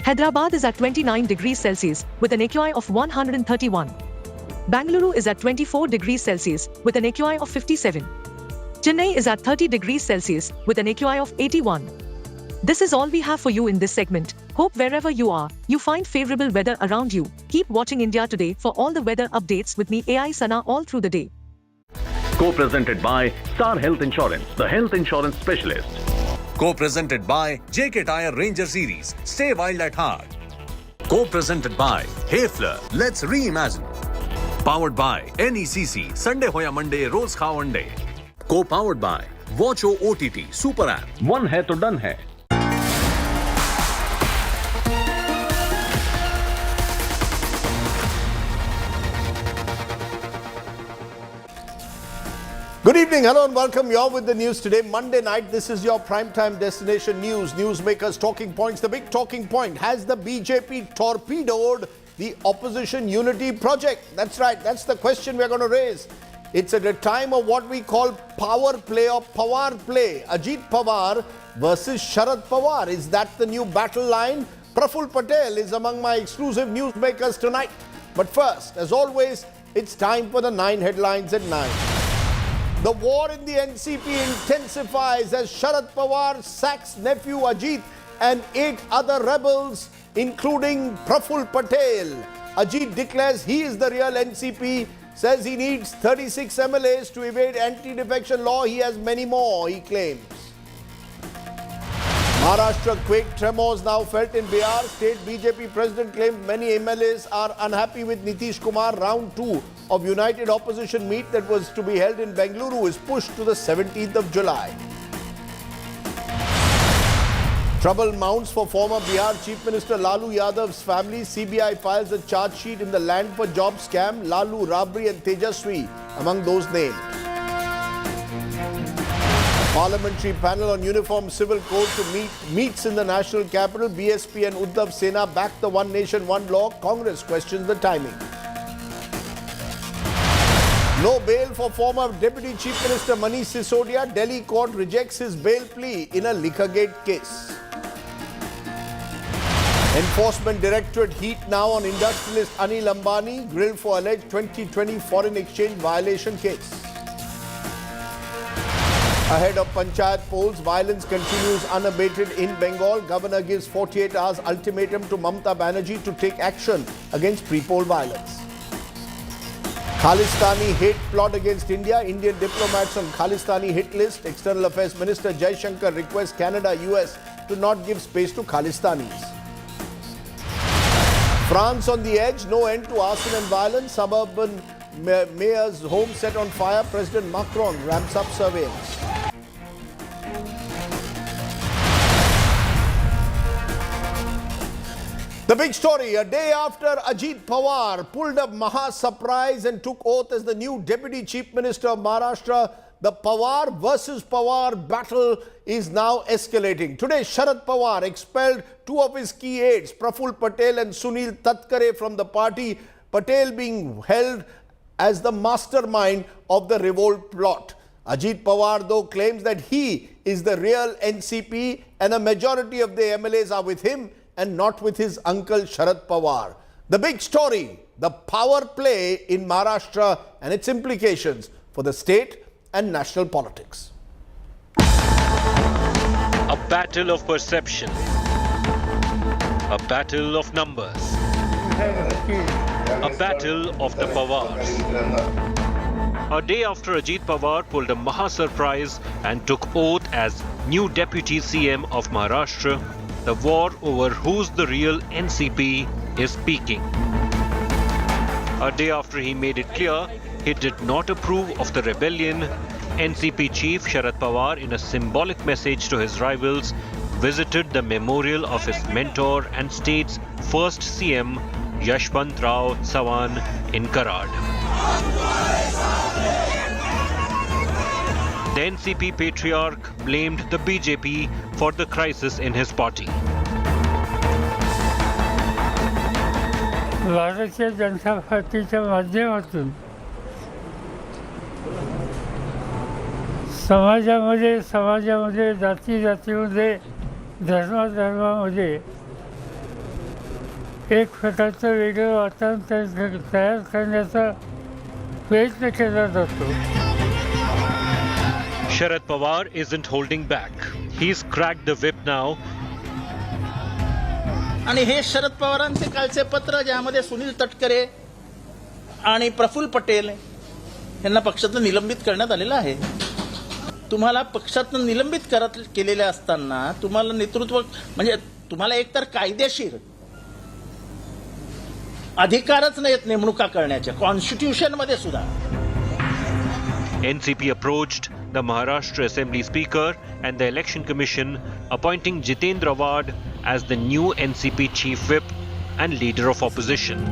Hyderabad is at 29 degrees Celsius with an AQI of 131. Bangalore is at 24 degrees Celsius with an AQI of 57. Chennai is at 30 degrees Celsius with an AQI of 81. This is all we have for you in this segment. Hope wherever you are, you find favorable weather around you. Keep watching India Today for all the weather updates with me, AI Sana, all through the day. Co-presented by Star Health Insurance, the health insurance specialist. Co-presented by JK Tyre Ranger Series, stay wild at heart. Co-presented by Hayfler, let's reimagine. Powered by NECC, Sunday Hoya Monday, Rose Khao Monday. Co-powered by Watcho OTT, Super App. One है तो done है. Good evening, hello and welcome. You're with the news today, Monday night. This is your primetime destination news. Newsmakers talking points. The big talking point: has the BJP torpedoed the opposition unity project? That's right. That's the question we're going to raise. It's at a time of what we call power play or Pawar play. Ajit Pawar versus Sharad Pawar. Is that the new battle line? Praful Patel is among my exclusive newsmakers tonight. But first, as always, it's time for the 9 headlines at 9. The war in the NCP intensifies as Sharad Pawar sacks nephew Ajit and 8 other rebels, including Praful Patel. Ajit declares he is the real NCP, says he needs 36 MLAs to evade anti-defection law. He has many more, he claims. Maharashtra quake tremors now felt in Bihar. State BJP president claimed many MLAs are unhappy with Nitish Kumar. Round 2 of United Opposition meet that was to be held in Bengaluru is pushed to the 17th of July. Trouble mounts for former Bihar Chief Minister Lalu Yadav's family. CBI files a charge sheet in the land for job scam. Lalu, Rabri and Tejaswi among those named. Parliamentary panel on uniform civil code to meets in the national capital. BSP and Uddhav Sena back the one nation, one law. Congress questions the timing. No bail for former Deputy Chief Minister Manish Sisodia. Delhi court rejects his bail plea in a Likhagate case. Enforcement Directorate heat now on industrialist Anil Ambani, grilled for alleged 2020 foreign exchange violation case. Ahead of Panchayat polls, violence continues unabated in Bengal. Governor gives 48 hours ultimatum to Mamata Banerjee to take action against pre-poll violence. Khalistani hate plot against India. Indian diplomats on Khalistani hit list. External Affairs Minister Jai Shankar requests Canada, US to not give space to Khalistanis. France on the edge. No end to arson and violence. Suburban mayor's home set on fire. President Macron ramps up surveillance. The big story: a day after Ajit Pawar pulled a Maha surprise and took oath as the new Deputy Chief Minister of Maharashtra, the Pawar versus Pawar battle is now escalating. Today, Sharad Pawar expelled 2 of his key aides, Praful Patel and Sunil Tatkare, from the party, Patel being held as the mastermind of the revolt plot. Ajit Pawar, though, claims that he is the real NCP and a majority of the MLAs are with him and not with his uncle Sharad Pawar. The big story: the power play in Maharashtra and its implications for the state and national politics. A battle of perception. A battle of numbers. A battle of the Pawars. A day after Ajit Pawar pulled a Maha surprise and took oath as new Deputy CM of Maharashtra, the war over who's the real NCP is peaking. A day after he made it clear he did not approve of the rebellion, NCP chief Sharad Pawar, in a symbolic message to his rivals, visited the memorial of his mentor and state's first CM, Yashwant Rao Sawan, in Karad. The NCP patriarch blamed the BJP for the crisis in his party. Bharatiya Janata पार्टीच्या माध्यमातून समाजामध्ये जातीमध्ये धर्मामध्ये एक प्रकारचं वेगळं वातावरण तयार करण्याचा प्रयत्न केला जातो. Sharad Pawar isn't holding back. He's cracked the whip now. आणि हे शरद पवारांचे कालचे पत्र, ज्यामध्ये सुनील तटकरे आणि प्रफुल्ल पटेल यांना पक्षातून निलंबित करण्यात आलेलं आहे. तुम्हाला पक्षातून निलंबित केलेले असताना तुम्हाला नेतृत्व म्हणजे तुम्हाला एकतर कायदेशीर अधिकारच नाहीत नेमणुका करण्याचे कॉन्स्टिट्यूशन मध्ये सुद्धा. NCP approached the Maharashtra Assembly Speaker and the Election Commission, appointing Jitendra Wad as the new NCP Chief Whip and Leader of Opposition.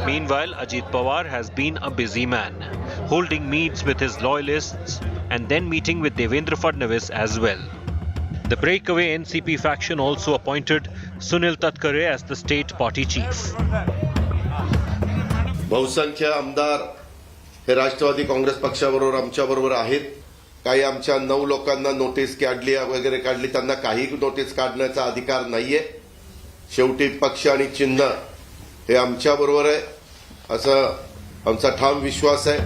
Meanwhile, Ajit Pawar has been a busy man. holding meets with his loyalists and then meeting with Devendra Fadnavis as well. The breakaway NCP faction also appointed Sunil Tatkare as the state party chief. बहुसंख्य आमदार हे राष्ट्रवादी काँग्रेस पक्षाबरोबर आमच्याबरोबर आहेत. काही आमच्या 9 लोकांना notice काढली वगैरे काढली, त्यांना काही नोटीस काढण्याचा अधिकार नाहीये. शेवटी पक्ष आणि चिन्ह हे आमच्याबरोबर आहे असं आमचा ठाम विश्वास आहे.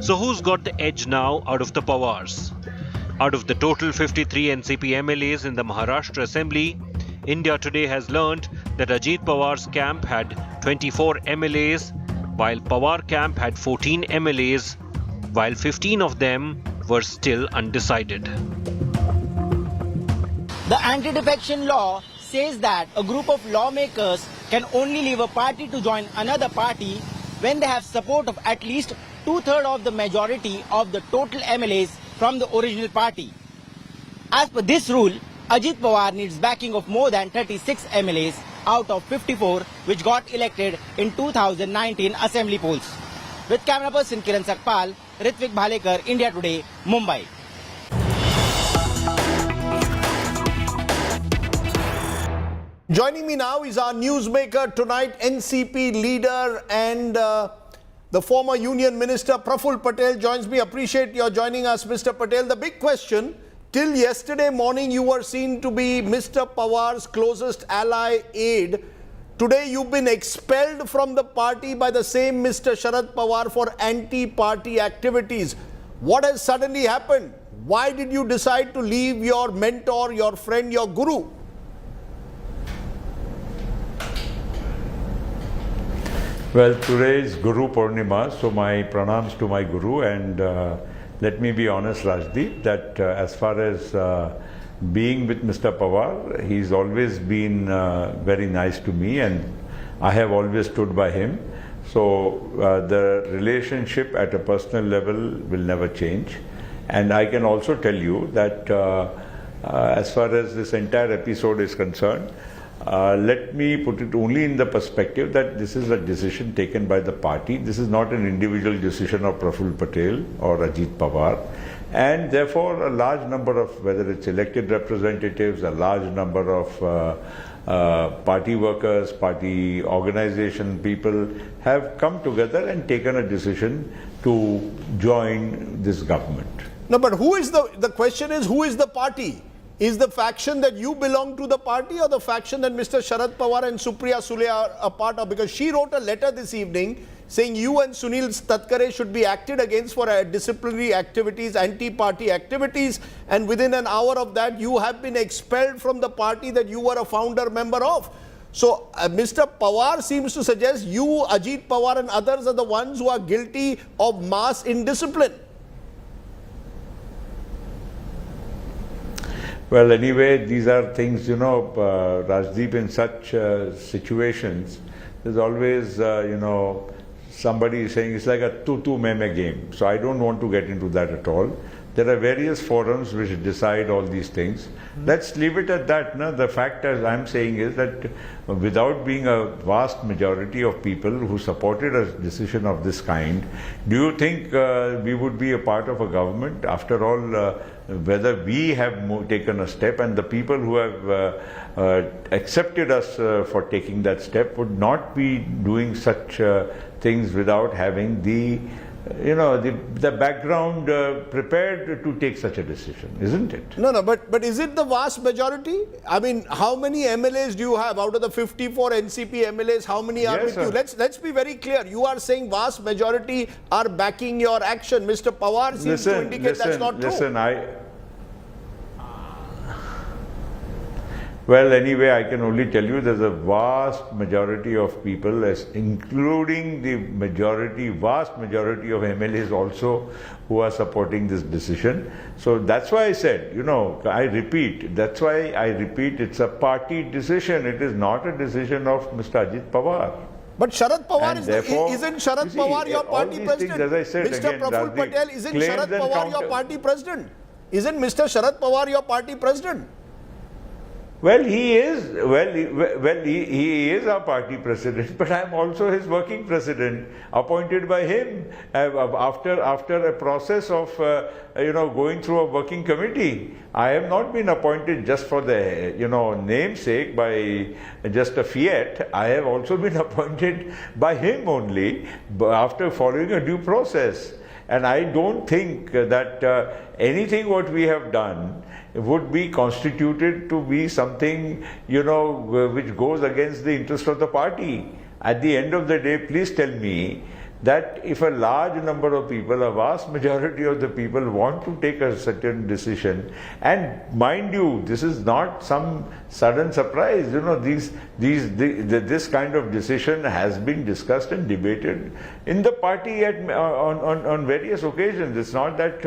So who's got the edge now out of the Pawars? Out of the total 53 NCP MLAs in the Maharashtra Assembly, India Today has learned that Ajit Pawar's camp had 24 MLAs, while Pawar camp had 14 MLAs, while 15 of them were still undecided. The anti-defection law says that a group of lawmakers can only leave a party to join another party when they have support of at least 2/3 of the majority of the total MLAs from the original party. As per this rule, Ajit Pawar needs backing of more than 36 MLAs out of 54 which got elected in 2019 assembly polls. With camera person Kiran Sakpal, Ritvik Bhalekar, India Today, Mumbai. Joining me now is our newsmaker tonight, NCP leader and the former Union Minister Praful Patel joins me. Appreciate your joining us, Mr. Patel. The big question, till yesterday morning you were seen to be Mr. Pawar's closest ally aide. Today you've been expelled from the party by the same Mr. Sharad Pawar for anti-party activities. What has suddenly happened? Why did you decide to leave your mentor, your friend, your guru? Well, today is Guru Purnima, so my pranams to my Guru, and let me be honest, Rajdeep, that as far as being with Mr. Pawar, he's always been very nice to me and I have always stood by him. So the relationship at a personal level will never change. And I can also tell you that as far as this entire episode is concerned, let me put it only in the perspective that this is a decision taken by the party. This is not an individual decision of Praful Patel or Ajit Pawar. And therefore, a large number of, whether it's elected representatives, a large number of party workers, party organization people have come together and taken a decision to join this government. No, but who is the question is, who is the party? Is the faction that you belong to the party or the faction that Mr. Sharad Pawar and Supriya Sule are a part of? Because she wrote a letter this evening saying you and Sunil Tatkare should be acted against for disciplinary activities, anti-party activities, and within an hour of that you have been expelled from the party that you were a founder member of. So Mr. Pawar seems to suggest you, Ajit Pawar and others are the ones who are guilty of mass indiscipline. Well, anyway, these are things, Rajdeep, in such situations, there's always, somebody saying it's like a tu-tu meme game. So I don't want to get into that at all. There are various forums which decide all these things. Let's leave it at that. No? The fact, as I'm saying, is that without being a vast majority of people who supported a decision of this kind, do you think we would be a part of a government? After all, whether we have taken a step and the people who have accepted us for taking that step would not be doing such things without having the background prepared to take such a decision, isn't it? No, but is it the vast majority? I mean, how many MLAs do you have out of the 54 NCP MLAs? How many are with you? Let's be very clear. You are saying vast majority are backing your action. Mr. Pawar seems to indicate that's not true. Well, anyway, I can only tell you there's a vast majority of people, including the vast majority of MLAs also, who are supporting this decision. So that's why I said, I repeat, it's a party decision. It is not a decision of Mr. Ajit Pawar. But Sharad Pawar isn't Sharad Pawar your party president? As I said, Mr. Praful Patel, isn't Sharad Pawar your party president? Isn't Mr. Sharad Pawar your party president? Well, he is. He is our party president, but I am also his working president, appointed by him after a process of going through a working committee. I have not been appointed just for the namesake by just a fiat. I have also been appointed by him only after following a due process. And I don't think that anything what we have done would be constituted to be something, which goes against the interest of the party. At the end of the day, please tell me that if a large number of people, a vast majority of the people want to take a certain decision, and mind you, this is not some sudden surprise, this kind of decision has been discussed and debated in the party on various occasions. It's not that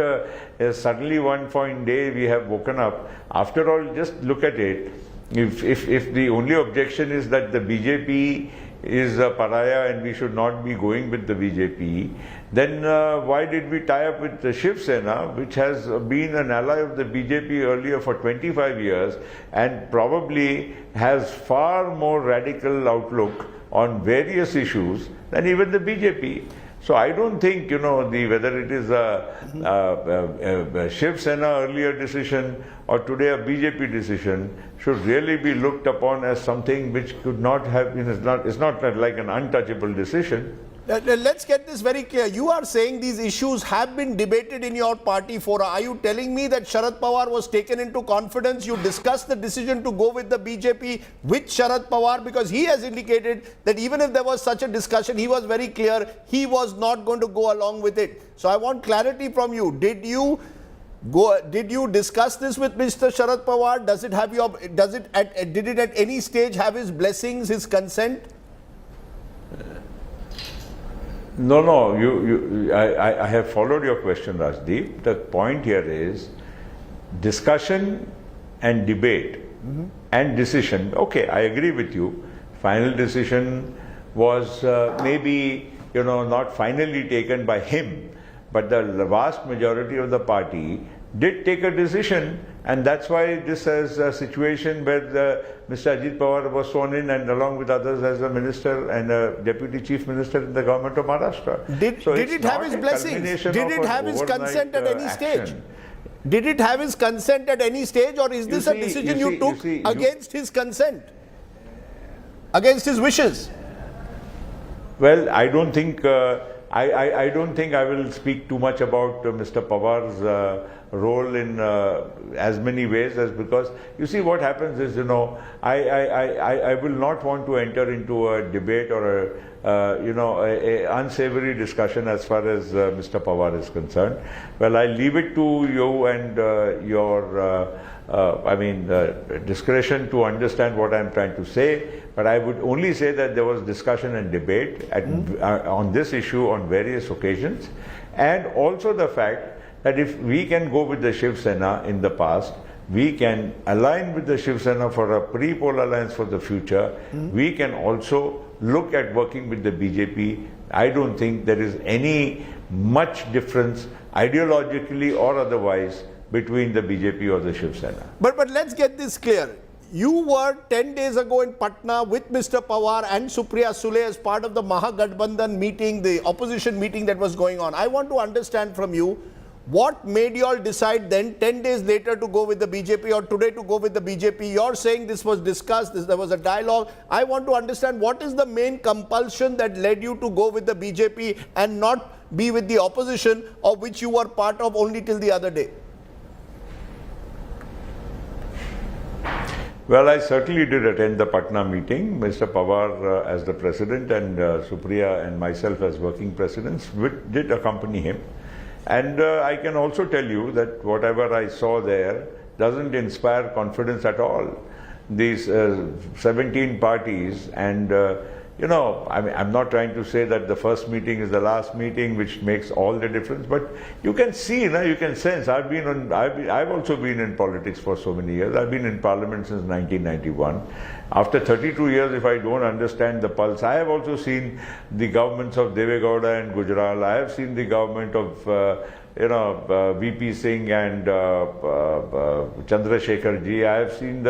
suddenly one fine day we have woken up. After all, just look at it. If the only objection is that the BJP is a pariah and we should not be going with the BJP, then why did we tie up with the Shiv Sena, which has been an ally of the BJP earlier for 25 years and probably has far more radical outlook on various issues than even the BJP. So I don't think, whether it is a Shiv Sena earlier decision or today a BJP decision should really be looked upon as something which could not have been, it's not like an untouchable decision. Let's get this very clear. You are saying these issues have been debated in your party fora. Are you telling me that Sharad Pawar was taken into confidence? You discussed the decision to go with the BJP with Sharad Pawar, because he has indicated that even if there was such a discussion, he was very clear he was not going to go along with it. So I want clarity from you. Did you discuss this with Mr. Sharad Pawar? Did it at any stage have his blessings, his consent? No, I have followed your question, Rajdeep. The point here is discussion and debate and decision. Okay, I agree with you. Final decision was maybe, not finally taken by him, but the vast majority of the party did take a decision, and that's why this is a situation where Mr. Ajit Pawar was sworn in, and along with others as a minister and a deputy chief minister in the government of Maharashtra. Did it have his blessings? Did it have his consent at any stage? Did it have his consent at any stage, or is this a decision you took against his consent? Against his wishes? Well, I don't think I don't think I will speak too much about Mr. Pawar's role in as many ways as, because you see what happens is, I will not want to enter into a debate or a unsavory discussion as far as Mr. Pawar is concerned. Well, I leave it to you and your discretion to understand what I am trying to say, but I would only say that there was discussion and debate on this issue on various occasions, and also the fact that if we can go with the Shiv Sena in the past, we can align with the Shiv Sena for a pre-poll alliance for the future. We can also look at working with the BJP. I don't think there is any much difference ideologically or otherwise between the BJP or the Shiv Sena. But let's get this clear. You were 10 days ago in Patna with Mr. Pawar and Supriya Sule as part of the Mahagathbandhan meeting, the opposition meeting that was going on. I want to understand from you, what made you all decide then 10 days later to go with the BJP, or today to go with the BJP? You're saying this was discussed, there was a dialogue. I want to understand what is the main compulsion that led you to go with the BJP and not be with the opposition, of which you were part of only till the other day? Well, I certainly did attend the Patna meeting. Mr. Pawar as the president and Supriya and myself as working presidents did accompany him. And I can also tell you that whatever I saw there doesn't inspire confidence at all. These 17 parties, and I'm not trying to say that the first meeting is the last meeting, which makes all the difference, but you can see, you can sense. I've also been in politics for so many years. I've been in parliament since 1991. After 32 years, if I don't understand the pulse, I have also seen the governments of Deve Gowda and Gujarat. I have seen the government of VP Singh and Chandrasekhar ji. I have seen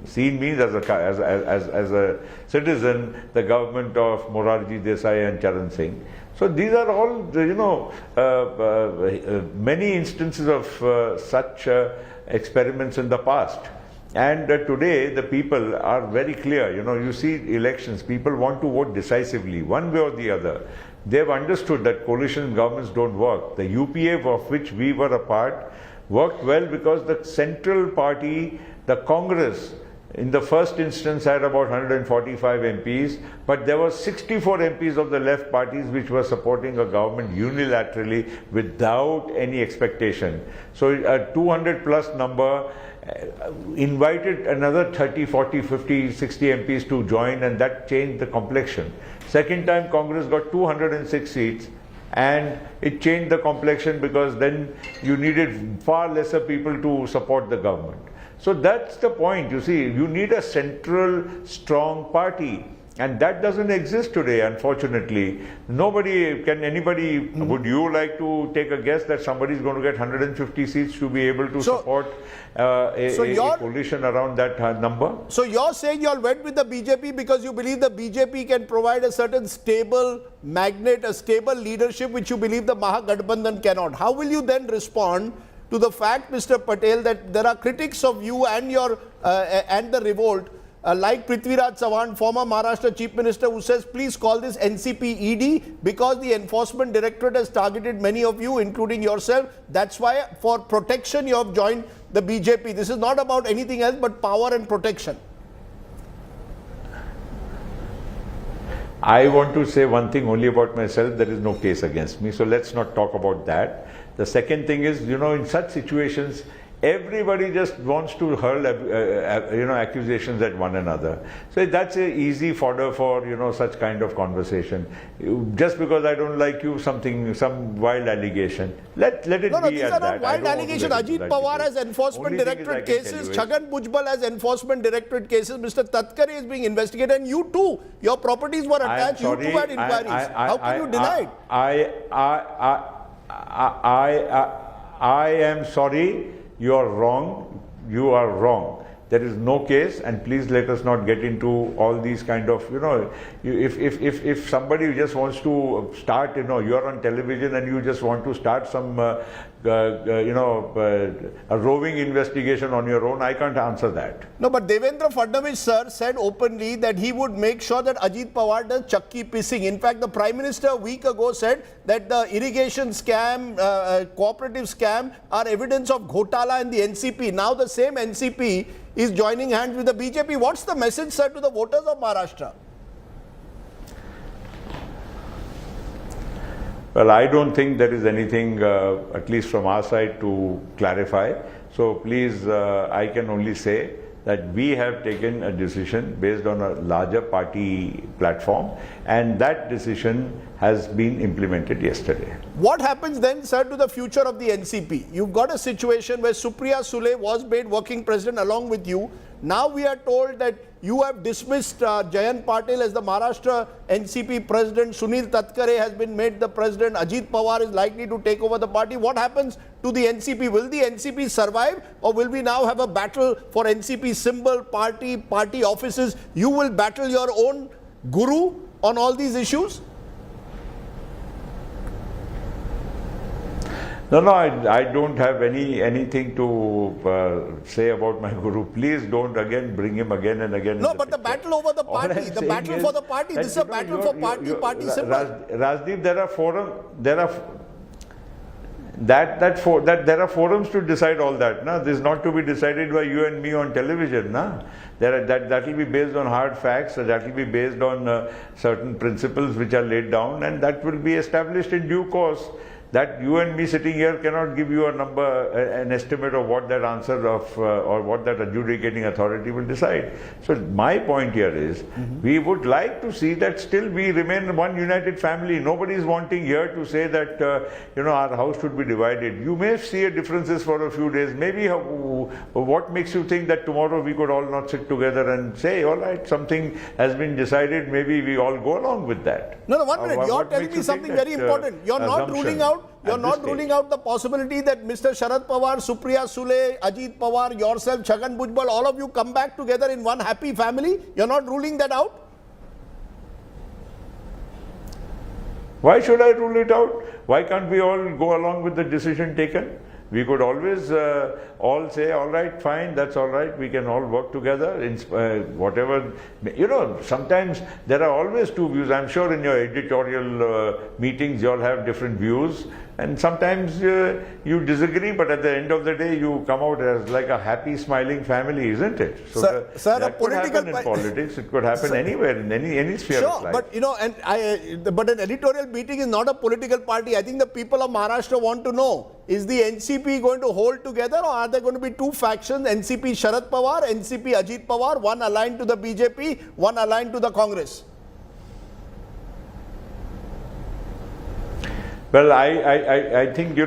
Seen means as a citizen, the government of Morarji Desai and Charan Singh. So these are all, many instances of such experiments in the past. And today the people are very clear. You see elections, people want to vote decisively, one way or the other. They've understood that coalition governments don't work. The UPA, of which we were a part, worked well because the central party, the Congress, in the first instance had about 145 MPs, but there were 64 MPs of the left parties which were supporting a government unilaterally without any expectation. So a 200 plus number invited another 30, 40, 50, 60 MPs to join, and that changed the complexion. Second time Congress got 206 seats, and it changed the complexion because then you needed far lesser people to support the government. So that's the point. You see, you need a central, strong party, and that doesn't exist today, unfortunately. Anybody, would you like to take a guess that somebody is going to get 150 seats to be able to support a coalition around that number? So you're saying you all went with the BJP because you believe the BJP can provide a certain stable magnet, a stable leadership, which you believe the Mahagathbandhan cannot. How will you then respond to the fact, Mr. Patel, that there are critics of you and your and the revolt, like Prithviraj Chavan, former Maharashtra Chief Minister, who says, please call this NCP ED because the Enforcement Directorate has targeted many of you, including yourself. That's why, for protection, you have joined the BJP. This is not about anything else but power and protection. I want to say one thing only about myself. There is no case against me. So let's not talk about that. The second thing is, in such situations, everybody just wants to hurl, accusations at one another. So that's an easy fodder for, such kind of conversation. Just because I don't like you, some wild allegation. Let it be at that. No, these are not wild allegations. Ajit Pawar has Enforcement Directorate cases. Chhagan Bhujbal has Enforcement Directorate cases. Mr. Tatkare is being investigated, and you too. Your properties were attached. You too had inquiries. How can you deny it? I am sorry. You are wrong. You are wrong. There is no case, and please let us not get into all these kind of, if somebody just wants to start, you're on television and you just want to start some, a roving investigation on your own, I can't answer that. No, but Devendra Fadnavis, sir, said openly that he would make sure that Ajit Pawar does chakki pissing. In fact, the Prime Minister a week ago said that the irrigation scam, cooperative scam are evidence of ghotala in the NCP. Now the same NCP is joining hands with the BJP. What's the message, sir, to the voters of Maharashtra? Well, I don't think there is anything, at least from our side, to clarify. So please, I can only say that we have taken a decision based on a larger party platform, and that decision has been implemented yesterday. What happens then, sir, to the future of the NCP? You've got a situation where Supriya Sule was made working president along with you. Now we are told that you have dismissed Jayant Patil as the Maharashtra NCP president. Sunil Tatkare has been made the president. Ajit Pawar is likely to take over the party. What happens to the NCP? Will the NCP survive, or will we now have a battle for NCP symbol, party offices? You will battle your own guru on all these issues? No, I don't have anything to say about my guru. Please don't again bring him again and again. No, but the battle over the party, the battle for the party, this is a battle for party symbol. Rajdeep, there are forums to decide all that. Na? This is not to be decided by you and me on television. Na? That will be based on hard facts, that will be based on certain principles which are laid down, and that will be established in due course. That you and me sitting here cannot give you a number, an estimate of what that answer of or what that adjudicating authority will decide. So my point here is, we would like to see that still we remain one united family. Nobody is wanting here to say that our house should be divided. You may see differences for a few days. Maybe what makes you think that tomorrow we could all not sit together and say, all right, something has been decided. Maybe we all go along with that. No, 1 minute. You're telling me something very important. You're not ruling out. You're not ruling out the possibility that Mr. Sharad Pawar, Supriya Sule, Ajit Pawar, yourself, Chhagan Bhujbal, all of you come back together in one happy family? You're not ruling that out? Why should I rule it out? Why can't we all go along with the decision taken? We could always all say, all right, fine, that's all right, we can all work together, in whatever, sometimes there are always two views. I'm sure in your editorial meetings you all have different views, and sometimes you disagree, but at the end of the day you come out as like a happy, smiling family, isn't it? So that could happen in politics, it could happen anywhere, in any sphere of life. But but an editorial meeting is not a political party. I think the people of Maharashtra want to know, is the NCP going to hold together, or are there going to be two factions, NCP Sharad Pawar, NCP Ajit Pawar, one aligned to the BJP, one aligned to the Congress? Well, I think, we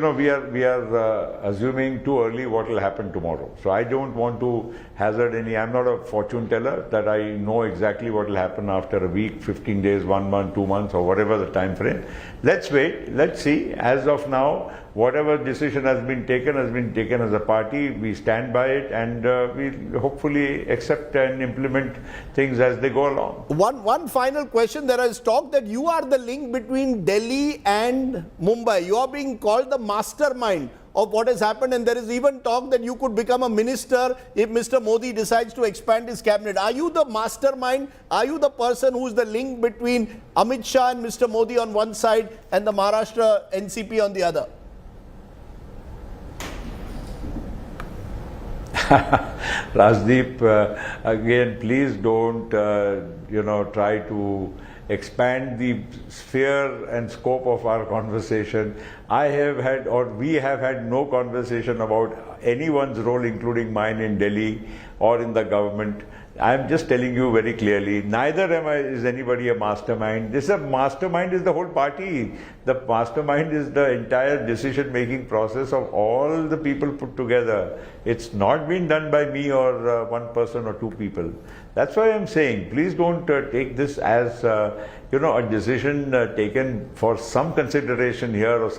are assuming too early what will happen tomorrow. So I don't want to hazard I'm not a fortune teller that I know exactly what will happen after a week, 15 days, 1 month, 2 months, or whatever the time frame. Let's wait, let's see. As of now, whatever decision has been taken as a party. We stand by it, and we hopefully accept and implement things as they go along. One final question. There is talk that you are the link between Delhi and Mumbai. You are being called the mastermind of what has happened, and there is even talk that you could become a minister if Mr. Modi decides to expand his cabinet. Are you the mastermind? Are you the person who is the link between Amit Shah and Mr. Modi on one side and the Maharashtra NCP on the other? Rajdeep, again, please don't, try to expand the sphere and scope of our conversation. I have had, or we have had, no conversation about anyone's role, including mine, in Delhi or in the government. I'm just telling you very clearly, neither is anybody a mastermind. This mastermind is the whole party. The mastermind is the entire decision-making process of all the people put together. It's not been done by me or one person or two people. That's why I'm saying, please don't take this as a decision taken for some consideration here or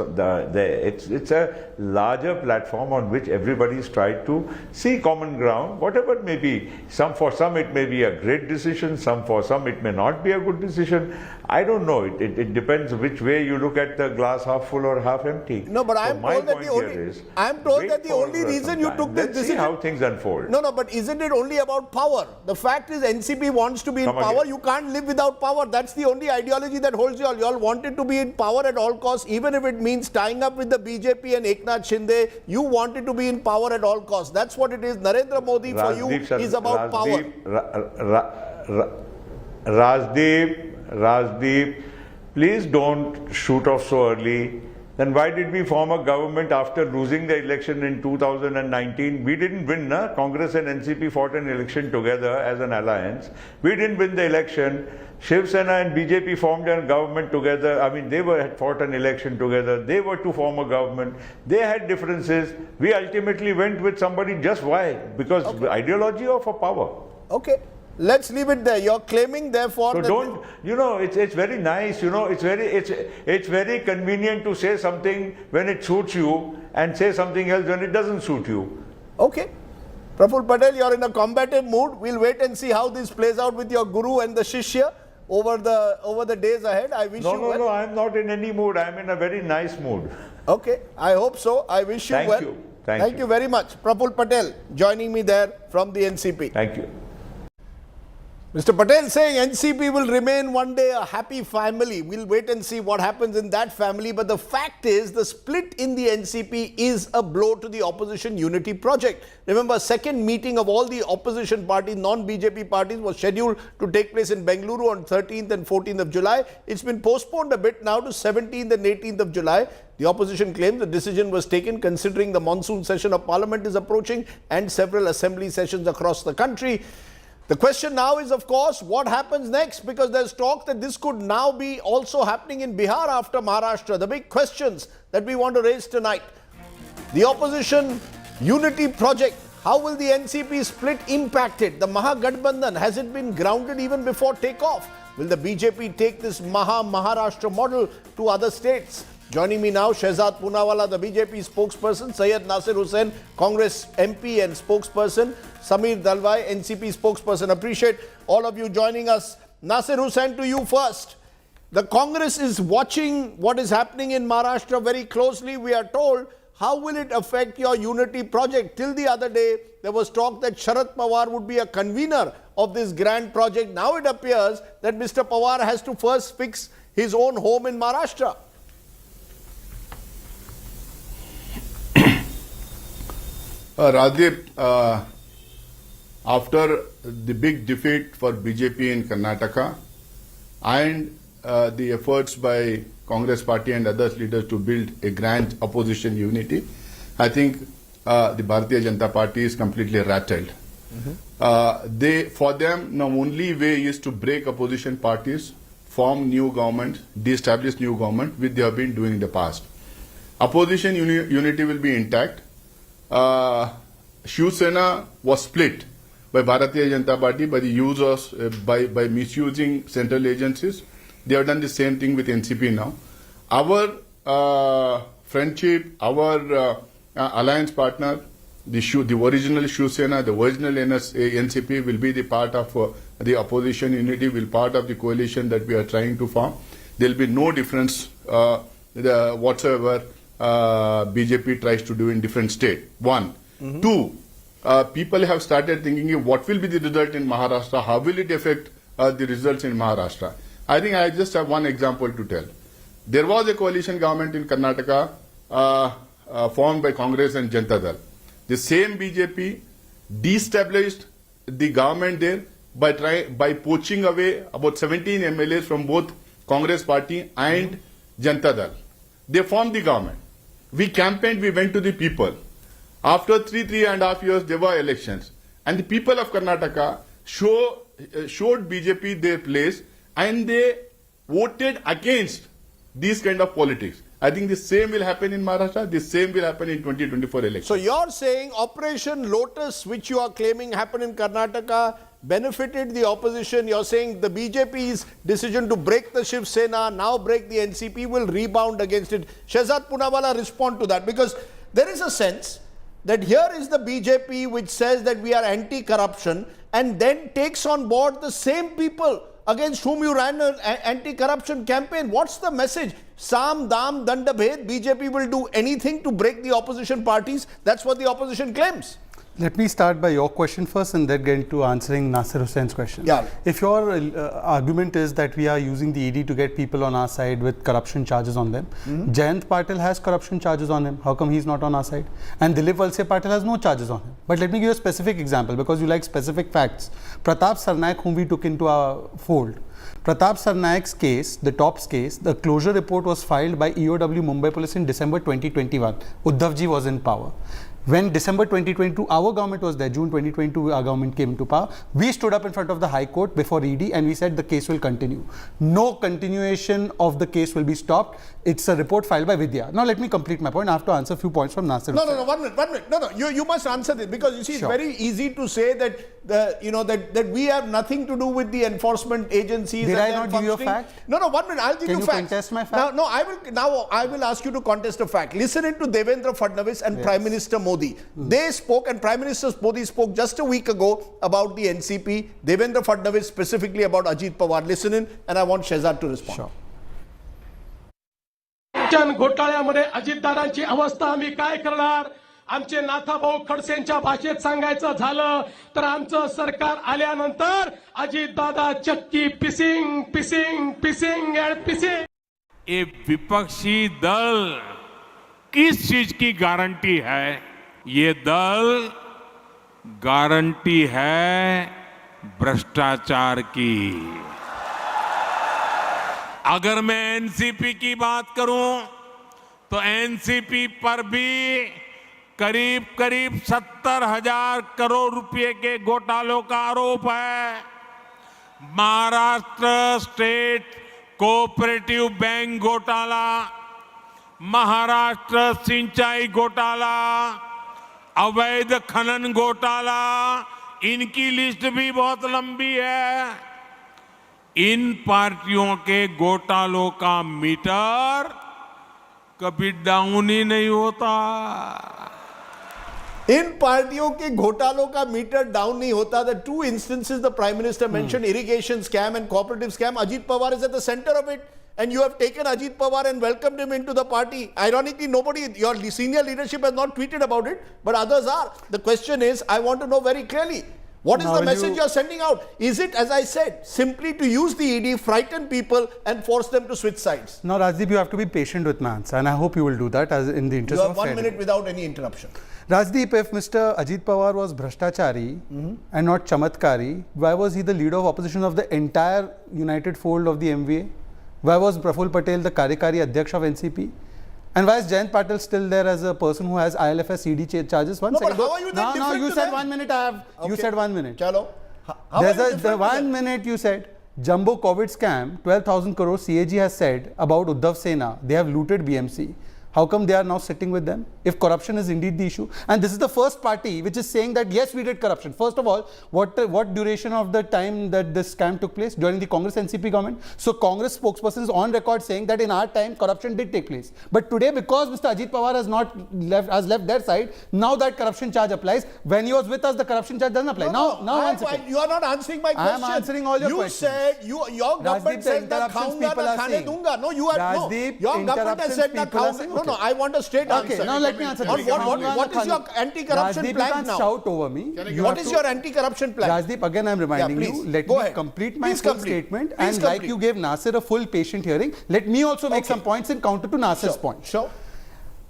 there. It's a larger platform on which everybody's tried to see common ground, whatever it may be. For some it may be a great decision, for some it may not be a good decision. I don't know. It depends which way you look at the glass half full or half empty. No, but I'm told that the only reason you took this decision. Let's see how things unfold. No, but isn't it only about power? The fact is, NCP wants to be in power. You can't live without power. That's the only ideology that holds you all. You all wanted to be in power at all costs, even if it means tying up with the BJP and Eknath Shinde. You wanted to be in power at all costs. That's what it is. Narendra Modi for you is about power. Rajdeep, please don't shoot off so early. Then why did we form a government after losing the election in 2019? We didn't win, na? Congress and NCP fought an election together as an alliance. We didn't win the election. Shiv Sena and BJP formed a government together. I mean, they had fought an election together. They were to form a government. They had differences. We ultimately went with somebody. Just why? Because ideology or for power? Okay. Let's leave it there. You're claiming, therefore, so don't. It's very nice. It's very convenient to say something when it suits you and say something else when it doesn't suit you. Okay, Praful Patel, you're in a combative mood. We'll wait and see how this plays out with your guru and the shishya over the days ahead. I wish you well. No, I'm not in any mood. I'm in a very nice mood. Okay, I hope so. I wish you well. Thank you very much, Praful Patel, joining me there from the NCP. Thank you. Mr. Patel saying NCP will remain one day a happy family. We'll wait and see what happens in that family. But the fact is, the split in the NCP is a blow to the opposition unity project. Remember, second meeting of all the opposition parties, non-BJP parties, was scheduled to take place in Bengaluru on 13th and 14th of July. It's been postponed a bit now to 17th and 18th of July. The opposition claims the decision was taken considering the monsoon session of Parliament is approaching and several assembly sessions across the country. The question now is, of course, what happens next? Because there's talk that this could now be also happening in Bihar after Maharashtra. The big questions that we want to raise tonight. The opposition unity project. How will the NCP split impact it? The Mahagathbandhan, has it been grounded even before takeoff? Will the BJP take this Maharashtra model to other states? Joining me now, Shehzad Poonawalla, the BJP spokesperson, Syed Nasir Hussain, Congress MP and spokesperson, Sameer Dalwai, NCP spokesperson. Appreciate all of you joining us. Nasir Hussain, to you first. The Congress is watching what is happening in Maharashtra very closely. We are told, how will it affect your unity project? Till the other day, there was talk that Sharad Pawar would be a convener of this grand project. Now it appears that Mr. Pawar has to first fix his own home in Maharashtra. Rajdeep, after the big defeat for BJP in Karnataka and the efforts by Congress Party and other leaders to build a grand opposition unity, I think the Bharatiya Janata Party is completely rattled. For them, the only way is to break opposition parties, form new government, de-establish new government, which they have been doing in the past. Opposition unity will be intact. Shiv Sena was split by Bharatiya Janata Party by the use of by misusing central agencies. They have done the same thing with NCP now. Our friendship, our alliance partner, the original Shiv Sena, the original NCP will be the part of the opposition unity, will part of the coalition that we are trying to form. There will be no difference whatsoever BJP tries to do in different state. One. Two, people have started thinking what will be the result in Maharashtra, how will it affect the results in Maharashtra. I think I just have one example to tell. There was a coalition government in Karnataka formed by Congress and Janata Dal. The same BJP de-established the government there by poaching away about 17 MLAs from both Congress Party and Janata Dal. They formed the government. We campaigned, we went to the people. After 3.5 years, there were elections. And the people of Karnataka showed BJP their place and they voted against these kind of politics. I think the same will happen in Maharashtra, the same will happen in 2024 elections. So you're saying Operation Lotus, which you are claiming happened in Karnataka, benefited the opposition. You're saying the BJP's decision to break the Shiv Sena, now break the NCP, will rebound against it. Shehzad Poonawalla, respond to that, because there is a sense that here is the BJP which says that we are anti-corruption and then takes on board the same people against whom you ran an anti-corruption campaign. What's the message? Sam, Dam, Danda, Bhed, BJP will do anything to break the opposition parties. That's what the opposition claims. Let me start by your question first and then get into answering Nasir Hussain's question. Yeah. If your argument is that we are using the ED to get people on our side with corruption charges on them, Jayant Patil has corruption charges on him. How come he's not on our side? And Dilip Valse Patil has no charges on him. But let me give you a specific example because you like specific facts. Pratap Sarnaik, whom we took into our fold. Pratap Sarnaik's case, the TOPS case, the closure report was filed by EOW Mumbai Police in December 2021. Uddhavji was in power. When December 2022, our government was there, June 2022, our government came into power, we stood up in front of the High Court before ED and we said the case will continue. No continuation of the case will be stopped. It's a report filed by Vidya. Now let me complete my point. I have to answer a few points from Nasir. No, one minute. No, you must answer this because you see, it's very easy to say that that we have nothing to do with the enforcement agencies. Did I not give you a fact? No, 1 minute. I'll give you facts. Can you contest my fact? Now I will ask you to contest a fact. Listen to Devendra Fadnavis and Prime Minister Modi. They spoke, and Prime Minister Modi spoke just a week ago about the NCP. Devendra Fadnavis specifically about Ajit Pawar. Listen in, and I want Shehzad to respond. Sure. घोटाळ्यामध्ये अजितदादांची अवस्था आम्ही काय करणार? आमचे नाथाभाऊ खडसेंच्या भाषेत सांगायचं झालं तर आमचं सरकार आल्यानंतर अजितदादा चक्की पिसिंग पिसिंग पिसिंग एंड पिसिंग. ये विपक्षी दल किस चीज की गारंटी है? ये दल गारंटी है भ्रष्टाचार की. अगर मैं एनसीपी की बात करूं तो एनसीपी पर भी करीब 70,000 करोड़ रुपए के घोटालों का आरोप है. महाराष्ट्र स्टेट कोऑपरेटिव बैंक घोटाला, महाराष्ट्र सिंचाई घोटाला, अवैध खनन घोटाला, इनकी लिस्ट भी बहुत लंबी है. इन पार्टियों के घोटालों का मीटर कभी डाउन ही नहीं होता। इन पार्टियों के घोटालों का मीटर डाउन नहीं होता. The two instances the Prime Minister mentioned, irrigation scam and cooperative scam, Ajit Pawar is at the center of it. And you have taken Ajit Pawar and welcomed him into the party. Ironically, nobody, your senior leadership has not tweeted about it, but others are. The question is, I want to know very clearly, what is the message you are sending out? Is it, as I said, simply to use the ED, frighten people and force them to switch sides? Now, Rajdeep, you have to be patient with my answer, and I hope you will do that as in the interest of You have 1 minute fairness. without any interruption. Rajdeep, if Mr. Ajit Pawar was Bhrashtachari and not Chamatkari, why was he the leader of opposition of the entire united fold of the MVA? Why was Praful Patel the Karyakari Adhyaksh of NCP? And why is Jayant Patil still there as a person who has ILFS CD charges? One second. But how are you then No, you different to said them? 1 minute. You said 1 minute. Chalo. How There's are you the different to 1 them? minute you said. Jumbo COVID scam, 12,000 crore CAG has said about Uddhav Sena. They have looted BMC. How come they are now sitting with them? If corruption is indeed the issue. And this is the first party which is saying that yes, we did corruption. First of all, what duration of the time that this scam took place? During the Congress NCP government. So Congress spokesperson is on record saying that in our time corruption did take place. But today, because Mr. Ajit Pawar has left their side, now that corruption charge applies. When he was with us, the corruption charge doesn't apply. You are not answering my question. I am answering all your questions. You said your government said that khaunga na khane dunga. No, you are no. Your government has said that khaunga. No, I want a straight answer. Okay, now let me answer this. What is your anti-corruption Rajdeep, plan you can't now? shout over me. What is your anti-corruption plan? Rajdeep, again I am reminding you, let me complete my full statement, and like you gave Nasir a full patient hearing, let me also make some points in counter to Nasir's point. Sure.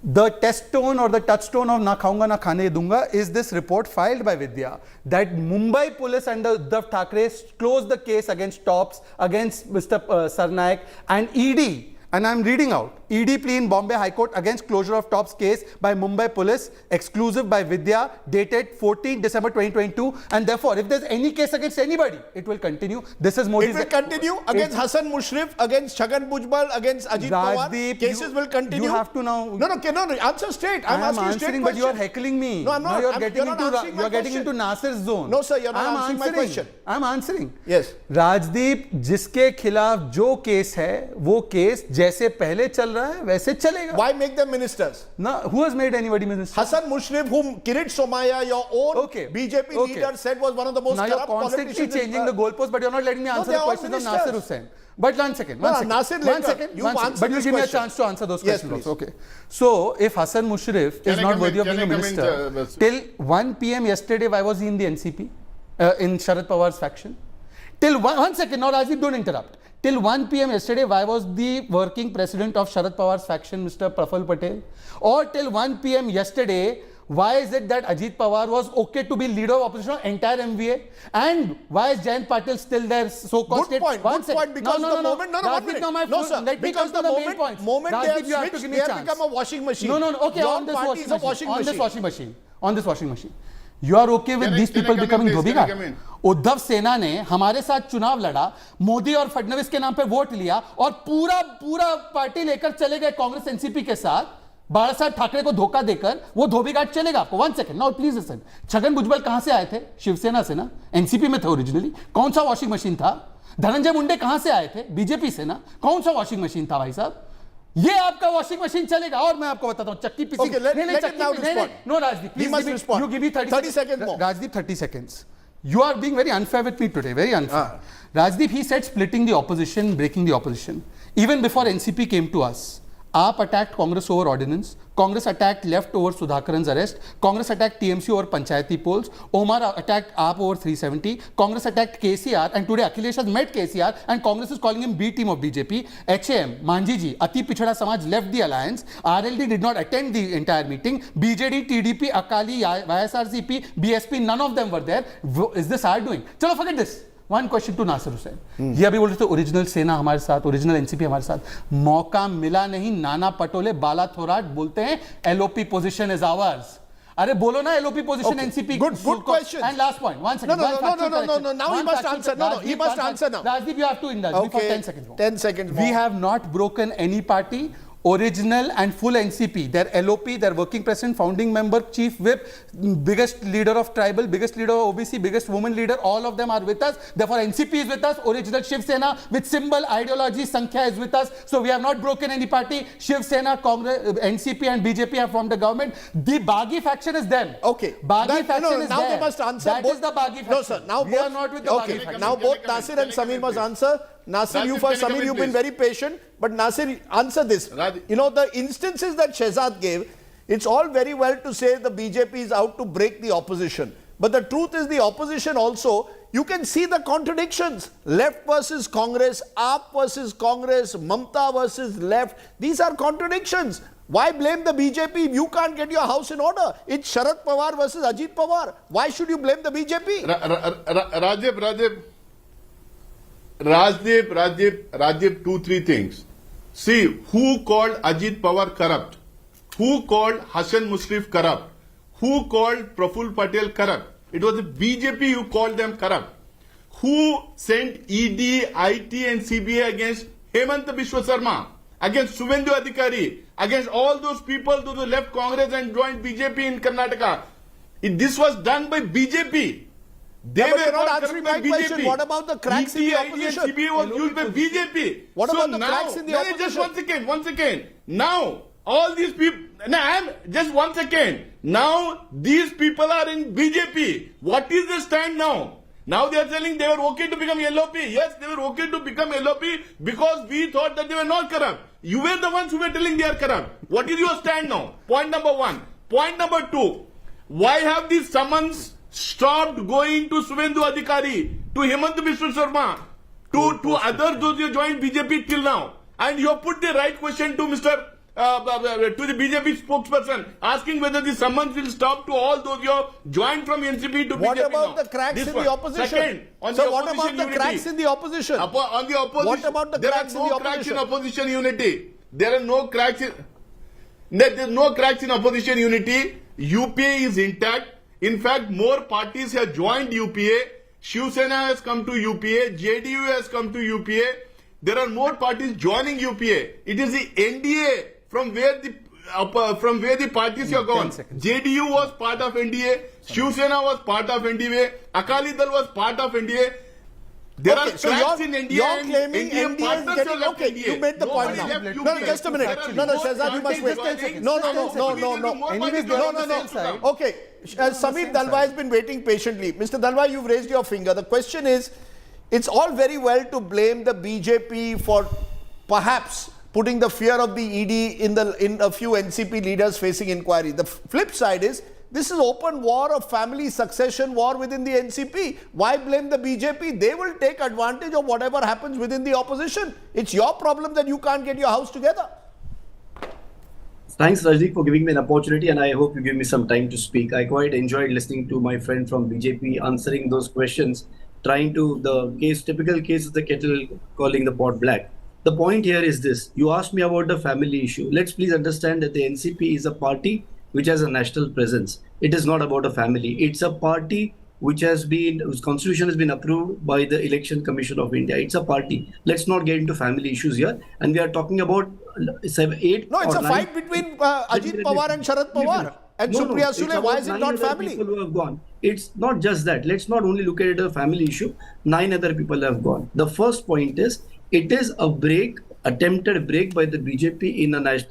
The test tone or the touchstone of Na Khaunga Na Khane Dunga is this report filed by Vidya that Mumbai police under Uddhav Thackeray closed the case against Tops, against Mr. Sarnaik and ED. And I'm reading out. ED plea in Bombay High Court against closure of Tops case by Mumbai police, exclusive by Vidya, dated 14 December 2022. And therefore, if there's any case against anybody, it will continue. This is Modi's... It will continue against Hassan Mushrif, against Chhagan Bhujbal, against Ajit Pawar. Cases will continue. You have to now... No, answer straight. I'm asking answering, straight but you are heckling me. No, I'm not. Now you're getting into Nasir's zone. No, sir, you're not answering my question. I'm answering. Yes. Rajdeep, जिसके खिलाफ जो case है, वो case जैसे पहले चल रहा है, वैसे चलेगा. Why make them ministers? No, who has made anybody minister? Hassan Mushrif, whom Kirit Somaya, your own BJP leader, said was one of the most corrupt politicians. Now you're constantly changing the goalposts, but you're not letting me answer the questions of Nasir Hussain. But one second. Nasir later. But you give me a chance to answer those questions also. Okay. So, if Hassan Mushrif is not worthy of being a minister, till 1 p.m. yesterday, why was he in the NCP? In Sharad Pawar's faction? Till 1 second, now Rajdeep, don't interrupt. Till 1 p.m. yesterday, why was the working president of Sharad Pawar's faction, Mr. Praful Patel? Or till 1 p.m. yesterday, why is it that Ajit Pawar was okay to be leader of opposition of entire MVA? And why is Jayant Patil still there? So-called good point. Because the moment... No, sir. Because the moment they have switched, they have become a washing machine. Okay, on this washing machine. You are okay with these people becoming Dhobi Ghat? Uddhav सेना ने हमारे साथ चुनाव लड़ा, मोदी और फडणवीस के नाम पे वोट लिया और पूरा पार्टी लेकर चले गए कांग्रेस एनसीपी के साथ. बाला साहब ठाकरे को धोखा देकर वो धोबीघाट चलेगा आपको. 1 second, now please listen. Chhagan Bhujbal कहां से आए थे? शिवसेना से ना, एनसीपी में थे ओरिजिनली. कौन सा वॉशिंग मशीन था? धनंजय मुंडे कहां से आए थे? बीजेपी से ना. कौन सा वॉशिंग मशीन था भाई साहब? ये आपका वॉशिंग मशीन चलेगा. और मैं आपको बताता हूं, चक्की पीसी no Rajdeep, please you give me 30 seconds more. Rajdeep, 30 seconds. You are being very unfair with me today, very unfair. Rajdeep, he said splitting the opposition, breaking the opposition. Even before NCP came to us, AAP attacked Congress over ordinance. Congress attacked left over Sudhakaran's arrest. Congress attacked TMC over Panchayati polls. Omar attacked AAP over 370. Congress attacked KCR, and today Akhilesh has met KCR and Congress is calling him B team of BJP. HAM, Manjiji, Ati Pichhada Samaj left the alliance. RLD did not attend the entire meeting. BJD, TDP, Akali, YSRCP, BSP, none of them were there. Is this our doing? Chalo, forget this. One question to Nasir Hussain. ये अभी बोल रहे थे original सेना हमारे साथ, original NCP हमारे साथ. मौका मिला नहीं. नाना पटोले, बाला थोराट बोलते हैं एलओपी पोजीशन इज आवर्स. अरे बोलो ना LOP position NCP. Good question. And last point. 1 second. No. Now he must answer. No, he must answer now. Rajdeep, you have to indulge me for 10 seconds. 10 seconds more. We have not broken any party. original and full NCP, their LOP, their working president, founding member, chief whip, biggest leader of tribal, biggest leader of OBC, biggest woman leader, all of them are with us. Therefore, NCP is with us. Original Shiv Sena with symbol, ideology, Sankhya is with us. So we have not broken any party. Shiv Sena, Congress, NCP and BJP have formed a government. The Baghi faction is them. Okay. Baghi faction is now there. they must answer. That is the Baghi faction. No, sir. Now we are not with the Baghi faction. Now both Nasir and Samir must answer. Nasir, you first. Samir, you've been very patient. But Nasir, answer this. You know, the instances that Shehzad gave, it's all very well to say the BJP is out to break the opposition. But the truth is the opposition also, you can see the contradictions. Left versus Congress, AAP versus Congress, Mamta versus left. These are contradictions. Why blame the BJP if you can't get your house in order? It's Sharad Pawar versus Ajit Pawar. Why should you blame the BJP? Rajiv, 2-3 things. See, who called Ajit Pawar corrupt? Who called Hassan Mushrif corrupt? Who called Praful Patel corrupt? It was the BJP who called them corrupt. Who sent ED, IT and CBI against Hemant Biswa Sarma, against Suvendu Adhikari, against all those people who left Congress and joined BJP in Karnataka? This was done by BJP. They were not answering my question. What about the cracks in the opposition? CBI was used by BJP. What about the cracks in the opposition? Just one second. Now, all these people, just 1 second. Now, these people are in BJP. What is the stand now? Now they are telling they were okay to become LOP. Yes, they were okay to become LOP because we thought that they were not corrupt. You were the ones who were telling they are corrupt. What is your stand now? Point number 1. Point number 2. Why have these summons stopped going to Suvendu Adhikari, to Hemant Biswa Sarma, to others those who joined BJP till now? And you have put the right question to to the BJP spokesperson, asking whether the summons will stop to all those who have joined from NCP to BJP. What about now? the cracks This in one. the opposition? Second, on so the what about the unity. cracks in the opposition? On the opposition, what about the cracks in the opposition? There are no cracks in opposition unity. There are no cracks in... There is no cracks in opposition unity. UPA is intact. In fact, more parties have joined UPA. Shiv Sena has come to UPA. JDU has come to UPA. There are more parties joining UPA. It is the NDA from where the parties have gone. JDU was part of NDA. Shiv Sena was part of NDA. Akali Dal was part of NDA. There are so cracks in NDA. You're claiming NDA NDA is getting... Okay, NDA. you made the point now. No, just a minute. No, Shehzad, you must wait. No. Anyways, No. Okay, Samir Dalwai has been waiting patiently. Mr. Dalwai, you've raised your finger. The question is, it's all very well to blame the BJP for perhaps putting the fear of the ED in a few NCP leaders facing inquiry. The flip side is, this is open war of family succession war within the NCP. Why blame the BJP? They will take advantage of whatever happens within the opposition. It's your problem that you can't get your house together. Thanks, Rajdeep, for giving me an opportunity, and I hope you give me some time to speak. I quite enjoyed listening to my friend from BJP answering those questions, trying to typical case of the kettle calling the pot black. The point here is this. You asked me about the family issue. Let's please understand that the NCP is a party which has a national presence. It is not about a family. It's a party whose constitution has been approved by the Election Commission of India. It's a party. Let's not get into family issues here. And we are talking about 7, 8. No, it's a fight between Ajit Pawar and Sharad Pawar. And Supriya Sule. Why is it not family? People who have gone. It's not just that. Let's not only look at it as a family issue. 9 other people have gone. The first point is, it is a attempted break by the BJP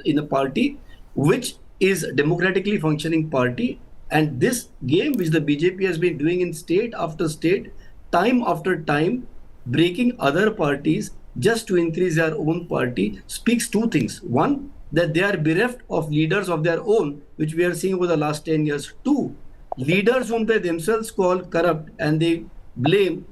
in a party which is a democratically functioning party, and this game which the BJP has been doing in state after state, time after time, breaking other parties just to increase their own party, speaks 2 things. 1, that they are bereft of leaders of their own, which we are seeing over the last 10 years. 2, leaders whom they themselves call corrupt and they blame.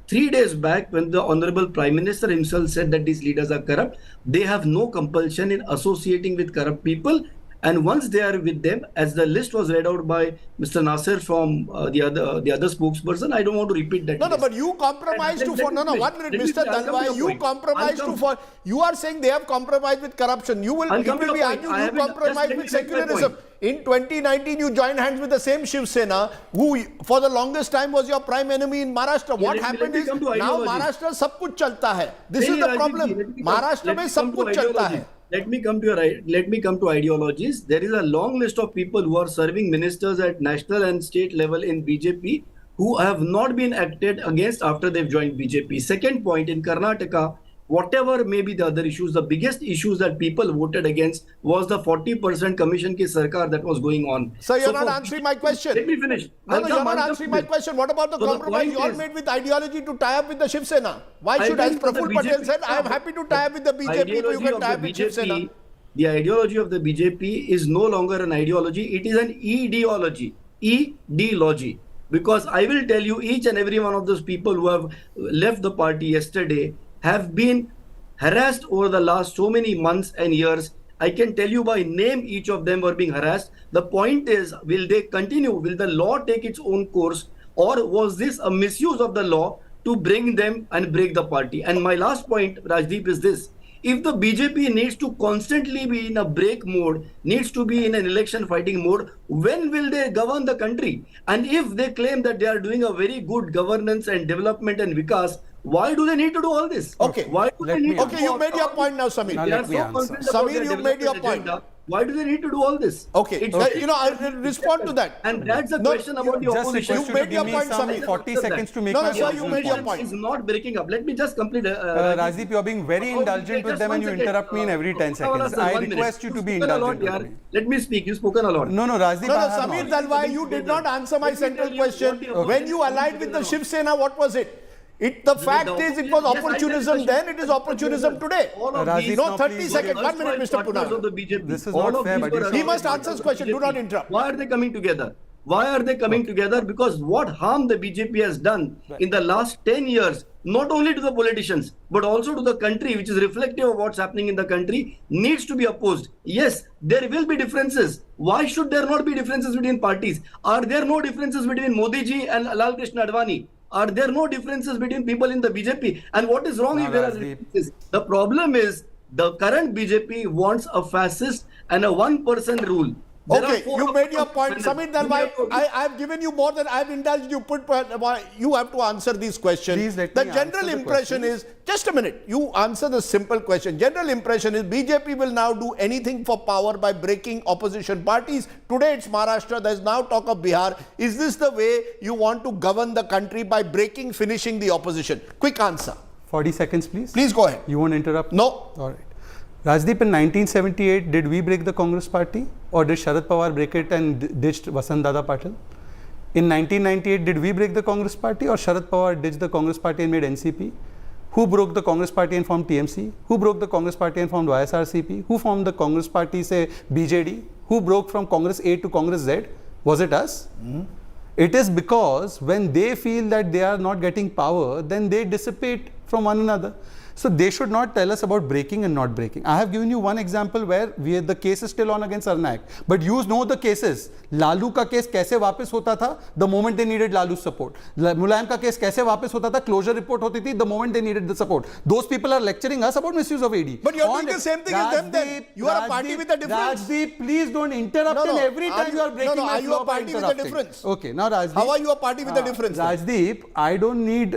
3 days back, when the Honorable Prime Minister himself said that these leaders are corrupt, they have no compulsion in associating with corrupt people. And once they are with them, as the list was read out by Mr. Nasir from the other spokesperson, I don't want to repeat that. No, but you compromised to... 1 minute, Mr. Dalwai, you compromised to... You are saying they have compromised with corruption. You will be arguing you compromised with secularism. In 2019, you joined hands with the same Shiv Sena, who for the longest time was your prime enemy in Maharashtra. What happened is, now Maharashtra sab kuch chalta hai. This is the problem. Maharashtra mein sab kuch chalta hai. let me come to ideologies. There is a long list of people who are serving ministers at national and state level in BJP who have not been acted against after they've joined BJP. Second point, in Karnataka, whatever may be the other issues, the biggest issues that people voted against was the 40% commission ki sarkar that was going on. Sir, you're not answering my question. Let me finish. No, you're not answering my question. What about the compromise you all made with ideology to tie up with the Shiv Sena? Why should, as Praful Patel said, I am happy to tie up with the BJP, you can tie up with Shiv Sena. The ideology of the BJP is no longer an ideology, it is an ideology. E-D-logy. Because I will tell you, each and every one of those people who have left the party yesterday have been harassed over the last so many months and years. I can tell you by name each of them were being harassed. The point is, will they continue? Will the law take its own course? Or was this a misuse of the law to bring them and break the party? And my last point, Rajdeep, is this. If the BJP needs to constantly be in a break mode, needs to be in an election fighting mode, when will they govern the country? And if they claim that they are doing a very good governance and development and vikas, why do they need to do all this? Okay. Why do they need Okay, you made your point now, Samir. Samir, you made your point. Why do they need to do all this? Okay, I'll respond to that. And that's the question about the opposition. You made your point, Samir. 40 seconds to make my point. No, you made your point. Is not breaking up. Let me just complete. Rajdeep, you are being very indulgent with them and you interrupt me in every 10 seconds. I request you to be indulgent with me. Let me speak. You've spoken a lot. No, Rajdeep. No, Samir Dalwai, you did not answer my central question. When you allied with the Shiv Sena, what was it? The fact is, it was opportunism then, it is opportunism today. No, 30 seconds. 1 minute, Mr. Punar. This is not fair, but he must answer this question. Do not interrupt. Why are they coming together? Why are they coming together? Because what harm the BJP has done in the last 10 years, not only to the politicians, but also to the country, which is reflective of what's happening in the country, needs to be opposed. Yes, there will be differences. Why should there not be differences between parties? Are there no differences between Modi ji and Lal Krishna Advani? Are there no differences between people in the BJP? And what is wrong if there are differences? The problem is the current BJP wants a fascist and a one-person rule. Okay, you made your point. Samir Dalwai, I have given you more than I have indulged you. You have to answer these questions. The general impression is, just a minute, you answer the simple question. General impression is BJP will now do anything for power by breaking opposition parties. Today it's Maharashtra, there is now talk of Bihar. Is this the way you want to govern the country, by breaking, finishing the opposition? Quick answer. 40 seconds, please. Please go ahead. You won't interrupt? No. All right. Rajdeep, in 1978, did we break the Congress party? Or did Sharad Pawar break it and ditched Vasant Dada Patil? In 1998, did we break the Congress party? Or Sharad Pawar ditched the Congress party and made NCP? Who broke the Congress party and formed TMC? Who broke the Congress party and formed YSRCP? Who formed the Congress party, say, BJD? Who broke from Congress A to Congress Z? Was it us? It is because when they feel that they are not getting power, then they dissipate from one another. So they should not tell us about breaking and not breaking. I have given you one example where the case is still on against Arnaik. But you know the cases. Lalu ka case kaise वापस होता था the moment they needed Lalu's support. Mulayam ka case kaise वापस होता था closure report होती थी the moment they needed the support. Those people are lecturing us about misuse of AD. But you are doing the same thing as them then. You are a party with a difference. Rajdeep, please don't interrupt and every time you are breaking my flow. Are you a party with a difference? Okay, now Rajdeep. How are you a party with a difference? Rajdeep, I don't need,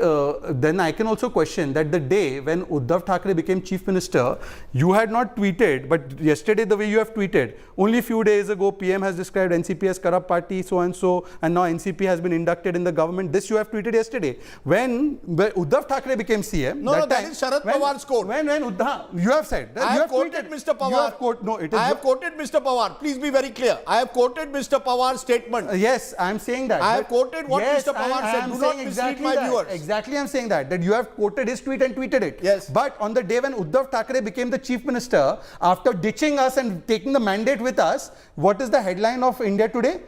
then I can also question that the day when Uddhav Thackeray became Chief Minister, you had not tweeted, but yesterday the way you have tweeted, only a few days ago PM has described NCP as corrupt party, so and so, and now NCP has been inducted in the government. This you have tweeted yesterday. When Uddhav Thackeray became CM, that is Sharad Pawar's quote. When Uddhav, you have said, I have quoted Mr. Pawar. I have quoted Mr. Pawar. Please be very clear. I have quoted Mr. Pawar's statement. Yes, I am saying that. I have quoted what Mr. Pawar said. Do not mislead my viewers. Exactly, I am saying that you have quoted his tweet and tweeted it. Yes. But on the day when Uddhav Thackeray became the Chief Minister, after ditching us and taking the mandate with us, what is the headline of India Today?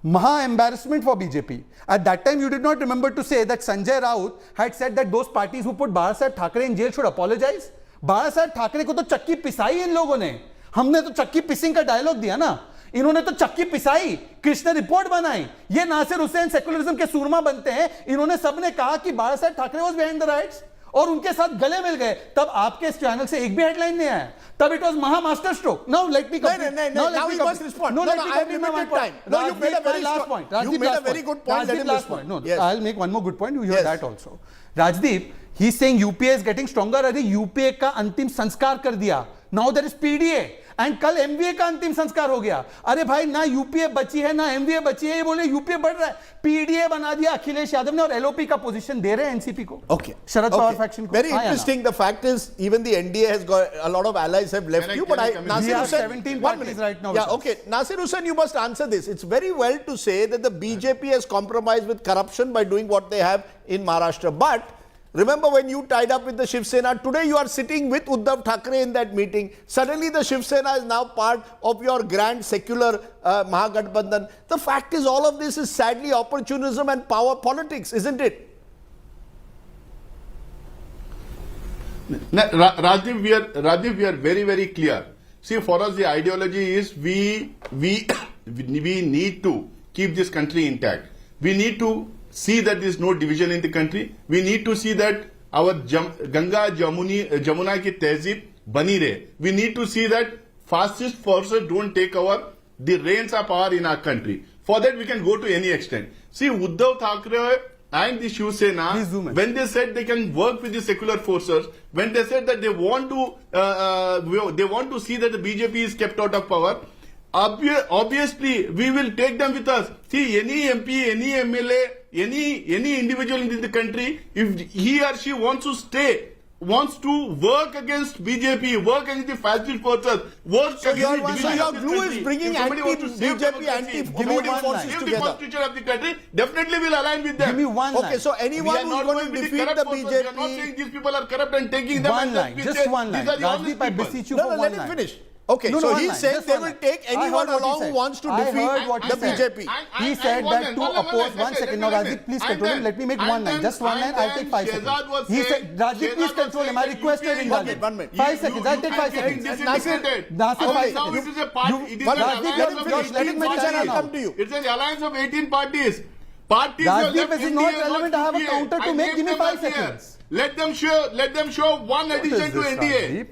Maha embarrassment for BJP. At that time, you did not remember to say that Sanjay Raut had said that those parties who put Babasaheb Thackeray in jail should apologize. Babasaheb Thackeray को तो चक्की पिसाई इन लोगों ने. हमने तो चक्की fishing का डायलॉग दिया ना. इन्होंने तो चक्की पिसाई, कृष्ण रिपोर्ट बनाई. ये नासिर हुसैन सेकुलरिज्म के सूरमा बनते हैं. इन्होंने सबने कहा कि Babasaheb Thackeray was behind the rights और उनके साथ गले मिल गए. तब आपके इस चैनल से एक भी हेडलाइन नहीं आया. तब it was Maha master stroke. Now let me complete. Now you must respond. No, I have limited time. No, you made a very last point. You made a very good point. Let him respond. No, I'll make one more good point. You hear that also. Rajdeep, he's saying UPA is getting stronger. अरे UPA का अंतिम संस्कार कर दिया. Now there is PDA. And कल MVA का अंतिम संस्कार हो गया. अरे भाई ना यूपीए बची है ना एमवीए बची है, ये बोले यूपीए बढ़ रहा है. पीडीए बना दिया अखिलेश यादव ने और एलओपी का पोजीशन दे रहे हैं एनसीपी को. Okay. शरद पवार फैक्शन को. Very interesting. The fact is, even the NDA has got a lot of allies have left you. But Nasir Hussain, 17 parties right now. Yeah, okay. Nasir Hussain, you must answer this. It's very well to say that the BJP has compromised with corruption by doing what they have in Maharashtra. But remember when you tied up with the Shiv Sena, today you are sitting with Uddhav Thackeray in that meeting. Suddenly the Shiv Sena is now part of your grand secular Mahagathbandhan. The fact is, all of this is sadly opportunism and power politics, isn't it? Rajiv, we are very, very clear. See, for us the ideology is we need to keep this country intact. We need to see that there is no division in the country. We need to see that our Ganga Jamuna ki tehzeeb bani rahe. We need to see that fascist forces don't take over the reins of power in our country. For that we can go to any extent. See, Uddhav Thackeray and the Shiv Sena, when they said they can work with the secular forces, when they said that they want to see that the BJP is kept out of power, obviously we will take them with us. See, any MP, any MLA, any individual in the country, if he or she wants to work against BJP, work against the fascist forces, work So against your the division of the glue is country. bringing If somebody wants to save anti-BJP, democracy, anti-voting forces save the together. constitution of the country, definitely will align with them. Give me one Okay, line. so anyone We are who's not going to with defeat corrupt the forces. We are not BJP... saying these people are corrupt and taking them One and line, we just say one line. these are the honest Rajdeep, I people. beseech you No, for no, one let him line. finish. Okay, No, so one he's line, saying just they one will line. take I anyone heard what he along who said. wants to I defeat heard what he the said. BJP. He said that to oppose. One second. Now, Rajdeep, please control him. Let me make one line. Just one line. I'll take 5 seconds. He said, Rajdeep, please control him. I requested him. 1 minute. 5 seconds. I'll take 5 seconds. Nasir, 5 Now it seconds. is a party. It is an alliance of let him 18 make I'll now. come to you. It's an alliance of 18 parties. Parties Rajdeep, have left this is not NDA, relevant. I have a UPA. counter to I make. gave Give me them 5 earlier. seconds. Let them show one addition to NDA.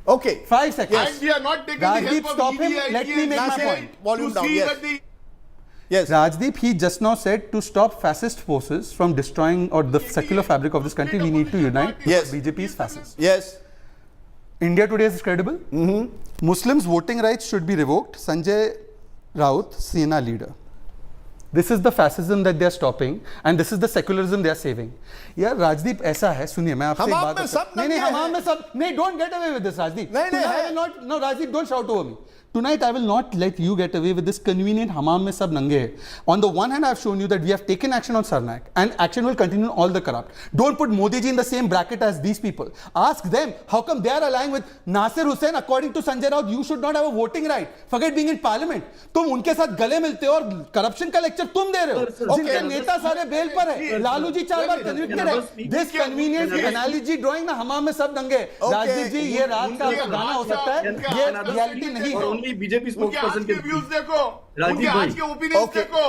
Okay. 5 seconds. And we are not taking the Rajdeep, help stop of him. ED, Let me make my point. Volume to down, see yes. that the Yes. Rajdeep, he just now said to stop fascist forces from destroying or the secular fabric of this country, we need to unite. Yes. BJP is fascist. Yes. India today is credible. Muslims voting rights should be revoked. Sanjay Raut, Sena leader. This is the fascism that they are stopping and this is the secularism they are saving. यार राजदीप ऐसा है, सुनिए मैं आपसे एक हमाम बात में सब नहीं नंगे हमाम में सब नहीं, don't get away with this Rajdeep. नहीं, Tonight है. I will not, no Rajdeep, don't shout over me. Tonight I will not let you get away with this convenient hamam mein sab nange hai. On the one hand I have shown you that we have taken action on Sarnak and action will continue on all the corrupt. Don't put Modi ji in the same bracket as these people. Ask them how come they are allying with Nasir Hussain. According to Sanjay Raut, you should not have a voting right. Forget being in parliament. तुम उनके साथ गले मिलते हो और corruption का lecture तुम दे रहे हो. जिनके नेता सारे बेल पर है. लालू जी 4 बार कन्विक्टेड है. This convenient analogy drawing ना हमाम में सब दंगे. राजदीप जी ये रात का गाना हो सकता है. ये रियलिटी नहीं है. only BJP उनके spokesperson आज के can व्यूज देखो, उनके भाई। आज के ओपिनियंस देखो,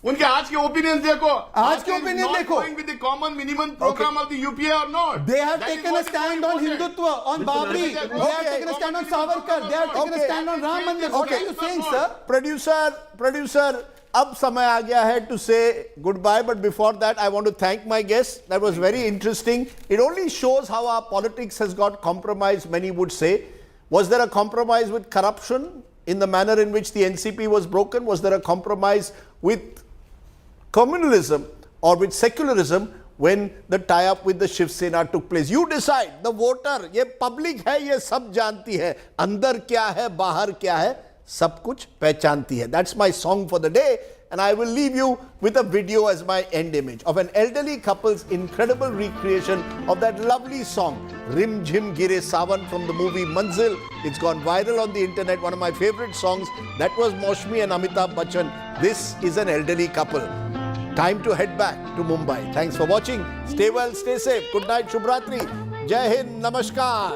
उनके आज के ओपिनियंस देखो, आज के opinion देखो। Going with the common minimum program of the UPA or not? They have That is taken a what is stand more on important. Hindutva, on Babri. They have taken a stand on Savarkar. They have taken a stand on Ram Mandir. What are you saying, sir? Producer, अब समय आ गया है to say goodbye, but before that I want to thank my guests. That was very interesting. It only shows how our politics has got compromised, many would say. Was there a compromise with corruption in the manner in which the NCP was broken? Was there a compromise with communalism or with secularism when the tie-up with the Shiv Sena took place? You decide. The voter, ये public है, ये सब जानती है. अंदर क्या है, बाहर क्या है, सब कुछ पहचानती है. That's my song for the day. And I will leave you with a video as my end image of an elderly couple's incredible recreation of that lovely song, Rim Jhim Gire Sawan from the movie Manzil. It's gone viral on the internet, one of my favorite songs. That was Maushmi and Amitabh Bachchan. This is an elderly couple. Time to head back to Mumbai. Thanks for watching. Stay well, stay safe. Good night, Shubhratri. Jai Hind, Namaskar.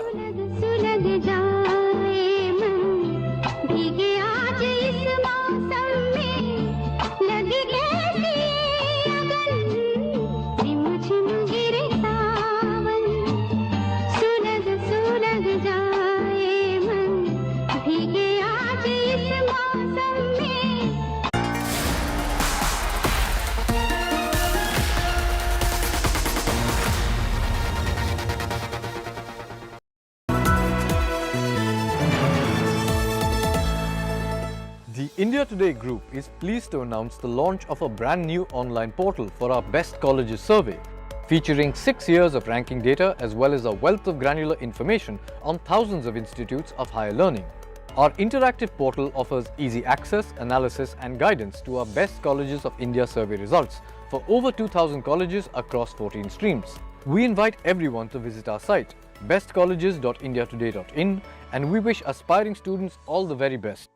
India Today Group is pleased to announce the launch of a brand new online portal for our Best Colleges survey, featuring 6 years of ranking data as well as a wealth of granular information on thousands of institutes of higher learning. Our interactive portal offers easy access, analysis and guidance to our Best Colleges of India survey results for over 2,000 colleges across 14 streams. We invite everyone to visit our site, bestcolleges.indiatoday.in, and we wish aspiring students all the very best.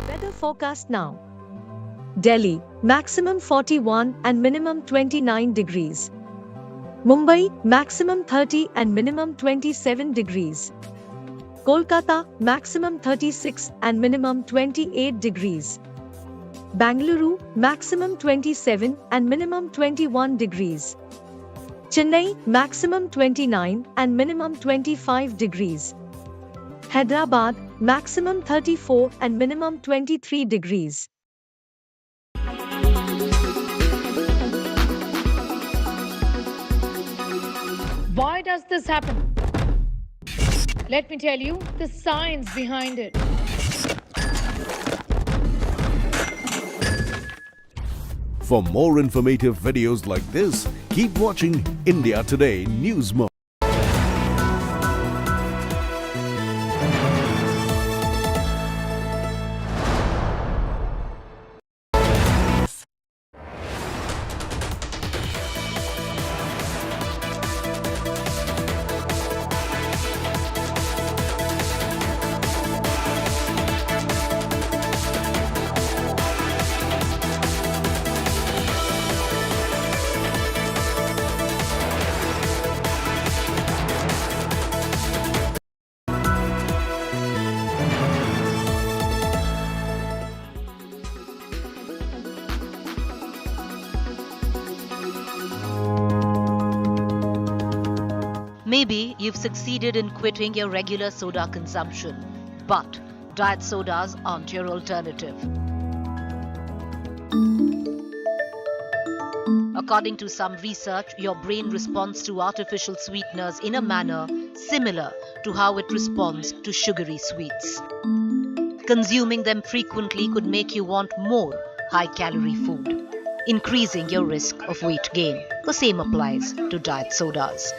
Weather forecast now. Delhi, maximum 41 and minimum 29 degrees. Mumbai, maximum 30 and minimum 27 degrees. Kolkata, maximum 36 and minimum 28 degrees. Bangalore, maximum 27 and minimum 21 degrees. Chennai, maximum 29 and minimum 25 degrees. Hyderabad, maximum 34 and minimum 23 degrees. Why does this happen? Let me tell you the science behind it. For more informative videos like this, keep watching India Today News Mode. Maybe you've succeeded in quitting your regular soda consumption, but diet sodas aren't your alternative. According to some research, your brain responds to artificial sweeteners in a manner similar to how it responds to sugary sweets. Consuming them frequently could make you want more high-calorie food, increasing your risk of weight gain. The same applies to diet sodas.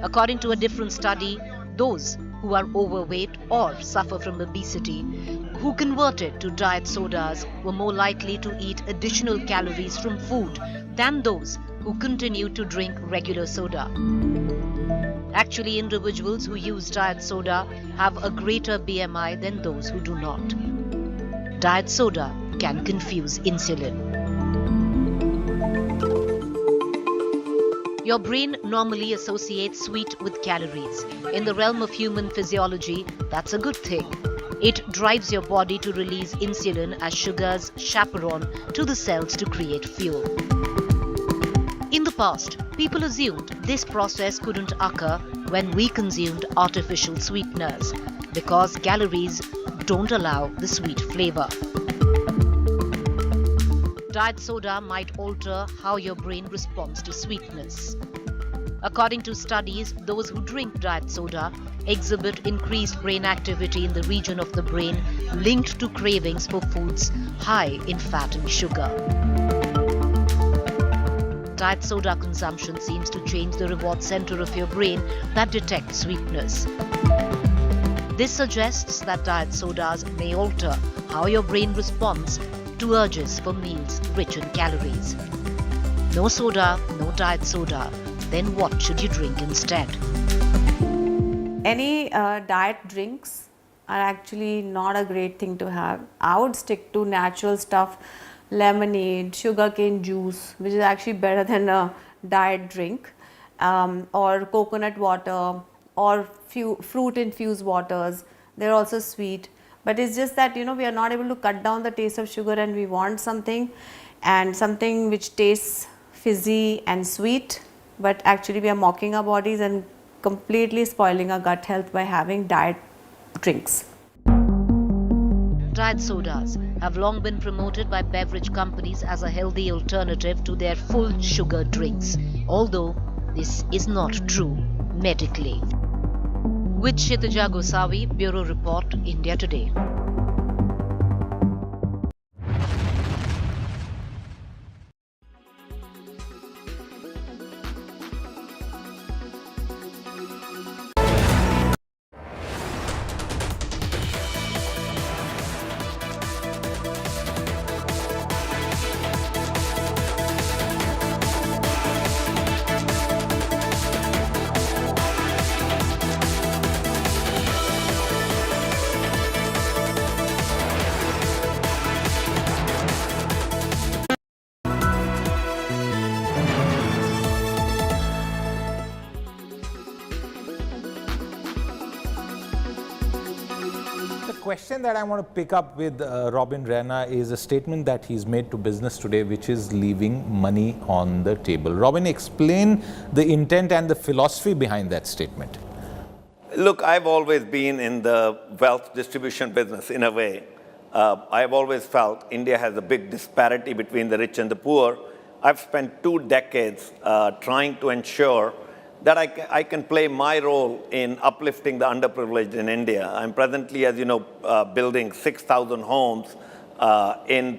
According to a different study, those who are overweight or suffer from obesity who converted to diet sodas were more likely to eat additional calories from food than those who continue to drink regular soda. Actually, individuals who use diet soda have a greater BMI than those who do not. Diet soda can confuse insulin. Your brain normally associates sweet with calories. In the realm of human physiology, that's a good thing. It drives your body to release insulin as sugar's chaperone to the cells to create fuel. In the past, people assumed this process couldn't occur when we consumed artificial sweeteners because calories don't allow the sweet flavor. Diet soda might alter how your brain responds to sweetness. According to studies, those who drink diet soda exhibit increased brain activity in the region of the brain linked to cravings for foods high in fat and sugar. Diet soda consumption seems to change the reward center of your brain that detects sweetness. This suggests that diet sodas may alter how your brain responds to urges for meals rich in calories. No soda, no diet soda. Then what should you drink instead? Any diet drinks are actually not a great thing to have. I would stick to natural stuff, lemonade, sugarcane juice, which is actually better than a diet drink, or coconut water, or fruit infused waters. They're also sweet. But it's just that, we are not able to cut down the taste of sugar, and we want something which tastes fizzy and sweet, but actually we are mocking our bodies and completely spoiling our gut health by having diet drinks. Diet sodas have long been promoted by beverage companies as a healthy alternative to their full sugar drinks, although this is not true medically. With Kshitija Gosavi, Bureau Report, India Today. The question that I want to pick up with Robin Rana is a statement that he's made to Business Today, which is leaving money on the table. Robin, explain the intent and the philosophy behind that statement. Look, I've always been in the wealth distribution business in a way. I've always felt India has a big disparity between the rich and the poor. I've spent 2 decades trying to ensure that I can play my role in uplifting the underprivileged in India. I'm presently, as you know, building 6,000 homes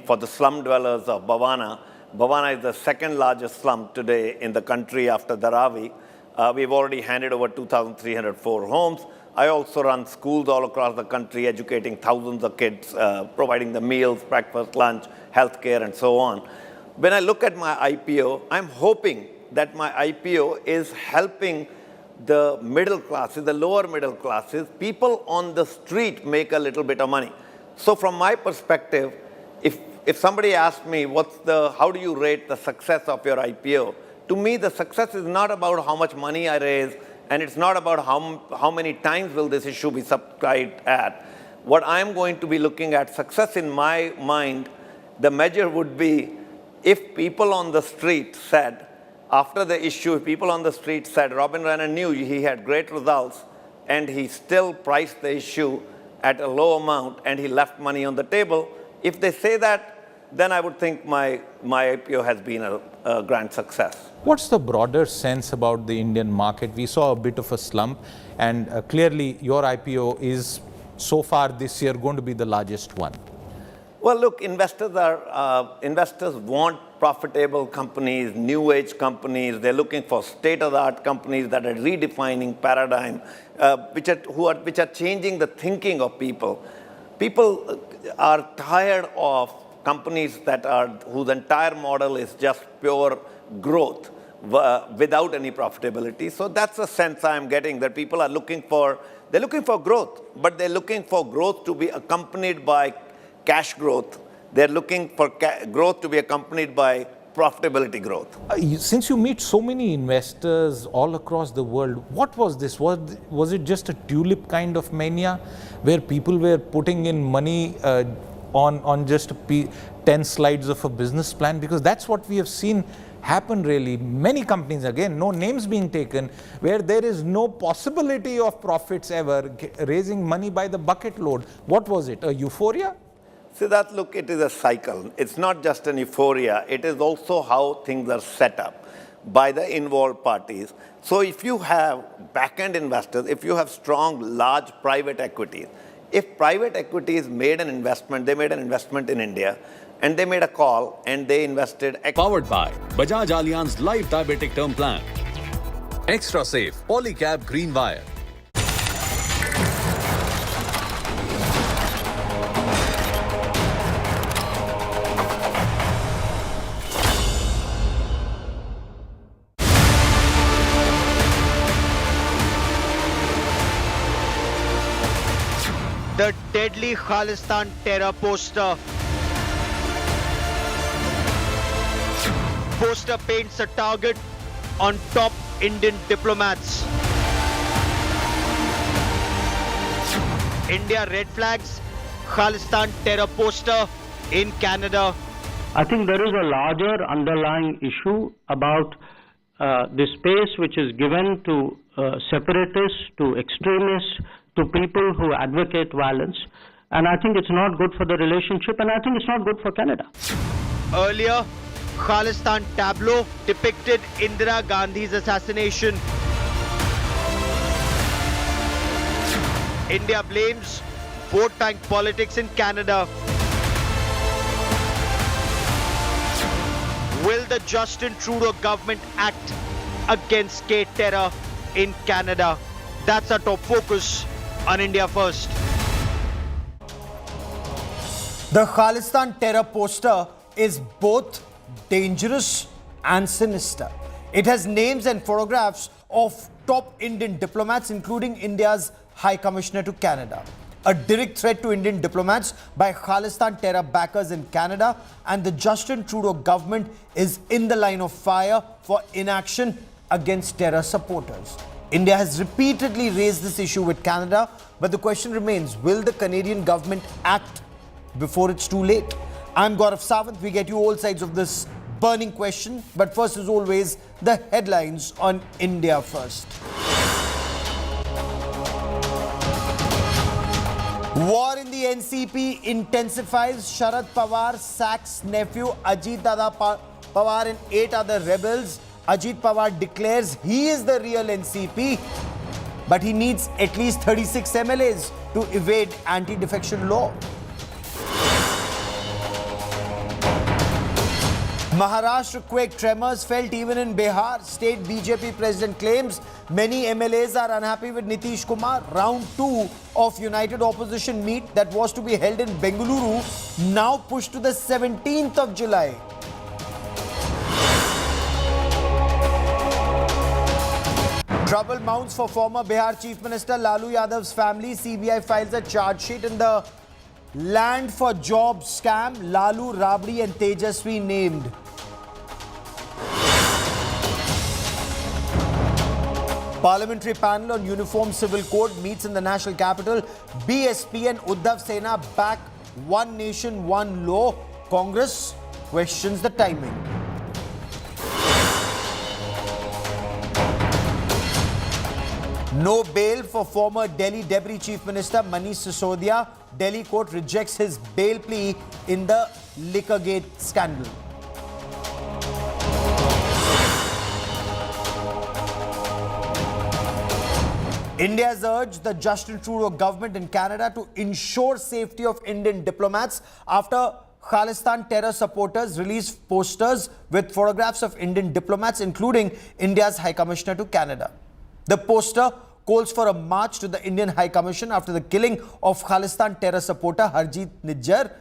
for the slum dwellers of Bhavana. Bhavana is the second largest slum today in the country after Dharavi. We've already handed over 2,304 homes. I also run schools all across the country, educating thousands of kids, providing the meals, breakfast, lunch, healthcare, and so on. When I look at my IPO, I'm hoping that my IPO is helping the middle classes, the lower middle classes, people on the street make a little bit of money. So from my perspective, if somebody asks me, how do you rate the success of your IPO? To me, the success is not about how much money I raise, and it's not about how many times will this issue be subscribed at. What I'm going to be looking at, success in my mind, the measure would be if people on the street said, after the issue, if people on the street said, Robin Rana knew he had great results, and he still priced the issue at a low amount, and he left money on the table, if they say that, then I would think my IPO has been a grand success. What's the broader sense about the Indian market? We saw a bit of a slump, and clearly your IPO is so far this year going to be the largest one. Well, look, investors want profitable companies, new age companies. They're looking for state-of-the-art companies that are redefining paradigm, which are changing the thinking of people. People are tired of companies whose entire model is just pure growth without any profitability. So that's the sense I'm getting, that people are looking for growth, but they're looking for growth to be accompanied by cash growth. They're looking for growth to be accompanied by profitability growth. Since you meet so many investors all across the world, what was this? Was it just a tulip kind of mania where people were putting in money on just 10 slides of a business plan? Because that's what we have seen happen really. Many companies, again, no names being taken, where there is no possibility of profits ever, raising money by the bucket load. What was it? A euphoria? See, look, it is a cycle. It's not just an euphoria. It is also how things are set up by the involved parties. So if you have back-end investors, if you have strong, large private equities, if private equities made an investment, they made an investment in India, and they made a call, and they invested. Powered by Bajaj Allianz Life Diabetic Term Plan. Extra Safe Polycab Green Wire. The deadly Khalistan terror poster. Poster paints a target on top Indian diplomats. India red flags Khalistan terror poster in Canada. I think there is a larger underlying issue about the space which is given to separatists, to extremists, to people who advocate violence. And I think it's not good for the relationship, and I think it's not good for Canada. Earlier, Khalistan tableau depicted Indira Gandhi's assassination. India blames vote bank politics in Canada. Will the Justin Trudeau government act against gay terror in Canada? That's our top focus on India First. The Khalistan terror poster is both dangerous and sinister. It has names and photographs of top Indian diplomats, including India's High Commissioner to Canada. A direct threat to Indian diplomats by Khalistan terror backers in Canada, and the Justin Trudeau government is in the line of fire for inaction against terror supporters. India has repeatedly raised this issue with Canada, but the question remains, will the Canadian government act before it's too late? I'm Gaurav Sawant. We get you all sides of this burning question, but first, as always, the headlines on India First. War in the NCP intensifies. Sharad Pawar sacks nephew Ajit Pawar and 8 other rebels. Ajit Pawar declares he is the real NCP, but he needs at least 36 MLAs to evade anti-defection law. Maharashtra quake tremors felt even in Bihar. State BJP president claims many MLAs are unhappy with Nitish Kumar. Round 2 of United Opposition meet that was to be held in Bengaluru now pushed to the 17th of July. Trouble mounts for former Bihar Chief Minister Lalu Yadav's family. CBI files a charge sheet in the land for jobs scam. Lalu, Rabdi and Tejaswi named. Parliamentary panel on Uniform Civil Code meets in the national capital. BSP and Uddhav Sena back One Nation, One Law. Congress questions the timing. No bail for former Delhi Deputy Chief Minister Manish Sisodia. Delhi court rejects his bail plea in the Liquorgate scandal. India has urged the Justin Trudeau government in Canada to ensure safety of Indian diplomats after Khalistan terror supporters released posters with photographs of Indian diplomats, including India's High Commissioner to Canada. The poster calls for a march to the Indian High Commission after the killing of Khalistan terror supporter Harjeet Nijjar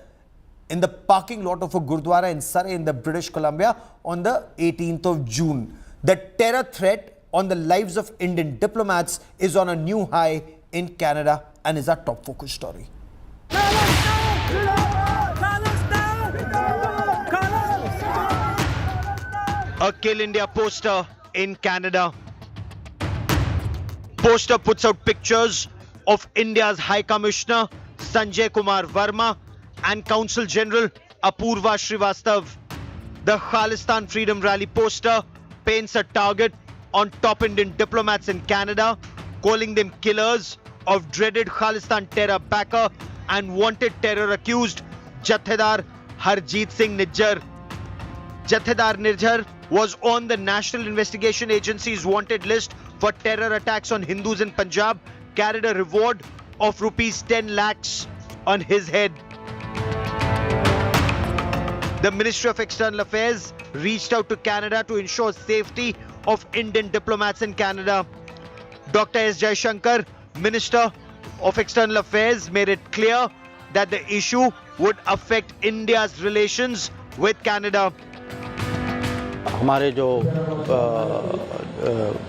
in the parking lot of a Gurdwara in Surrey in the British Columbia on the 18th of June. The terror threat on the lives of Indian diplomats is on a new high in Canada and is our top focus story. A Kill India poster in Canada. Poster puts out pictures of India's High Commissioner Sanjay Kumar Verma and Consul General Apurva Srivastav. The Khalistan Freedom Rally poster paints a target on top Indian diplomats in Canada, calling them killers of dreaded Khalistan terror backer and wanted terror accused Jathedar Harjeet Singh Nijjar. Jathedar Nijjar was on the National Investigation Agency's wanted list for terror attacks on Hindus in Punjab, carried a reward of rupees 10 lakhs on his head. The Ministry of External Affairs reached out to Canada to ensure safety of Indian diplomats in Canada. Dr. S. Jaishankar, Minister of External Affairs, made it clear that the issue would affect India's relations with Canada. हमारे जो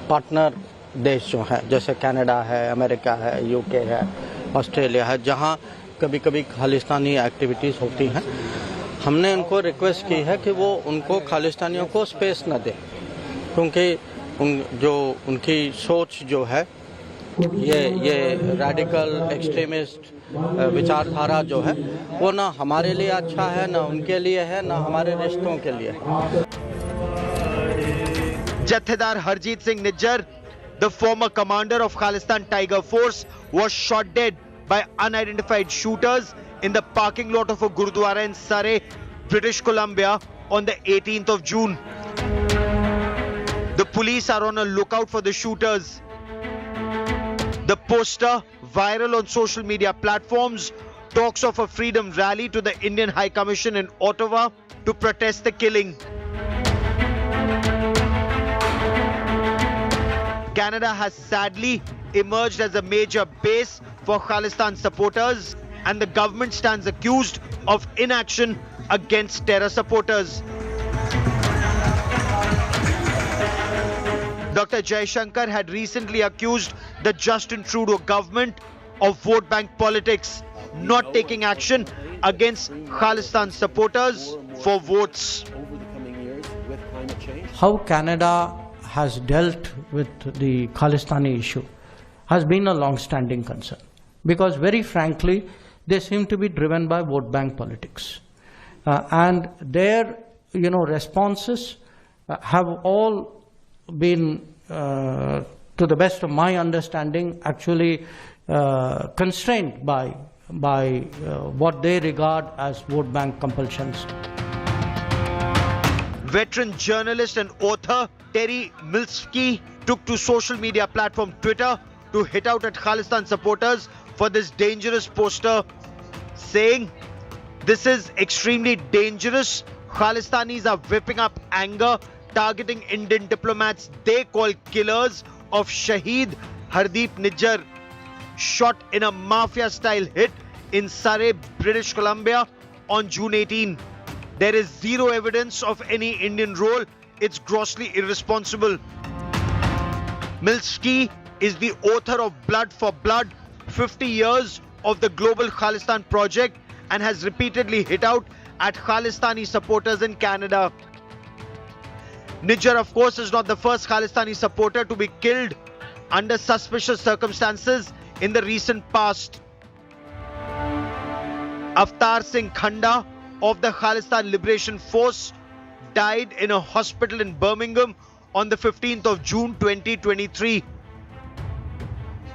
partner देश जो हैं, जैसे Canada है, America है, UK है, Australia है, जहां कभी-कभी खालिस्तानी एक्टिविटीज़ होती हैं, हमने उनको रिक्वेस्ट की है कि वो उनको खालिस्तानियों को स्पेस न दें, क्योंकि उनकी सोच जो है ये रैडिकल एक्सट्रीमिस्ट विचारधारा जो है वो ना हमारे लिए अच्छा है, ना उनके लिए है, ना हमारे रिश्तों के लिए है। Jathedar Harjeet Singh Nijjar, the former commander of Khalistan Tiger Force, was shot dead by unidentified shooters in the parking lot of a Gurudwara in Surrey, British Columbia on the 18th of June. The police are on a lookout for the shooters. The poster, viral on social media platforms, talks of a freedom rally to the Indian High Commission in Ottawa to protest the killing. Canada has sadly emerged as a major base for Khalistan supporters, and the government stands accused of inaction against terror supporters. Dr. Jaishankar had recently accused the Justin Trudeau government of vote bank politics, not taking action against Khalistan supporters for votes. How Canada has dealt with the Khalistani issue has been a long-standing concern, because very frankly they seem to be driven by vote bank politics, and their responses have all been, to the best of my understanding, actually constrained by what they regard as vote bank compulsions. Veteran journalist and author Terry Milski took to social media platform Twitter to hit out at Khalistan supporters for this dangerous poster, saying, "This is extremely dangerous. Khalistanis are whipping up anger, targeting Indian diplomats they call killers of Shaheed Hardeep Nijjar, shot in a mafia-style hit in Surrey, British Columbia on June 18. There is zero evidence of any Indian role. It's grossly irresponsible." Milski is the author of Blood for Blood, 50 years of the Global Khalistan Project, and has repeatedly hit out at Khalistani supporters in Canada. Nijjar, of course, is not the first Khalistani supporter to be killed under suspicious circumstances in the recent past. Avtar Singh Khanda of the Khalistan Liberation Force died in a hospital in Birmingham on the 15th of June 2023.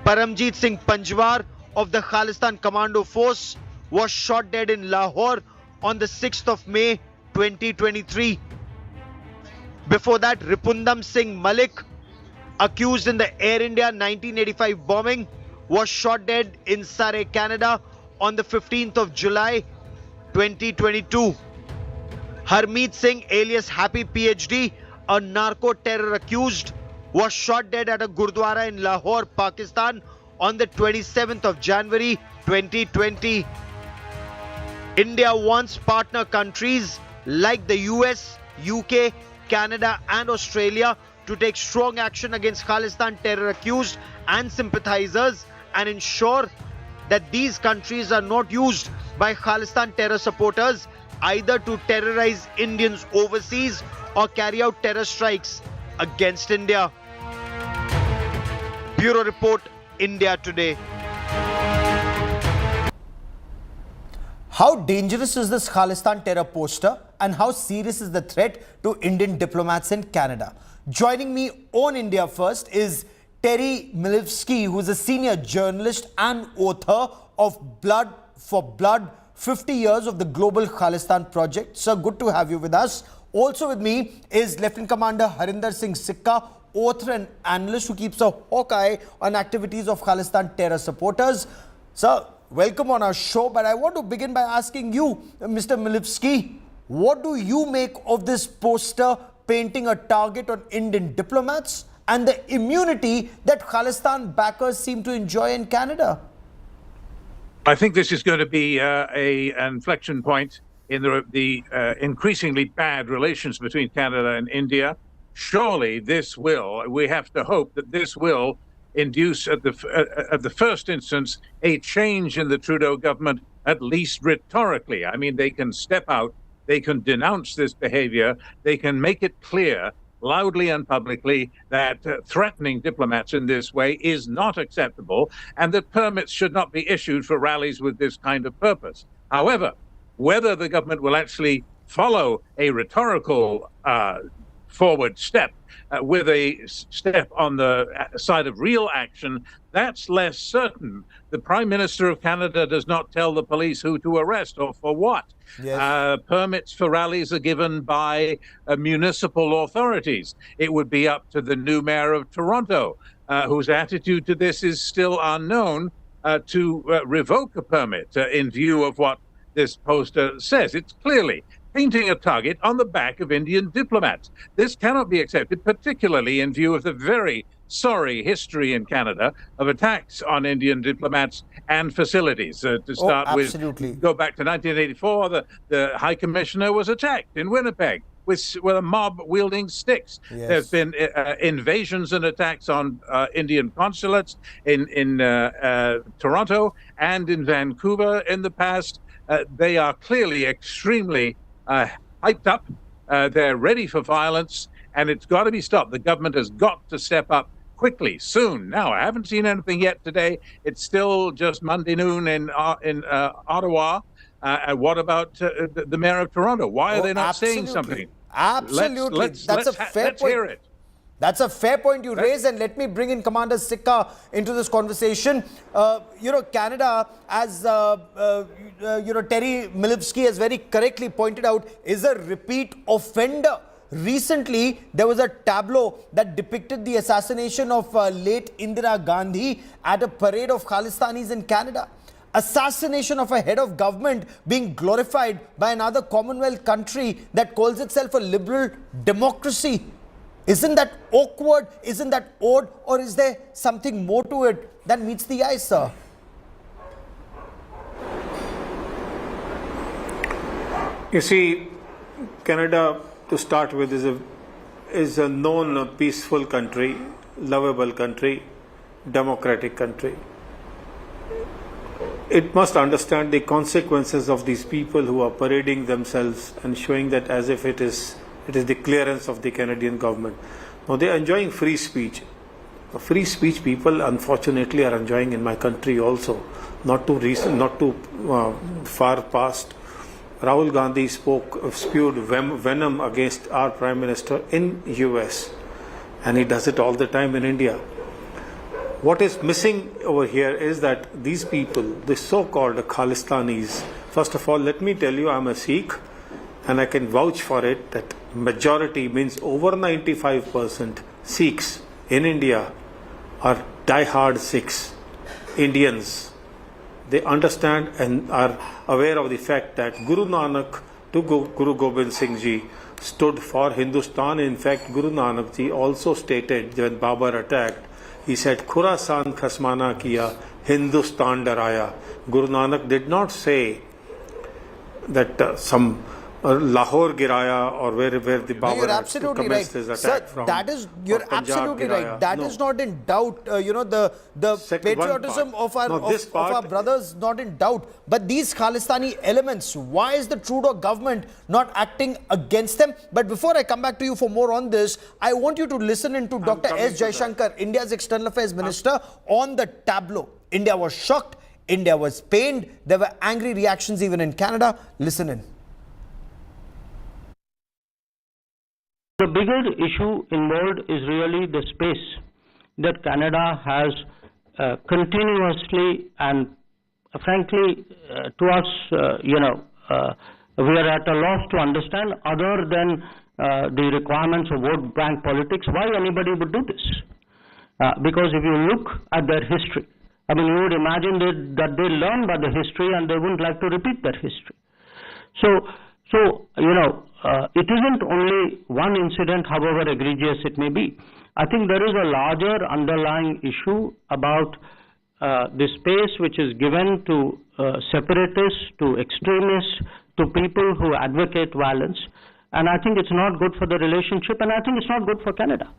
Paramjit Singh Panjwar of the Khalistan Commando Force was shot dead in Lahore on the 6th of May 2023. Before that, Ripundam Singh Malik, accused in the Air India 1985 bombing, was shot dead in Surrey, Canada on the 15th of July 2022. Harmeet Singh, alias Happy PhD, a narco-terror accused, was shot dead at a Gurudwara in Lahore, Pakistan on the 27th of January 2020. India wants partner countries like the US, UK, Canada and Australia to take strong action against Khalistan terror accused and sympathizers, and ensure that these countries are not used by Khalistan terror supporters either to terrorize Indians overseas or carry out terror strikes against India. Bureau Report, India Today. How dangerous is this Khalistan terror poster, and how serious is the threat to Indian diplomats in Canada? Joining me on India First is Terry Milski, who is a senior journalist and author of Blood for Blood, 50 years of the Global Khalistan Project. Sir, good to have you with us. Also with me is Lieutenant Commander Harinder Singh Sikka, author and analyst who keeps a hawk eye on activities of Khalistan terror supporters. Sir, welcome on our show, but I want to begin by asking you, Mr. Milski, what do you make of this poster painting a target on Indian diplomats and the immunity that Khalistan backers seem to enjoy in Canada? I think this is going to be an inflection point in the increasingly bad relations between Canada and India. Surely this will, we have to hope that this will induce at the first instance a change in the Trudeau government, at least rhetorically. I mean, they can step out, they can denounce this behavior, they can make it clear loudly and publicly that threatening diplomats in this way is not acceptable and that permits should not be issued for rallies with this kind of purpose. However, whether the government will actually follow a rhetorical forward step with a step on the side of real action, that's less certain. The Prime Minister of Canada does not tell the police who to arrest or for what. Yes. Permits for rallies are given by municipal authorities. It would be up to the new mayor of Toronto, whose attitude to this is still unknown, to revoke a permit in view of what this poster says. It's clearly painting a target on the back of Indian diplomats. This cannot be accepted, particularly in view of the very sorry history in Canada of attacks on Indian diplomats and facilities. To start with, go back to 1984, the High Commissioner was attacked in Winnipeg with a mob wielding sticks. Yes. There's been invasions and attacks on Indian consulates in Toronto and in Vancouver in the past. They are clearly extremely hyped up. They're ready for violence, and it's got to be stopped. The government has got to step up quickly, soon. Now, I haven't seen anything yet today. It's still just Monday noon in Ottawa. What about the mayor of Toronto? Why are they not saying something? Absolutely. That's a fair let's point. hear it. That's a fair point you raise, and let me bring in Commander Sikka into this conversation. Canada, as Terry Milivsky has very correctly pointed out, is a repeat offender. Recently, there was a tableau that depicted the assassination of late Indira Gandhi at a parade of Khalistanis in Canada. Assassination of a head of government being glorified by another Commonwealth country that calls itself a liberal democracy. Isn't that awkward? Isn't that odd? Or is there something more to it that meets the eye, sir? You see, Canada, to start with, is a known peaceful country, lovable country, democratic country. It must understand the consequences of these people who are parading themselves and showing that as if it is the clearance of the Canadian government. Now they are enjoying free speech. Free speech people, unfortunately, are enjoying in my country also. Not too far past, Rahul Gandhi spewed venom against our Prime Minister in US, and he does it all the time in India. What is missing over here is that these people, the so-called Khalistanis, first of all, let me tell you, I'm a Sikh, and I can vouch for it that majority means over 95% Sikhs in India are die-hard Sikhs, Indians. They understand and are aware of the fact that Guru Nanak to Guru Gobind Singh Ji stood for Hindustan. In fact, Guru Nanak Ji also stated when Babar attacked, he said, Khurasan khasmana kiya, Hindustan daraya. Guru Nanak did not say that some Lahore giraya or where the Babar commenced his attack from. That is, you're absolutely right. That is not in doubt. The patriotism of our brothers not in doubt. But these Khalistani elements, why is the Trudeau government not acting against them? But before I come back to you for more on this, I want you to listen into Dr. S. Jaishankar, India's External Affairs Minister, on the tableau. India was shocked. India was pained. There were angry reactions even in Canada. Listen in. The bigger issue involved is really the space that Canada has continuously and frankly to us, we are at a loss to understand, other than the requirements of vote bank politics, why anybody would do this. Because if you look at their history, I mean, you would imagine that they learn by the history and they wouldn't like to repeat that history. It isn't only one incident, however egregious it may be. I think there is a larger underlying issue about the space which is given to separatists, to extremists, to people who advocate violence. And I think it's not good for the relationship, and I think it's not good for Canada.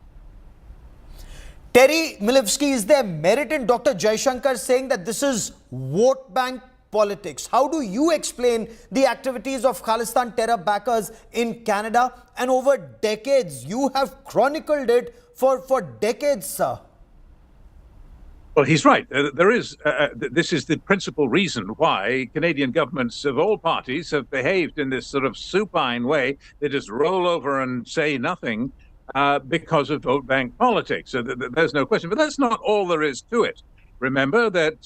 Terry Milivsky, is there merit in Dr. Jaishankar saying that this is vote bank politics. How do you explain the activities of Khalistan terror backers in Canada? And over decades, you have chronicled it for decades, sir. Well, he's right. This is the principal reason why Canadian governments of all parties have behaved in this sort of supine way. They just roll over and say nothing because of vote bank politics. So there's no question. But that's not all there is to it. Remember that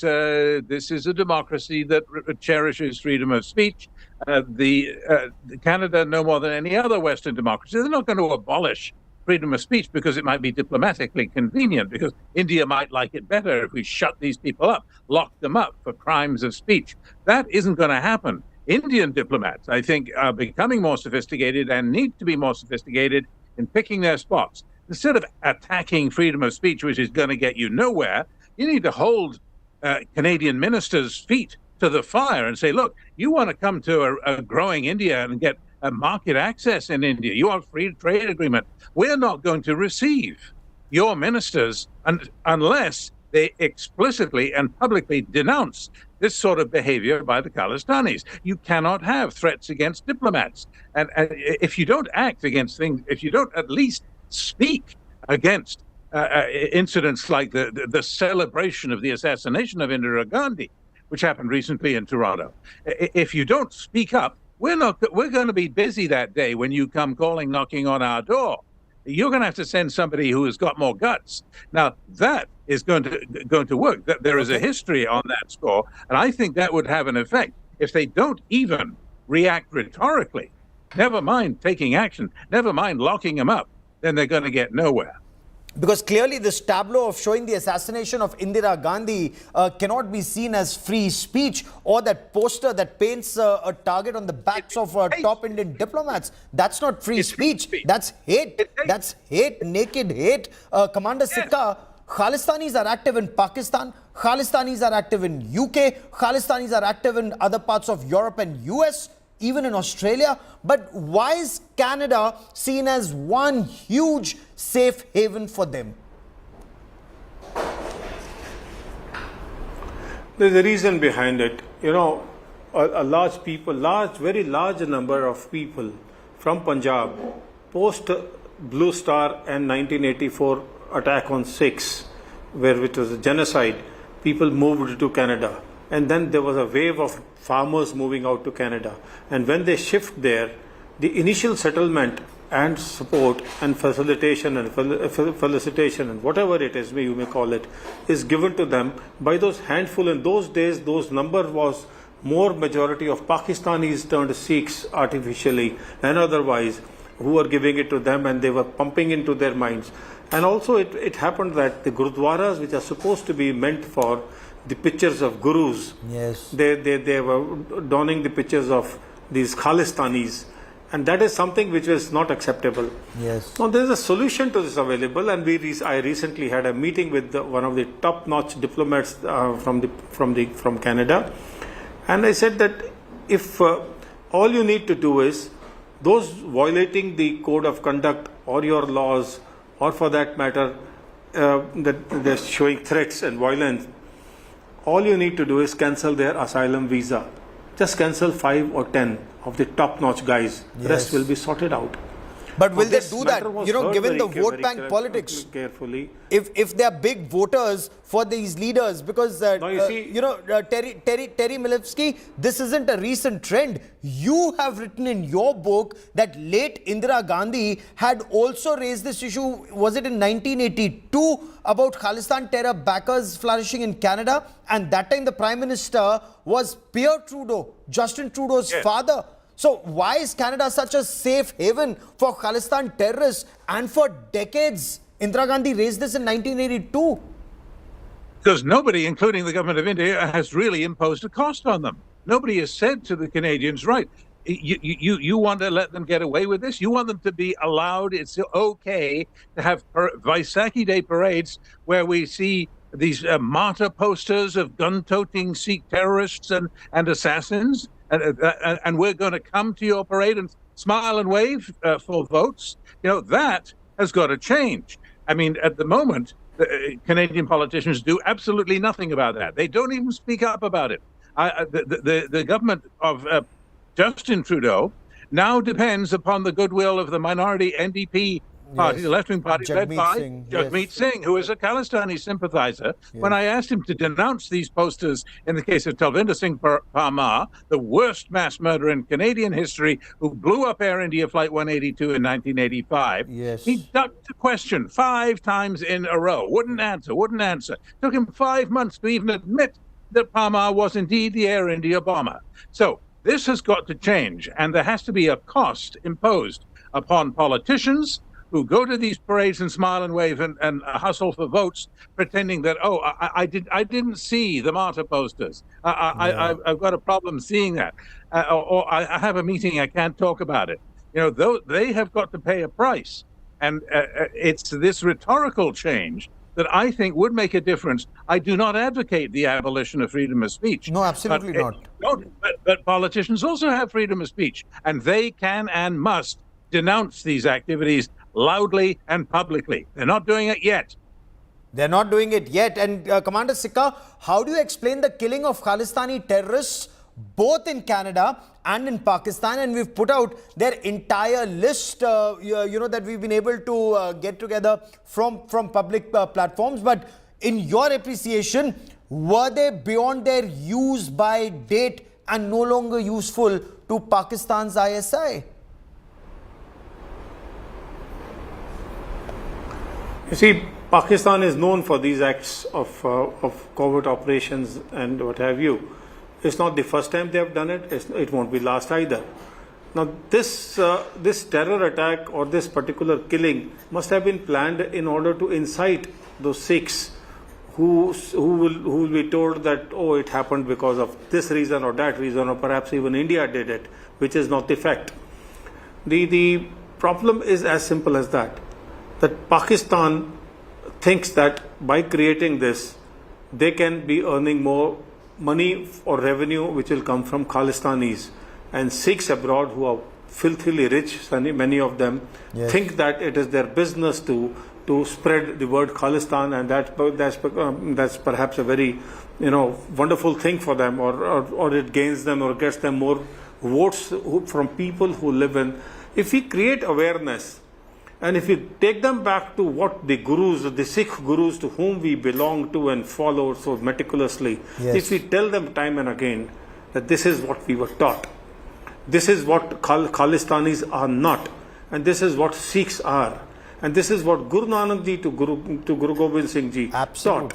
this is a democracy that cherishes freedom of speech. Canada, no more than any other Western democracy, they're not going to abolish freedom of speech because it might be diplomatically convenient, because India might like it better if we shut these people up, lock them up for crimes of speech. That isn't going to happen. Indian diplomats, I think, are becoming more sophisticated and need to be more sophisticated in picking their spots. Instead of attacking freedom of speech, which is going to get you nowhere, you need to hold Canadian ministers' feet to the fire and say, look, you want to come to a growing India and get a market access in India. You want a free trade agreement. We're not going to receive your ministers unless they explicitly and publicly denounce this sort of behavior by the Khalistanis. You cannot have threats against diplomats. And if you don't act against things, if you don't at least speak against incidents like the celebration of the assassination of Indira Gandhi, which happened recently in Toronto, if you don't speak up, we're going to be busy that day when you come knocking on our door. You're going to have to send somebody who has got more guts. Now, that is going to work. There is a history on that score, and I think that would have an effect. If they don't even react rhetorically, never mind taking action, never mind locking them up, then they're going to get nowhere. Because clearly this tableau of showing the assassination of Indira Gandhi cannot be seen as free speech, or that poster that paints a target on the backs of top Indian diplomats. That's not free speech. That's hate. That's hate, naked hate. Commander Sikka, Khalistanis are active in Pakistan. Khalistanis are active in UK. Khalistanis are active in other parts of Europe and US, even in Australia. But why is Canada seen as one huge safe haven for them? There's a reason behind it. You know, very large number of people from Punjab, post Blue Star and 1984 attack on Sikhs, which was a genocide, people moved to Canada. And then there was a wave of farmers moving out to Canada. And when they shift there, the initial settlement and support and facilitation and felicitation and whatever it is, you may call it, is given to them by those handful. In those days, those number was more majority of Pakistanis turned Sikhs artificially and otherwise, who were giving it to them, and they were pumping into their minds. And also it happened that the gurudwaras, which are supposed to be meant for the pictures of gurus, yes, they were donning the pictures of these Khalistanis, and that is something which was not acceptable. Yes. Now there is a solution to this available, and I recently had a meeting with one of the top-notch diplomats from Canada, and I said that if all you need to do is those violating the code of conduct or your laws, or for that matter, that they're showing threats and violence, all you need to do is cancel their asylum visa. Just cancel 5 or 10 of the top-notch guys. The rest will be sorted out. But will they do that? You know, given the vote bank politics, carefully, if they are big voters for these leaders, because Terry Milevsky, this isn't a recent trend. You have written in your book that late Indira Gandhi had also raised this issue. Was it in 1982 about Khalistan terror backers flourishing in Canada? And that time the Prime Minister was Pierre Trudeau, Justin Trudeau's father. So why is Canada such a safe haven for Khalistan terrorists? And for decades, Indira Gandhi raised this in 1982. Because nobody, including the government of India, has really imposed a cost on them. Nobody has said to the Canadians, right, you want to let them get away with this? You want them to be allowed, it's okay to have Vaisakhi Day parades where we see these martyr posters of gun-toting Sikh terrorists and assassins? And we're going to come to your parade and smile and wave for votes. You know, that has got to change. I mean, at the moment, Canadian politicians do absolutely nothing about that. They don't even speak up about it. The government of Justin Trudeau now depends upon the goodwill of the minority NDP party, Yes. the left-wing party led Jagmeet by Singh, Jagmeet yes. Singh, who is a Khalistani sympathizer. When Yes. I asked him to denounce these posters in the case of Talvinder Singh Parmar, the worst mass murderer in Canadian history, who blew up Air India Flight 182 in 1985, Yes. he ducked the question 5 times in a row. Wouldn't answer. Took him 5 months to even admit that Parmar was indeed the Air India bomber. So this has got to change, and there has to be a cost imposed upon politicians who go to these parades and smile and wave and hustle for votes, pretending that, oh, I didn't see the martyr posters. I've got a problem seeing that. Or I have a meeting, I can't talk about it. They have got to pay a price. And it's this rhetorical change that I think would make a difference. I do not advocate the abolition of freedom of speech. No, absolutely not. But politicians also have freedom of speech, and they can and must denounce these activities loudly and publicly. They're not doing it yet. They're not doing it yet. And Commander Sikka, how do you explain the killing of Khalistani terrorists both in Canada and in Pakistan? And we've put out their entire list, that we've been able to get together from public platforms. But in your appreciation, were they beyond their use by date and no longer useful to Pakistan's ISI? You see, Pakistan is known for these acts of covert operations and what have you. It's not the first time they have done it. It won't be last either. Now, this terror attack or this particular killing must have been planned in order to incite those Sikhs who will be told that, oh, it happened because of this reason or that reason, or perhaps even India did it, which is not the fact. The problem is as simple as that Pakistan thinks that by creating this, they can be earning more money or revenue which will come from Khalistanis. And Sikhs abroad who are filthily rich, many of them, Yes. think that it is their business to spread the word Khalistan, and that's perhaps a very wonderful thing for them, or it gains them or gets them more votes from people who live in. If we create awareness, and if we take them back to what the gurus, the Sikh gurus to whom we belong to and follow so meticulously, Yes. if we tell them time and again that this is what we were taught, this is what Khalistanis are not, and this is what Sikhs are, and this is what Guru Nanak Ji to Guru Gobind Singh Ji taught,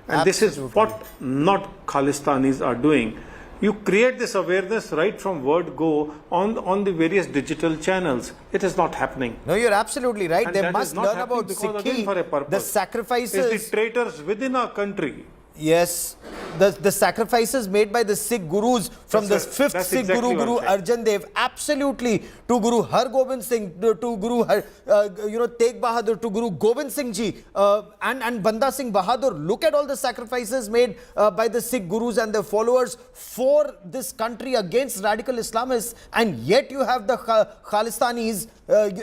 and this is what not Khalistanis are doing. You create this awareness right from word go on the various digital channels. It is not happening. No, you're absolutely right. And they that must is not learn happening about because, again, for a Sikhi, purpose. the sacrifices. It's the traitors within our country. Yes, the sacrifices made by the Sikh gurus from the fifth that's Sikh exactly Guru what I'm Arjan Dev, absolutely, to Guru Har Gobind Singh, to Guru Tegh Bahadur, to Guru Gobind Singh Ji, and Banda Singh Bahadur. Look at all the sacrifices made by the Sikh gurus and their followers for this country against radical Islamists, and yet you have the Khalistanis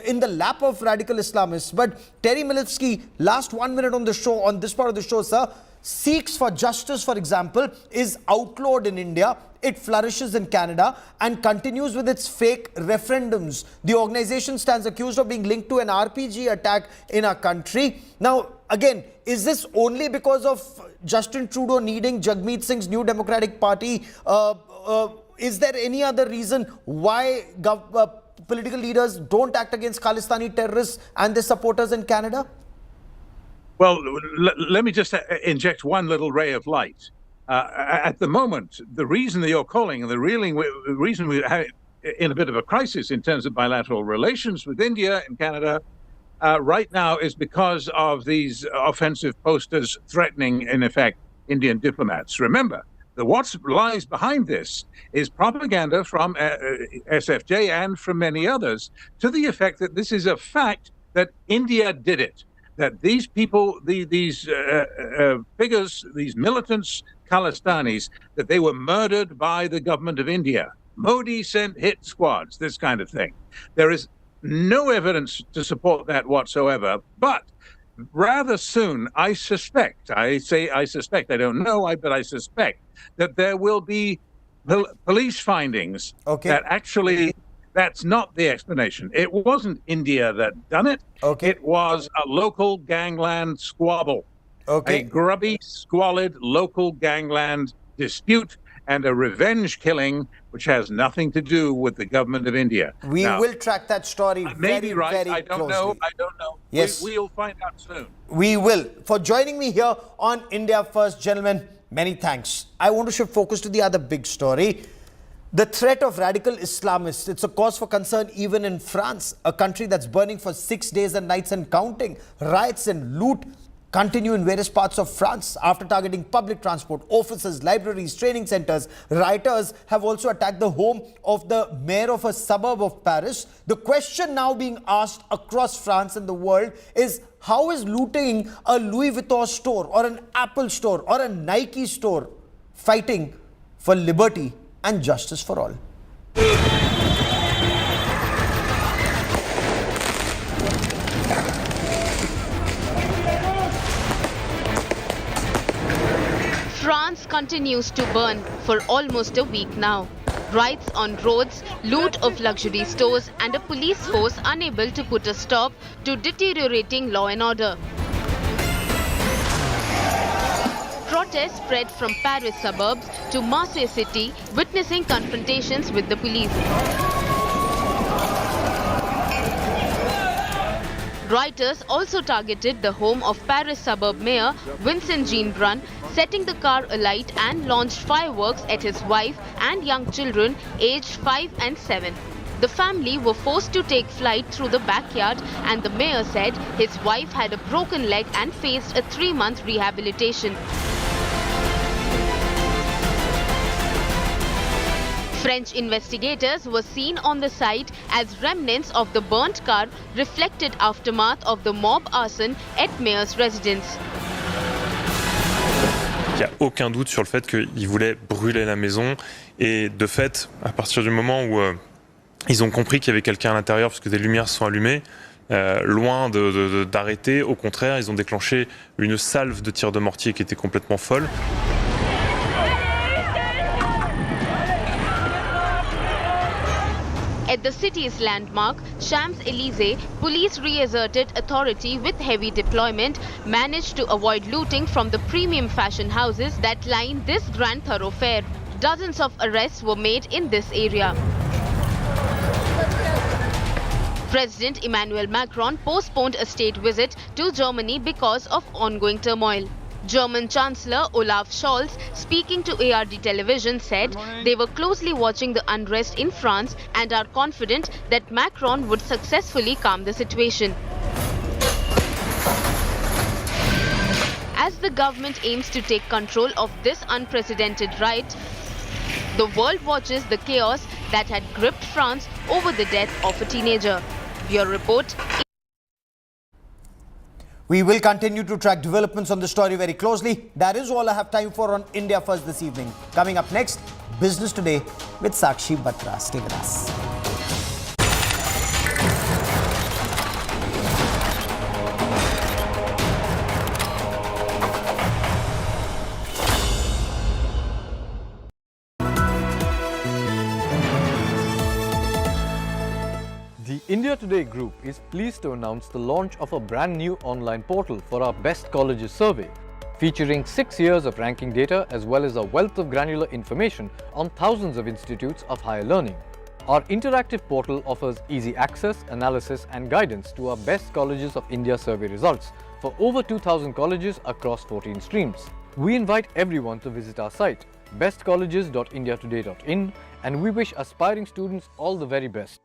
in the lap of radical Islamists. But Terry Milevsky, last 1 minute on the show, on this part of the show, sir. Seeks for Justice, for example, is outlawed in India. It flourishes in Canada and continues with its fake referendums. The organization stands accused of being linked to an RPG attack in our country. Now, again, is this only because of Justin Trudeau needing Jagmeet Singh's New Democratic Party? Is there any other reason why political leaders don't act against Khalistani terrorists and their supporters in Canada? Well, let me just inject one little ray of light. At the moment, the reason that you're calling and the reason we're in a bit of a crisis in terms of bilateral relations with India and Canada right now is because of these offensive posters threatening, in effect, Indian diplomats. Remember, what lies behind this is propaganda from SFJ and from many others to the effect that this is a fact that India did it. That these people, these figures, these militants, Khalistanis, that they were murdered by the government of India. Modi sent hit squads, this kind of thing. There is no evidence to support that whatsoever, but rather soon, I suspect, I suspect, I don't know, but I suspect that there will be police findings that actually that's not the explanation. It wasn't India that done it. It was a local gangland squabble. A grubby, squalid local gangland dispute and a revenge killing which has nothing to do with the government of India. We will track that story very, very I don't closely. know. Yes. We'll find out soon. We will. For joining me here on India First, gentlemen, many thanks. I want to shift focus to the other big story. The threat of radical Islamists, it's a cause for concern even in France, a country that's burning for 6 days and nights and counting. Riots and loot continue in various parts of France after targeting public transport, offices, libraries, training centers. Rioters have also attacked the home of the mayor of a suburb of Paris. The question now being asked across France and the world is, how is looting a Louis Vuitton store or an Apple store or a Nike store fighting for liberty and justice for all? France continues to burn for almost a week now. Riots on roads, loot of luxury stores and a police force unable to put a stop to deteriorating law and order. Protests spread from Paris suburbs to Marseille city, witnessing confrontations with the police. Rioters also targeted the home of Paris suburb mayor Vincent Jeanbrun, setting the car alight and launched fireworks at his wife and young children aged 5 and 7. The family were forced to take flight through the backyard, and the mayor said his wife had a broken leg and faced a 3-month rehabilitation. French investigators were seen on the site as remnants of the burnt car reflected aftermath of the mob arson at mayor's residence. Il n'y a aucun doute sur le fait qu'ils voulaient brûler la maison, et de fait, à partir du moment où ils ont compris qu'il y avait quelqu'un à l'intérieur parce que des lumières se sont allumées, loin d'arrêter, au contraire, ils ont déclenché une salve de tirs de mortier qui était complètement folle. At the city's landmark, Champs-Élysées, police reasserted authority with heavy deployment, managed to avoid looting from the premium fashion houses that line this grand thoroughfare. Dozens of arrests were made in this area. President Emmanuel Macron postponed a state visit to Germany because of ongoing turmoil. German Chancellor Olaf Scholz, speaking to ARD television, said they were closely watching the unrest in France and are confident that Macron would successfully calm the situation. As the government aims to take control of this unprecedented riot, the world watches the chaos that had gripped France over the death of a teenager. Bureau Report. We will continue to track developments on the story very closely. That is all I have time for on India First this evening. Coming up next, Business Today with Sakshi Batra. Stay with us. The India Today Group is pleased to announce the launch of a brand new online portal for our Best Colleges survey, featuring 6 years of ranking data as well as a wealth of granular information on thousands of institutes of higher learning. Our interactive portal offers easy access, analysis and guidance to our Best Colleges of India survey results for over 2,000 colleges across 14 streams. We invite everyone to visit our site, bestcolleges.indiatoday.in, and we wish aspiring students all the very best.